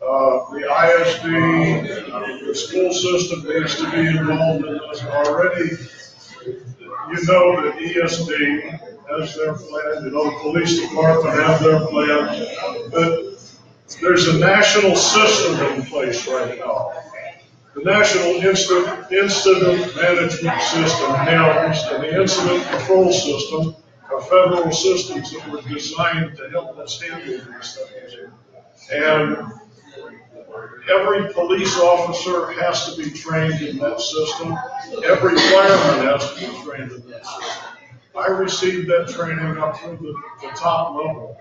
The ISD, the school system needs to be involved in this already. You know that ESD has their plan, you know the police department has their plan, but there's a national system in place right now. The National Incident Management System, NIMS, and the Incident Control System are federal systems that were designed to help us handle these things. And every police officer has to be trained in that system. Every fireman has to be trained in that system. I received that training up through the top level.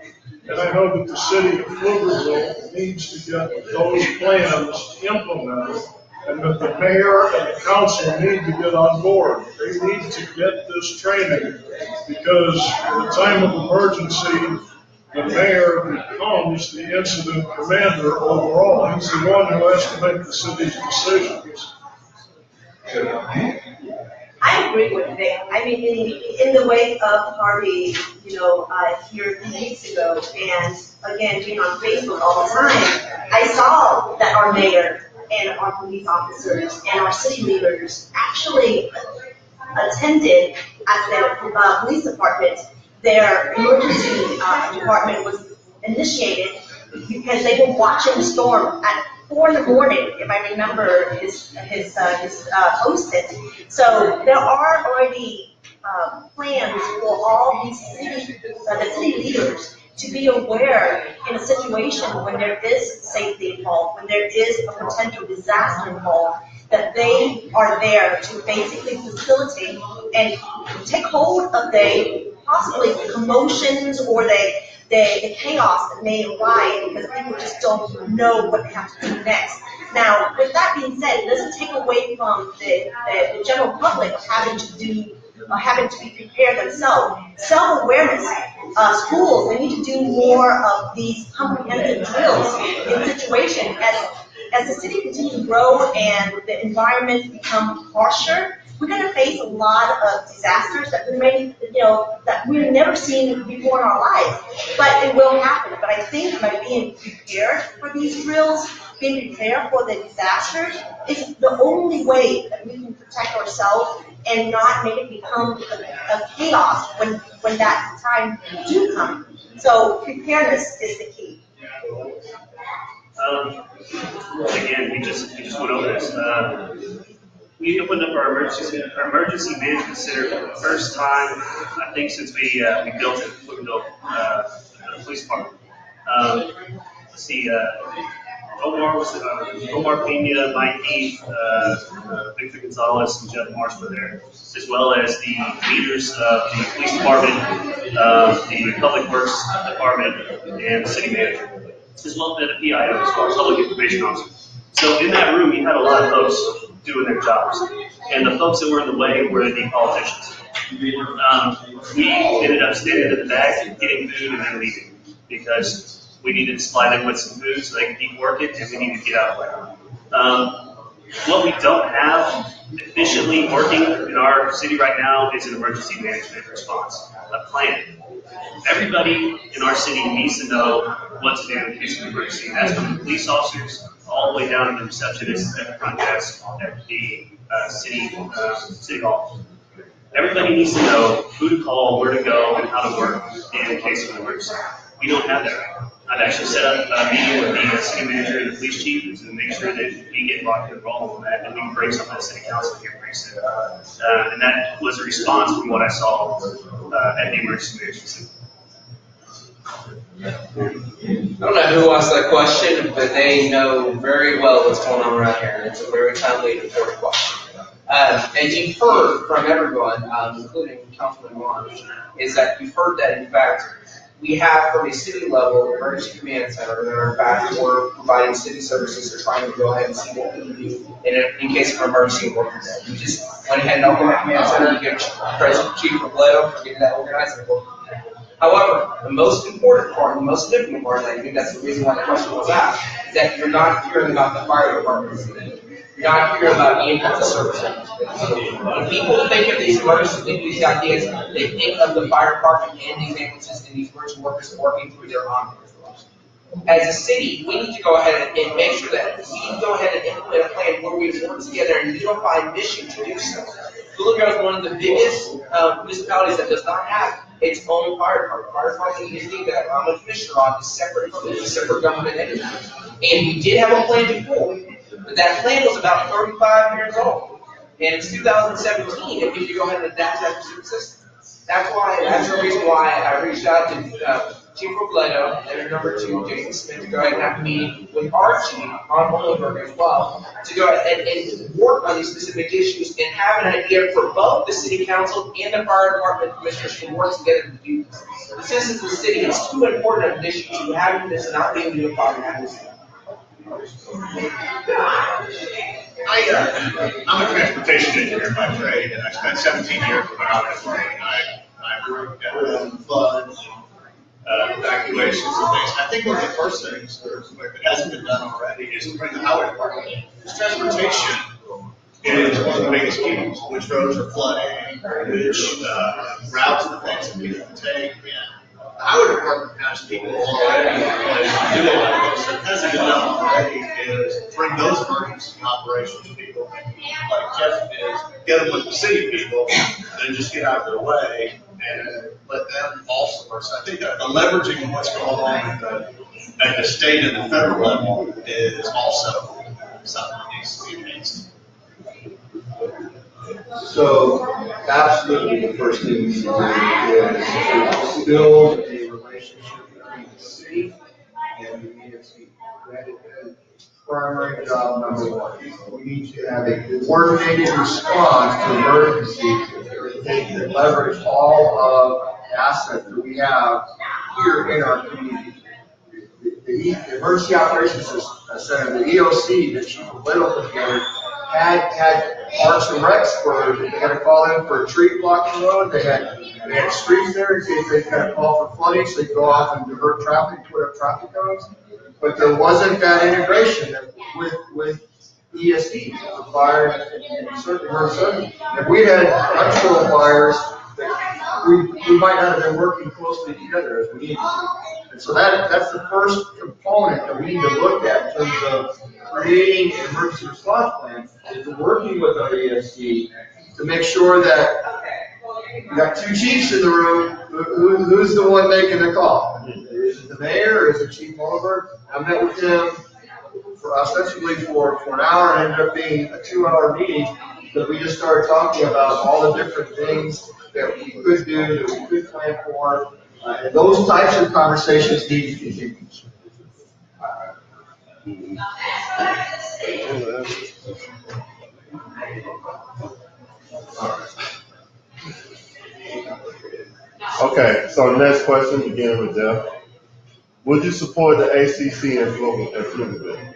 And I know that the city of Pflugerville needs to get those plans implemented, and that the mayor and the council need to get on board. They need to get this training, because in the time of emergency, the mayor becomes the incident commander overall. He's the one who has to make the city's decisions. I agree with Vic. I mean, in the wake of Harvey, here a few weeks ago, and again, being on Facebook all the time, I saw that our mayor and our police officers and our city leaders actually attended at their police department. Their emergency department was initiated because they were watching the storm at 4 in the morning, if I remember his posted. So there are already plans for all these the city leaders to be aware in a situation when there is safety involved, when there is a potential disaster involved, that they are there to basically facilitate and take hold of the possibly commotions or the chaos that may arise because people just don't know what they have to do next. Now, with that being said, it doesn't take away from the general public having to be prepared themselves. Self-awareness. Schools, they need to do more of these comprehensive drills in situation as the city continues to grow and the environment become harsher. We're going to face a lot of disasters that that we've never seen before in our lives, but it will happen. But I think by being prepared for these drills, being prepared for the disasters, is the only way that we can protect ourselves and not make it become a chaos when that time do come. So preparedness is the key. Again, we just went over this. We opened up our emergency management center for the first time, I think, since we built it, Pflugerville Police Department. Let's see, Omar Pena, Mike Heath, Victor Gonzalez, and Jeff Marsh were there, as well as the leaders of the police department, the public works department, and the city manager, as well as the PIO, as well as public information officer. So in that room, you had a lot of folks doing their jobs, and the folks that were in the way were the politicians. We ended up standing at the back, getting food, and then leaving because we needed to supply them with some food so they could keep working, and we needed to get out of there. What we don't have efficiently working in our city right now is an emergency management response, a plan. Everybody in our city needs to know what to do in case of an emergency. That's from the police officers all the way down to the receptionists at the front desk at the city hall. Everybody needs to know who to call, where to go, and how to work in case of an emergency. We don't have that right now. I've actually set up a meeting with the city manager and the police chief to make sure that we get locked and roll on that, and we can bring something to the city council here pretty soon. And that was a response from what I saw at the emergency management center. I don't know who asked that question, but they know very well what's going on around here, and it's a very timely and important question. As you've heard from everyone, including Councilman Marsh, is that you've heard that, in fact, we have from a city level emergency command center that are in fact we're providing city services or trying to go ahead and see what we can do in case of an emergency work. We just went ahead and opened that command center. You give President Chief Robledo for getting that organized. However, the most important part, the most significant part, and I think that's the reason why the question was asked, is that you're not hearing about the fire department. You're not hearing about the ambulance service. When people think of these emergencies, think of these ideas, they think of the fire department and these ambulances and these emergency workers working through their on-call. As a city, we need to go ahead and make sure that we go ahead and implement a plan where we work together and unify mission to do so. Pflugerville is one of the biggest municipalities that does not have its own fire department. Fire department is something that I'm a commissioner on, is separate from the separate government entity. And we did have a plan before, but that plan was about 35 years old. And it's 2017, and we need to go ahead and adapt that to the system. That's the reason why I reached out to Chief Robledo and number 2, Jason Smith, to go ahead and have a meeting with our chief, Ron Bolenberg, as well, to go ahead and work on these specific issues and have an idea for both the city council and the fire department commissioners to work together to do this. The citizens of the city, it's too important an issue to having this not being unified in that city. I'm a transportation engineer by trade, and I spent 17 years with the highway department. I worked at floods, evacuations and things. I think one of the first things that hasn't been done already is to bring the highway department in. Because transportation is one of the biggest keys. Which roads are flooding, which routes and things that people can take. And the highway department has people already do a lot of those. What hasn't been done already is bring those emergency operations people, like Jeff is, get them with the city people, then just get out of their way and let them also work. So I think that the leveraging of what's going on at the state and the federal level is also something that needs to be enhanced. So absolutely the first thing we need to do is to build a relationship between the city and the ESP. That is primary job number one. We need to have a coordinated response to emergencies that leverage all of the assets that we have here in our community. The Emergency Operations Center, the EOC that Chief Little put together, had Parks and Recs where they had to call in for a tree blocking road. They had streets there in case they had to call for flooding, so they could go off and divert traffic, put up traffic cones. But there wasn't that integration with ESD, the fire and certain. If we had uncontrolled fires, we might not have been working closely together as we needed to. And so that's the first component that we need to look at in terms of creating an emergency response plan, is working with our ESD to make sure that we got two chiefs in the room. Who's the one making the call? Is it the mayor or is it Chief Oliver? I met with him ostensibly for an hour and ended up being a 2-hour meeting because we just started talking about all the different things that we could do, that we could plan for. And those types of conversations need to continue. Okay, so next question, beginning with Jeff. Would you support the ACC in Pflugerville?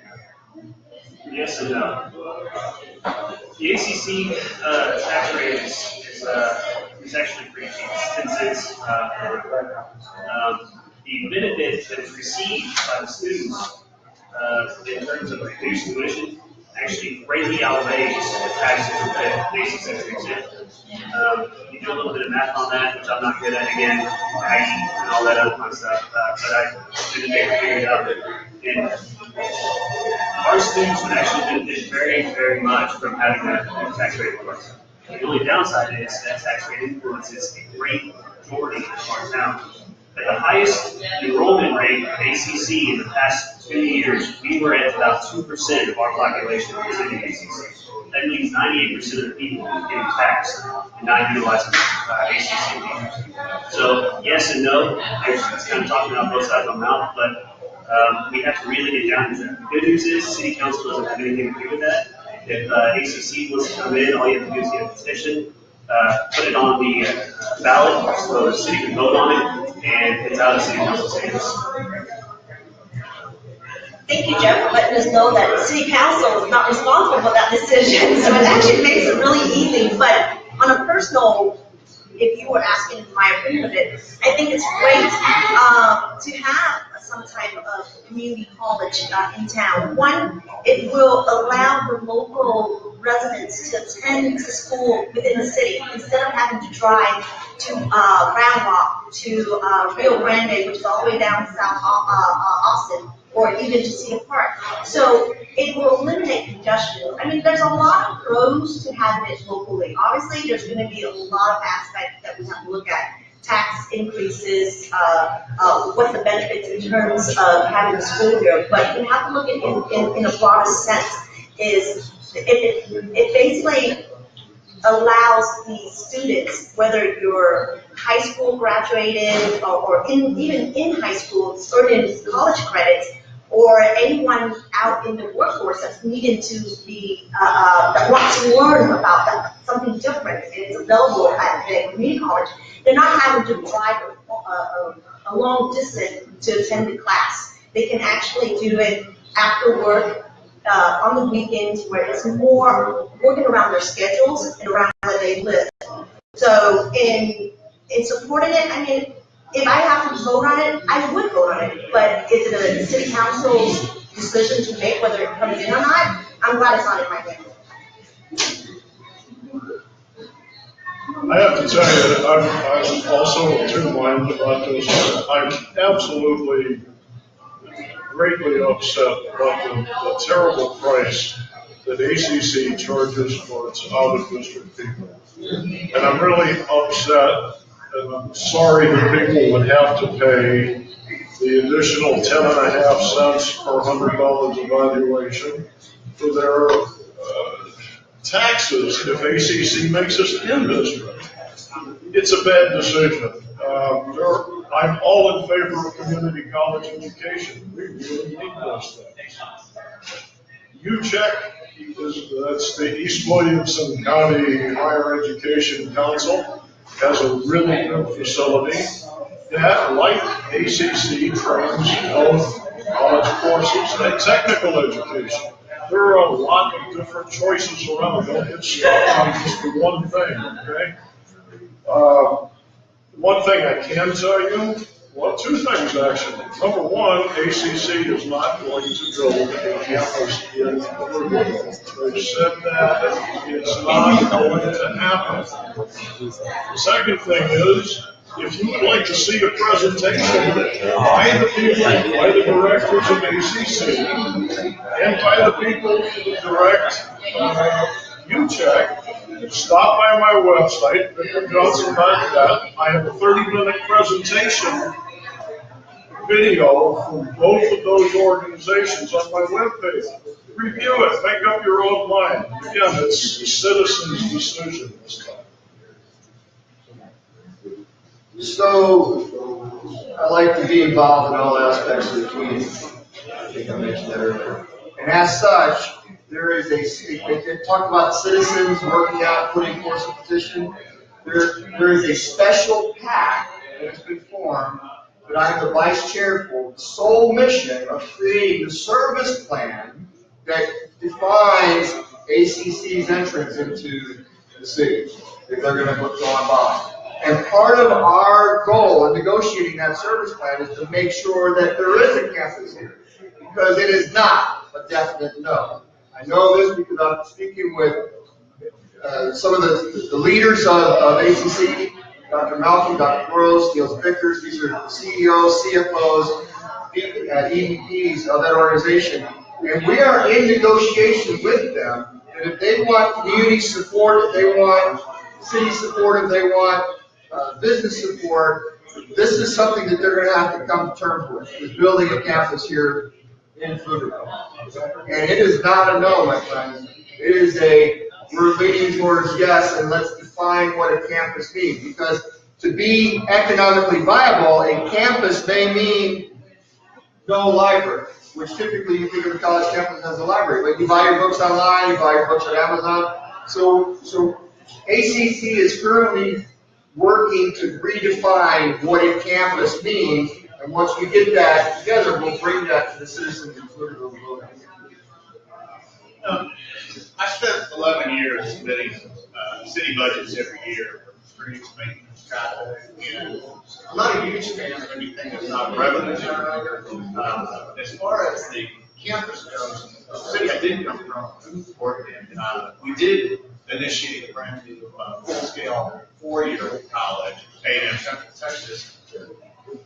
Yes and no. The ACC tax rate is actually pretty cheap since it's the benefit that is received by the students in terms of reduced tuition actually greatly outweighs the taxes that the ACC takes in. You do a little bit of math on that, which I'm not good at again, and all that other fun stuff, but I didn't figure it out. And our students would actually benefit very, very much from having that tax rate influence. The only downside is that tax rate influences a great majority of our town. At the highest enrollment rate of ACC in the past 2 years, we were at about 2% of our population was in the ACC. That means 98% of the people are getting taxed and not utilizing ACC features. So yes and no. It's kind of talking out both sides of my mouth, but we have to really get down to that. The good news is City Council doesn't have anything to do with that. If ACC wants to come in, all you have to do is get a petition, put it on the ballot so the city can vote on it, and it's out of City Council's hands. Thank you, Jeff, for letting us know that City Council is not responsible for that decision. So it actually makes it really easy. But on a personal, if you were asking my opinion of it, I think it's great to have some type of community college in town. One, it will allow the local residents to attend to school within the city instead of having to drive to Round Rock, to Rio Grande, which is all the way down South Austin, or even to Cedar Park. So it will eliminate congestion. I mean, there's a lot of pros to having it locally. Obviously, there's going to be a lot of aspects that we have to look at. Tax increases, what the benefits in terms of having a school here. But you have to look at it in a broader sense. Is it basically allows the students, whether you're high school graduated or even in high school, certain college credits, or anyone out in the workforce that's needed to be, that wants to learn about that, something different, and it's available at the community college, they're not having to drive a long distance to attend the class. They can actually do it after work, on the weekends, where it's more working around their schedules and around where they live. So in supporting it, I mean, if I have to vote on it, I would vote on it. But is it a city council's decision to make whether it comes in or not? I'm glad it's not in my hand. I have to tell you, I'm also of two minds about this. I'm absolutely greatly upset about the terrible price that ACC charges for its out-of-district people. And I'm really upset, and I'm sorry that people would have to pay the additional 10.5 cents per $100 evaluation for their taxes if ACC makes us in district. It's a bad decision. I'm all in favor of community college education. We really need those things. UCHEC, that's the East Williamson County Higher Education Council, has a really good facility that, like ACC, trains health, college courses, and technical education. There are a lot of different choices around. Don't get stuck on just the one thing, okay? One thing I can tell you, well, two things actually. Number one, ACC is not going to build a campus in Pflugerville. They've said that it's not going to happen. The second thing is, if you would like to see a presentation by the people, by the directors of ACC, and by the people who direct UCHEC, stop by my website, victorjohnson.net. I have a 30-minute presentation video from both of those organizations on my webpage. Review it, make up your own mind. Again, it's a citizen's decision this time. So, I like to be involved in all aspects of the community. I think I mentioned that earlier. And as such, there is they talk about citizens working out, putting forth a petition. There is a special PAC that has been formed that I am the vice chair for, the sole mission of creating the service plan that defines ACC's entrance into the city, if they're going to go on by. And part of our goal in negotiating that service plan is to make sure that there is a campus here, because it is not a definite no. I know this because I'm speaking with some of the leaders of ACC, Dr. Malcolm, Dr. Gross, Niels Vickers. These are the CEOs, CFOs, EVPs of that organization. And we are in negotiation with them. And if they want community support, if they want city support, if they want business support, this is something that they're going to have to come to terms with, is building a campus here in Pflugerville. And it is not a no, my friends. It is we're leaning towards yes, and let's define what a campus means. Because to be economically viable, a campus may mean no library, which typically you think of a college campus as a library. But you buy your books online, you buy your books on Amazon. So ACC is currently working to redefine what a campus means, and once we get that together, we'll bring that to the citizens in Pflugerville. I spent 11 years submitting city budgets every year for streets, maintenance, traffic, and I'm not a huge fan of anything that's not revenue generator. As far as the campus goes, the city I did come from, Oregon, we did initiate a brand new full-scale 4-year college, A&M Central Texas.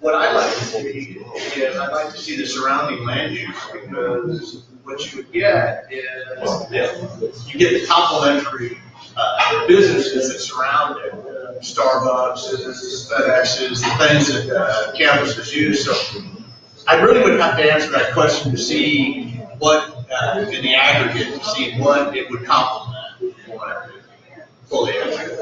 What I'd like to see is I'd like to see the surrounding land use, because what you would get is you get the complementary businesses that surround it, Starbucks, FedExes, the things that campuses use. So I really would have to answer that question to see what, in the aggregate, to see what it would complement. Fully answer.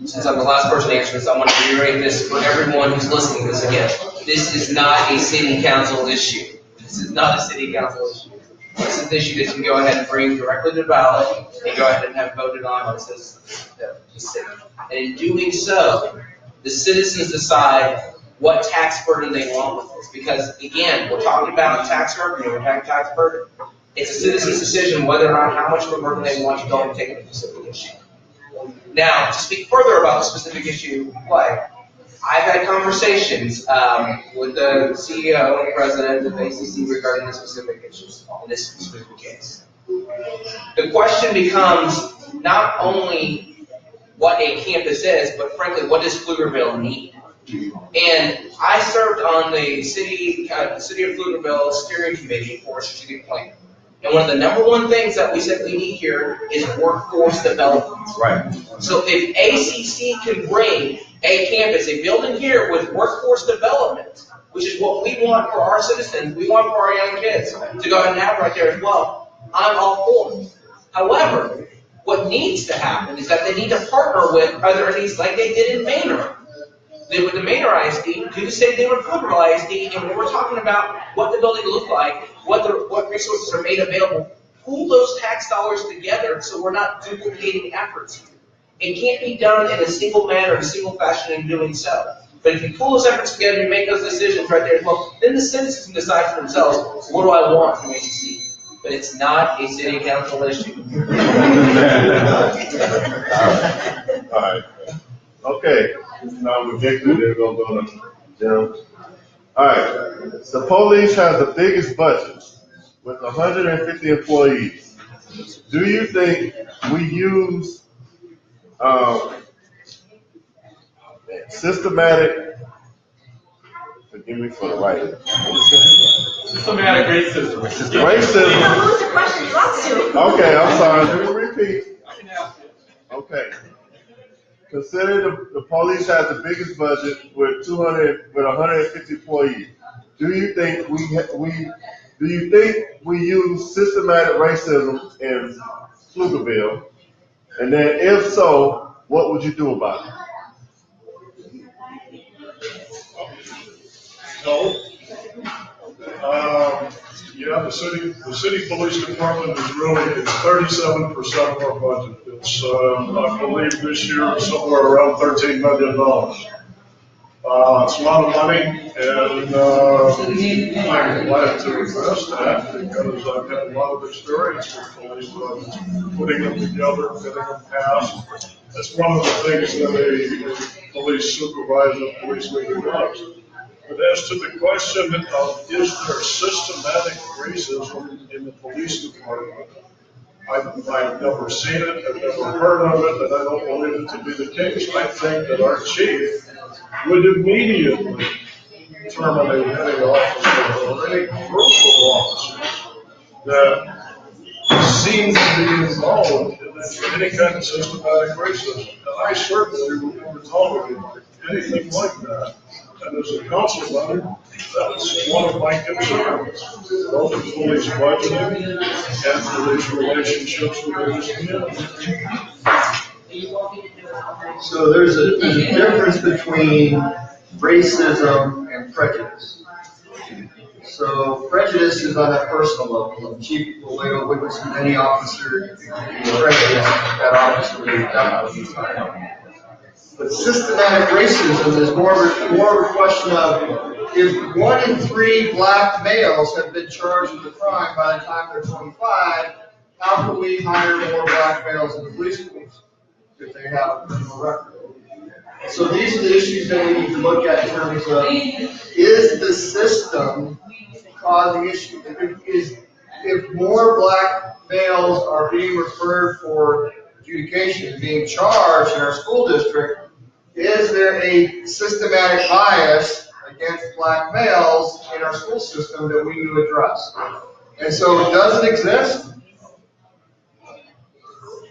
Since I'm the last person to answer this, I want to reiterate this for everyone who's listening to this again. This is not a city council issue. This is not a city council issue. This is an issue that you can go ahead and bring directly to the ballot and go ahead and have voted on by the citizens of the city. And in doing so, the citizens decide what tax burden they want with this. Because again, we're talking about tax revenue, we're talking tax burden. It's a citizen's decision whether or not how much of a burden they want to go and take a specific issue. Now, to speak further about the specific issue in play, I've had conversations with the CEO and president of ACC regarding this specific issue, in this specific case. The question becomes not only what a campus is, but frankly, what does Pflugerville need? And I served on the city of Pflugerville steering committee for strategic planning. And one of the number one things that we said we need here is workforce development. Right. So if ACC can bring a campus, a building here with workforce development, which is what we want for our citizens, we want for our young kids to go ahead and have right there as well, I'm all for it. However, What needs to happen is that they need to partner with other entities like they did in Manor. With the Manor ISD, do the same thing with Pflugerville ISD, and when we're talking about what the building look like, what resources are made available, pool those tax dollars together so we're not duplicating efforts. It can't be done in a single manner, in a single fashion in doing so. But if you pool those efforts together and make those decisions right there as well, then the citizens can decide for themselves, what do I want from ACC? But it's not a city council issue. All right. Okay. Now we're Victor, then we're gonna go to Jim. All right. The police has the biggest budget with 150 employees. Do you think we use systematic? Forgive me for the writing. Systematic racism. Racism. Who's the question belongs to? Okay, I'm sorry. Let me repeat. Okay. Consider the police has the biggest budget with 150 employees. Do you think we use systematic racism in Pflugerville? And then if so, what would you do about it? No. Yeah, the city police department is really 37% of our budget. It's, I believe this year somewhere around $13 million. It's a lot of money, and I'm glad to invest that because I've had a lot of experience with police budgets, putting them together, getting them passed. That's one of the things that a police supervisor, police leader does. But as to the question of is there systematic racism in the police department, I've never seen it, I've never heard of it, and I don't believe it to be the case. I think that our chief would immediately terminate any officer or any group of officers that seem to be involved in any kind of systematic racism. And I certainly would never tolerate anything like that. And as a council member, that's one of my concerns, both the police budgeting and police relationships with this community. So there's a difference between racism and prejudice. So prejudice is on that personal level. The chief will lay a witness with any officer, prejudice, that officer will be done with the time. But systematic racism is more of a question of if 1 in 3 black males have been charged with a crime by the time they're 25, how can we hire more black males in the police force if they have a criminal record? So these are the issues that we need to look at in terms of, is the system causing issues? If more black males are being referred for adjudication, being charged in our school district, is there a systematic bias against black males in our school system that we need to address? And so, does it exist?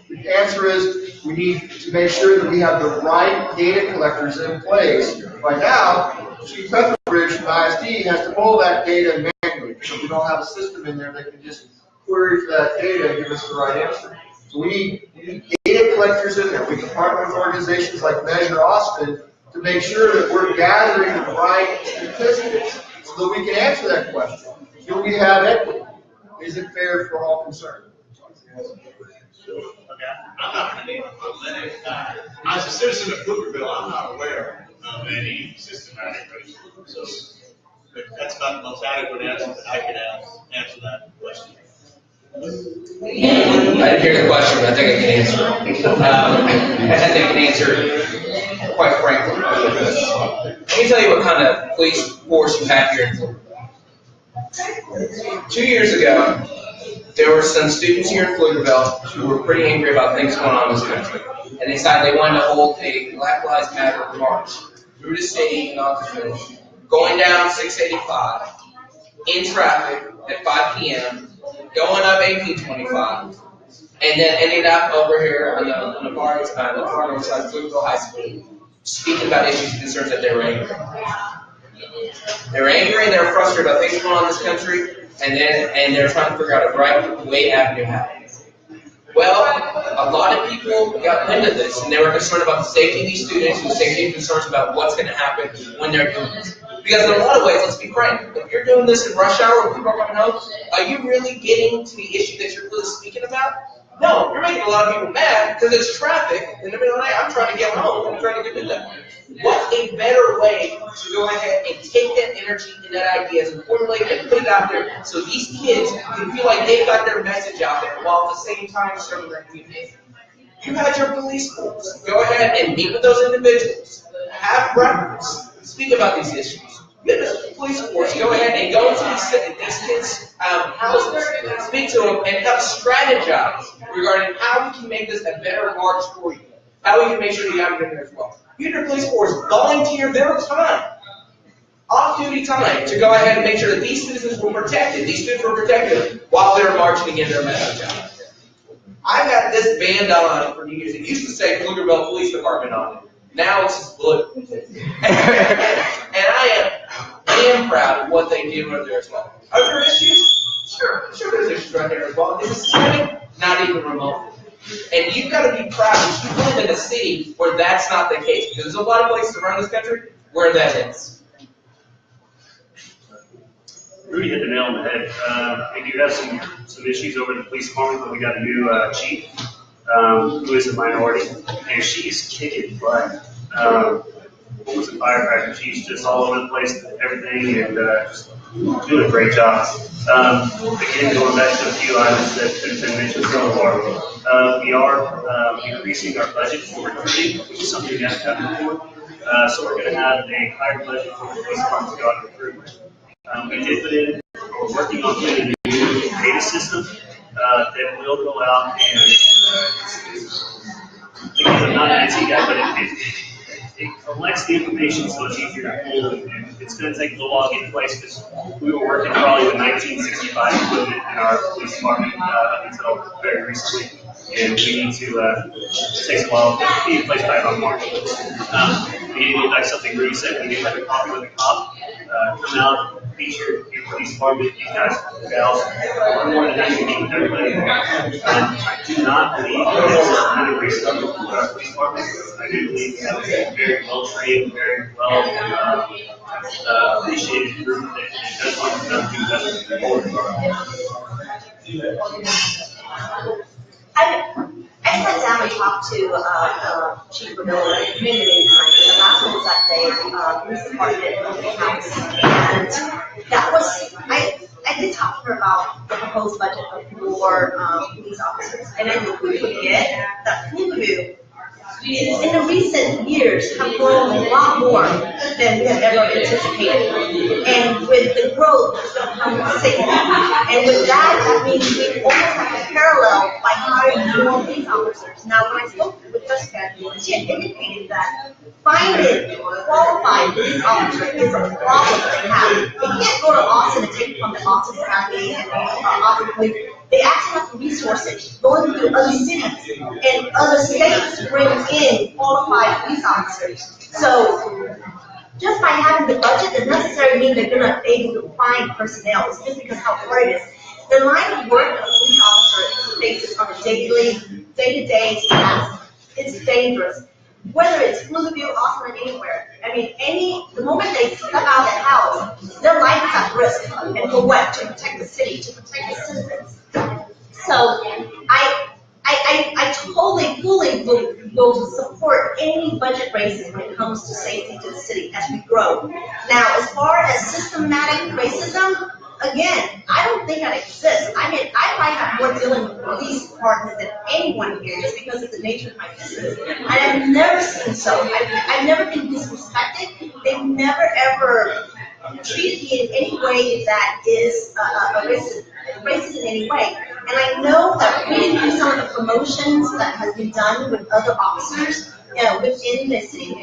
The answer is we need to make sure that we have the right data collectors in place. By now, Chief Pflugerville from ISD has to pull that data manually because we don't have a system in there that can just query for that data and give us the right answer. So we need data collectors in there. We can partner with organizations like Measure Austin to make sure that we're gathering the right statistics so that we can answer that question. Do we have equity? Is it fair for all concerned? Okay, I'm not going to name a clinic. As a citizen of Pflugerville, I'm not aware of any systematic racism. So that's about the most adequate answer that I can answer that question. I didn't hear the question, but I think I can answer it. I think I can answer it quite frankly. Let me tell you what kind of police force you have here in Pflugerville. 2 years ago, there were some students here in Pflugerville who were pretty angry about things going on in this country. And they decided they wanted to hold a Black Lives Matter march through the city and offices, going down 685 in traffic at 5 p.m., going up 1825, and then ending up over here on the far side of Pflugerville High School, speaking about issues and concerns that they were angry. They were angry and they were frustrated about things going on in this country, and they're trying to figure out a right way avenue out. Well, a lot of people got into this, and they were concerned about the safety of these students, and safety concerns about what's going to happen when they're doing this. Because in a lot of ways, let's be frank, if you're doing this in rush hour when people are coming home, are you really getting to the issue that you're really speaking about? No, you're making a lot of people mad because it's traffic, and they're like, I'm trying to get home, I'm trying to get to that. What a better way to go ahead and take that energy and that ideas and formulate it and put it out there so these kids can feel like they've got their message out there while at the same time serving their community. You had your police force. Go ahead and meet with those individuals. Have breakfast. Speak about these issues. Get the police force. Go ahead and go into these kids' houses. Speak to them and help strategize regarding how we can make this a better march for you. How we can make sure you have it in there as well. You and your police force volunteer their time, off-duty time, to go ahead and make sure that these citizens were protected, these students were protected while they're marching and getting their message out. I've got this band on for years. It used to say Pflugerville Police Department on it. Now it's just blue. And I am proud of what they do right there as well. Are there issues? Sure there's issues right there as well. Is it systemic? Not even remotely. And you've got to be proud that you live in a city where that's not the case. Because there's a lot of places around this country where that is. Rudy hit the nail on the head. We do have some issues over in the police department, but we got a new chief who is a minority, and she's kicking butt. What was a firecracker? She's just all over the place, everything, and just doing a great job. Again, going back to a few items that have been mentioned so far, we are increasing our budget for recruiting, which is something we haven't done before. So we're going to have a higher budget for the police department to go out and recruit. We did put in, we're working on putting in a new data system that will go out and, again, I'm not an IT guy, but it collects the information so it's easier to pull, and it's going to take a little while to get in place because we were working probably with 1965 equipment in our police department up until very recently, and we need to, it takes a while to be in place by about March. We need to go back to something Rudy said, we need to have a coffee with a cop, come out, feature your police department, you guys, gals, more than happy to meet with everybody. I do not believe that any racism with our police department. I do believe we have a very well trained, very well appreciated group that does want to do better. I sat down and talked to Chief Miller many times. The last one was at the police department open house, and that was I did talk to her about the proposed budget for police officers, and I think we would get that Pflugerville in the recent years have grown a lot more than we have ever anticipated. And with the growth, it's going to come with safety. And with that means we almost have a parallel by hiring more police officers. Now, when I spoke with Jessica, she had indicated that finding qualified police officers is a problem that they have. They can't go to Austin and take from the Austin County and Austin Police. They actually have the resources going through other cities and other states to bring in qualified police officers. So just by having the budget doesn't necessarily mean they're going to be able to find personnel. It's just because how hard it is. The line of work that a police officer faces on a day-to-day task, it's dangerous. Whether it's Pflugerville, Austin, or anywhere. I mean, the moment they step out of the house, their life is at risk. And for what? To protect the city, to protect the citizens. So I totally, fully will support any budget raises when it comes to safety to the city as we grow. Now, as far as systematic racism, again, I don't think that exists. I mean, I might have more dealing with police department than anyone here just because of the nature of my business. And I've never seen so. I've never been disrespected. They've never ever treated me in any way that is racist in any way. And I know that reading through some of the promotions that has been done with other officers within the city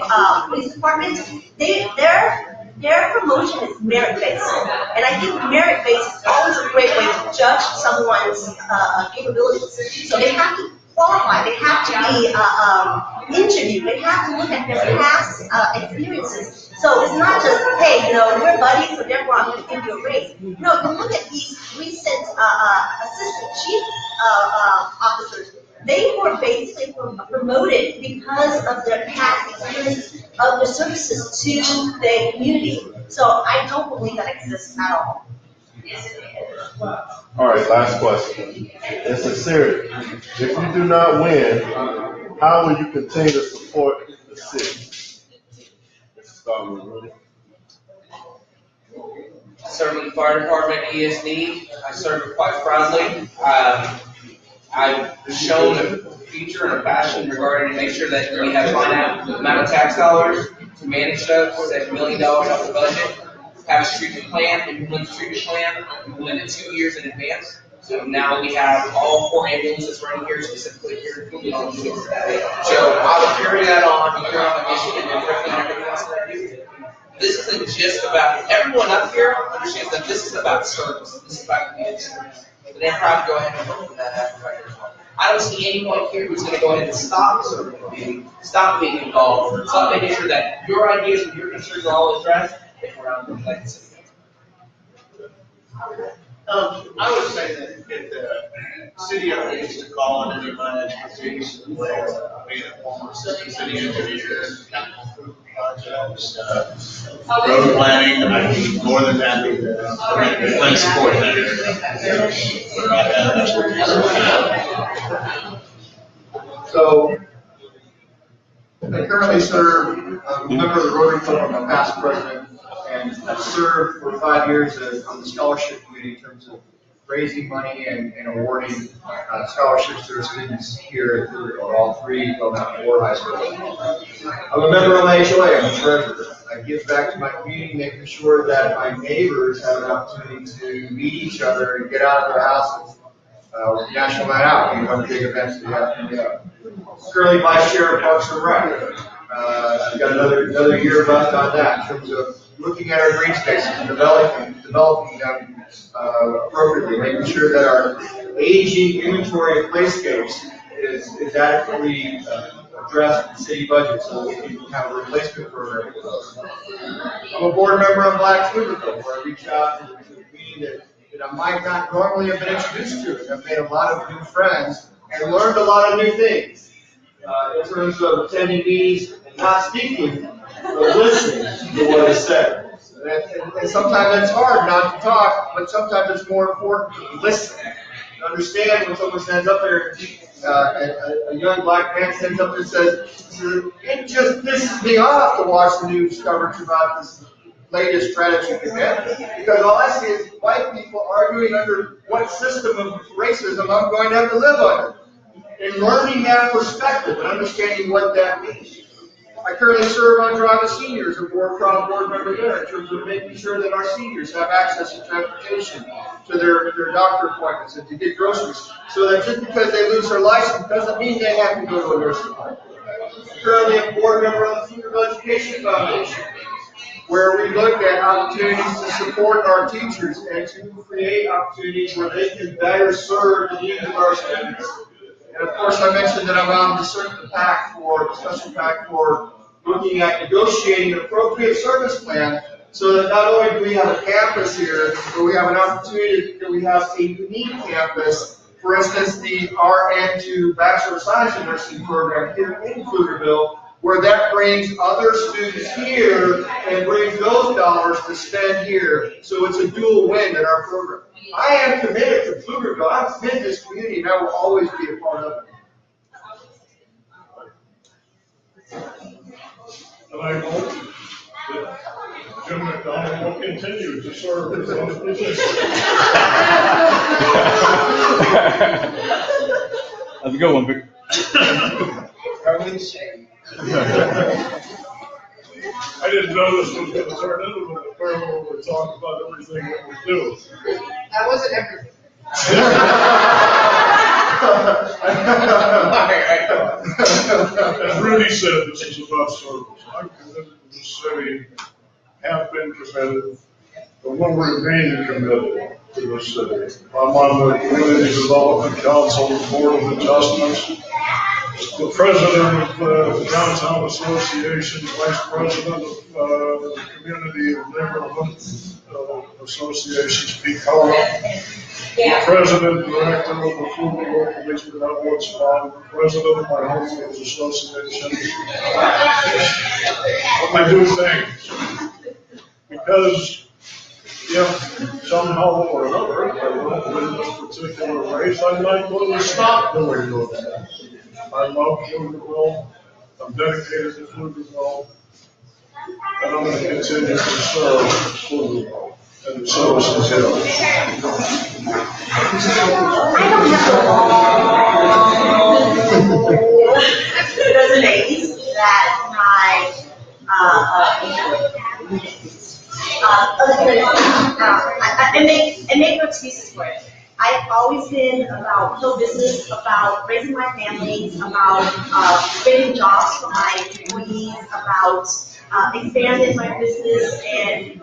police department, their promotion is merit-based. And I think merit-based is always a great way to judge someone's capabilities. So they have to qualify, they have to be interviewed, they have to look at their past experiences. So it's not just, hey, we're buddies, so therefore I'm going to give you a raise. No, you look at these recent assistant chief officers. they were basically promoted because of their past experience of their services to the community. So I don't believe that exists at all. All right, last question. This is serious. If you do not win, how will you continue to support the city? Let's start with Rudy. I serve in the fire department, ESD. I serve it quite proudly. I've shown a future and a passion regarding to make sure that we have finite amount of tax dollars to manage those, $7 million off the budget. Have a treatment plan, implement the treatment plan, implement it 2 years in advance. So now we have all 4 ambulances running here, specifically here. So I will carry that on, carry on my mission, and everything else that I do. This isn't just about, everyone up here understands that this is about service. This is about community service. And they're proud to go ahead and vote for that after right as well. I don't see anyone here who's going to go ahead and stop serving the community, stop being involved, stop making sure that your ideas and your concerns are all addressed if we're out of the city. I would say that if the city ever needs to call on anyone expertise, being a former city engineer, capital projects, road planning, I'd be more than happy to play support So, I currently serve, I'm a member of the Rotary Club, I'm a past president, and I've served for 5 years on the scholarship committee in terms of raising money and awarding scholarships to our students here at all 3, well now 4 high schools. I'm a member of my HOA, I'm a treasurer. I give back to my community, making sure that my neighbors have an opportunity to meet each other and get out of their houses. National Night Out, we have big events that we have coming up. Currently vice chair of Parks and Rec. I've got another year left on that in terms of looking at our green spaces and developing them appropriately, making sure that our aging inventory of playscapes is adequately addressed in the city budget so that we can have a replacement program for those. I'm a board member of Black Pflugerville, where I reach out to the community that I might not normally have been introduced to, and I've made a lot of new friends and learned a lot of new things in terms of attending meetings and not speaking, but listening to what is said. And sometimes it's hard not to talk, but sometimes it's more important to listen. To understand when someone stands up there, a young black man stands up and says, it just pisses me off to watch the news coverage about this latest tragic event, because all I see is white people arguing under what system of racism I'm going to have to live under. And learning that perspective and understanding what that means. I currently serve on Drive Seniors, a proud board member there, in terms of making sure that our seniors have access to transportation to their doctor appointments and to get groceries, so that just because they lose their license doesn't mean they have to go to a nursing home. I'm currently a board member of the Pflugerville Education Foundation, where we look at opportunities to support our teachers and to create opportunities where they can better serve the needs of our students. And of course, I mentioned that I'm on the special pact for looking at negotiating an appropriate service plan so that not only do we have a campus here, but we have an opportunity that we have a unique campus. For instance, the RN to Bachelor of Science in Nursing program here in Pflugerville, where that brings other students here and brings those dollars to spend here. So it's a dual win in our program. I am committed to Pflugerville. I've been in this community and I will always be a part of it. And I hope that Jim McDonald will continue to serve in those positions. That's a good one, Vic. I didn't know this was going to turn into an affair where we're talking about everything that we do. That wasn't everything. As Rudy said, this is about service. I'm committed to the city, have been committed, but will remain committed to the city. I'm on the Community Development Council Board of Adjustments. the president of the Downtown Association, vice president of the Community and Neighborhood Association, Pete Carl, the president, director of the Pflugerville Police Benevolent Fund, president of my homeowners association. I do things because if somehow or another I don't win this particular race, I'm not going to stop doing those things. I love Pflugerville. I'm dedicated to Pflugerville. And I'm going to continue to serve Pflugerville and the citizens here. I don't have a long resumes that I make no excuses for it. I've always been about pro-business, about raising my family, about creating jobs for my employees, about expanding my business and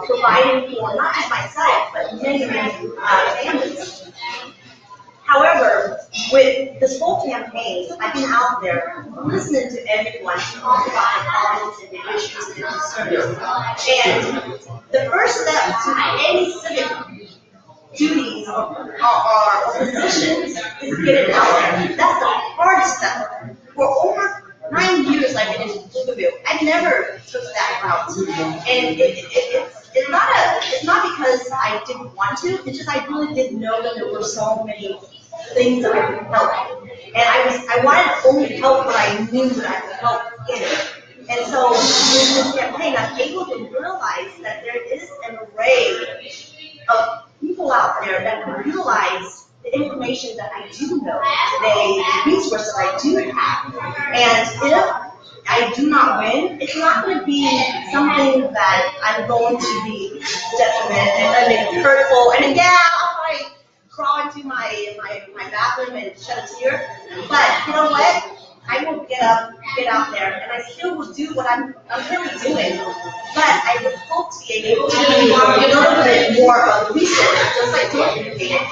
providing for not just myself, but many families. However, with this whole campaign, I've been out there listening to everyone talk about the problems and the issues and the concerns. And the first step to any civic duties or positions is getting out there. That's the hardest step. For over 9 years I've been in Pflugerville, I never took that route. And it's not because I didn't want to, it's just I really didn't know that there were so many things that I could help. And I wanted to only help what I knew that I could help in. And so with this campaign, I'm able to realize that there is an array of people out there that can utilize the information that I do know today, the resources I do have. And if I do not win, it's not going to be something that I'm going to be detrimental and hurtful. And again, I'll probably crawl into my bathroom and shed a tear. But you know what? I will get out there, and I still will do what I'm really doing. But I would hope to be able to be a little bit more of a resource, just like George indicated.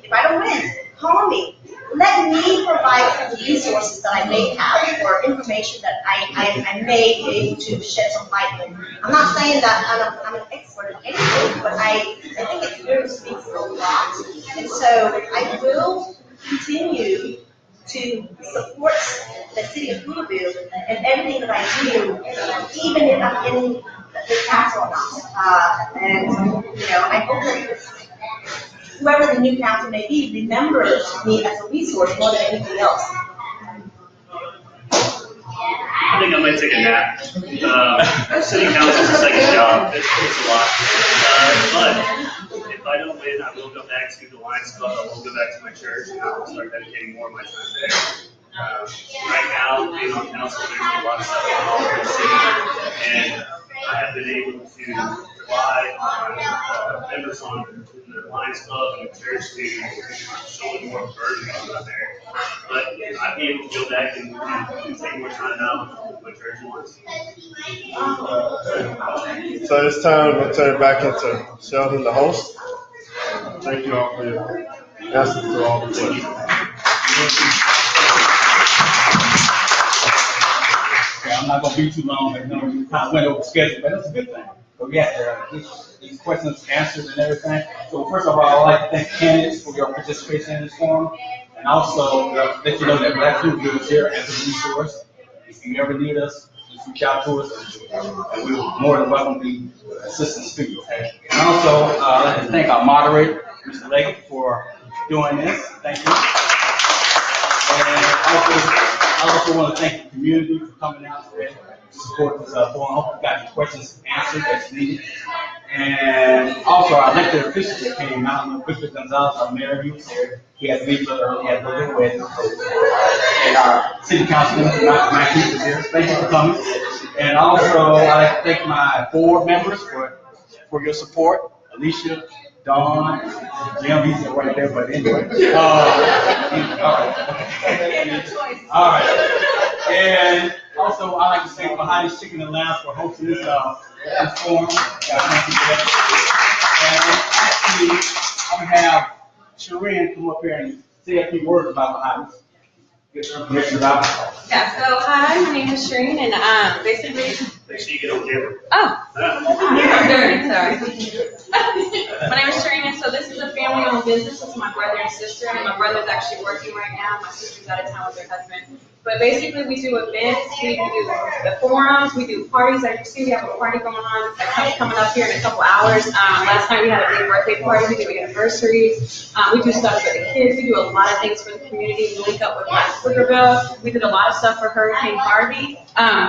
If I don't win, call me. Let me provide the resources that I may have or information that I may be able to shed some light on. I'm not saying that I'm an expert in anything, but I think experience speaks a lot. And so I will continue to support the city of Pflugerville and everything that I do, even if I'm in the council or not. And I hope that whoever the new council may be remembers me as a resource more than anything else. I think I might take a nap. City council is a second job. It's a lot. But if I don't win, I will go back to the Lions Club. I will go back to my church, and I will start dedicating more of my time there. Right now, being on council, there's a lot of stuff going on in the city, and I have been able to rely on members on the Lions Club and the church to show more burden out there. But I'd be able to go back and take more time out with my church once. So this time, we'll turn it back into Sheldon, the host. Thank you all for your answers to all the questions. I'm not going to be too long, but we kind of went over schedule, but that's a good thing. But we had these questions answered and everything. So first of all, I'd like to thank candidates for your participation in this forum, and also let you know that Black Pflugerville is here as a resource. If you ever need us, just reach out to us, and we're more than welcome to assistance to you. And also, I'd like to thank our moderator, Mr. Leggett, for doing this. Thank you. And I also want to thank the community for coming out today to support this forum. I hope you got your questions answered as needed. And also our elected officials that came out, Victor Gonzalez, our mayor, he was here. He had leave early, he had to go with. And our city councilman, Mike Keith, was here. Thank you for coming. And also, I'd like to thank my board members for your support. Alicia, Dawn, Jim, he's right there, but anyway. All right. And also, I'd like to thank Bahadi Chicken and Lounge for hosting this forum. Thank you for that. And actually, I'm going to have Shireen come up here and say a few words about Bahadi. get some information about. Yeah, so hi, my name is Shereen, and basically, Make sure you get on camera. I'm dirty, sorry. My name is Shereen, and so this is a family-owned business. It's my brother and sister, and my brother's actually working right now. My sister's out of town with her husband. But basically, we do events, we do the forums, we do parties. As you see, we have a party going on that's coming up here in a couple hours. Last night we had a big birthday party, we do anniversaries, we do stuff for the kids, we do a lot of things for the community. We link up with Black Pflugerville. We did a lot of stuff for Hurricane Harvey.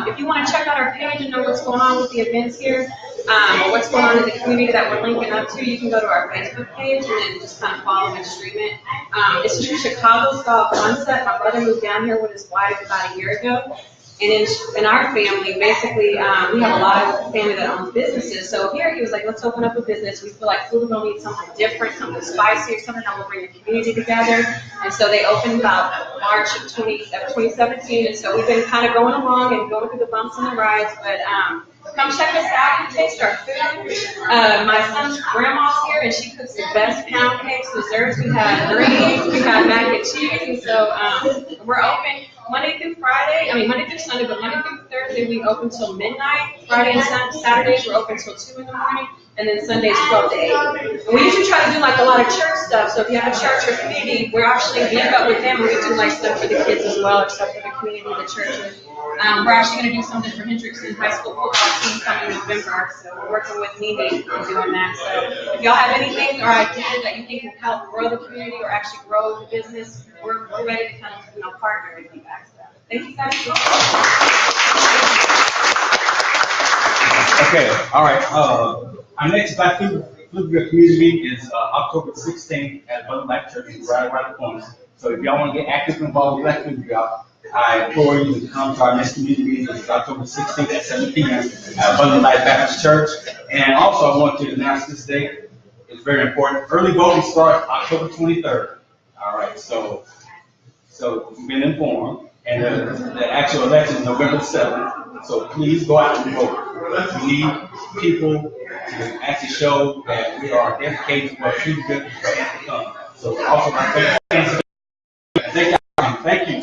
If you want to check out our page and know what's going on with the events here, or what's going on in the community that we're linking up to, you can go to our Facebook page and then just kind of follow and stream it. It's a Chicago-style concept. My brother moved down here with his wife about a year ago. And in our family, basically, we have a lot of family that owns businesses. So here he was like, let's open up a business. We feel like Pflugerville needs something different, something spicy, something that will bring the community together. And so they opened about March of 2017. And so we've been kind of going along and going through the bumps and the rides. But come check us out and taste our food. My son's grandma's here, and she cooks the best pound cakes, desserts. We have greens, we have mac and cheese. And so we're open Monday through Sunday, but Monday through Thursday we open till midnight. Friday and Saturdays we're open till 2 in the morning, and then Sundays 12 to 8. And we usually try to do like a lot of church stuff. So if you have a church or community, we're actually link up with them, and we do like stuff for the kids as well, or stuff for the community, the churches. We're actually going to do something for Hendrickson High School football team coming in November. So we're working with Mimi on doing that. So if y'all have anything or ideas that you think will help grow the community or actually grow the business, we're ready to kind of partner with you guys. So thank you guys. Okay, all right. Our next Black Pflugerville community meeting is October 16th at Mother Life Church, right around the corner. So if y'all want to get active involved with Black Pflugerville, I implore you to come to our next community meeting. It's October 16th at 7 p.m. at Mother Life Baptist Church. And also, I want to announce this date. It's very important. Early voting starts October 23rd. All right, so you've been informed. And the actual election is November 7th. So please go out and vote. We need people to actually show that we are dedicated to what Pflugerville is to come. So also, thank you.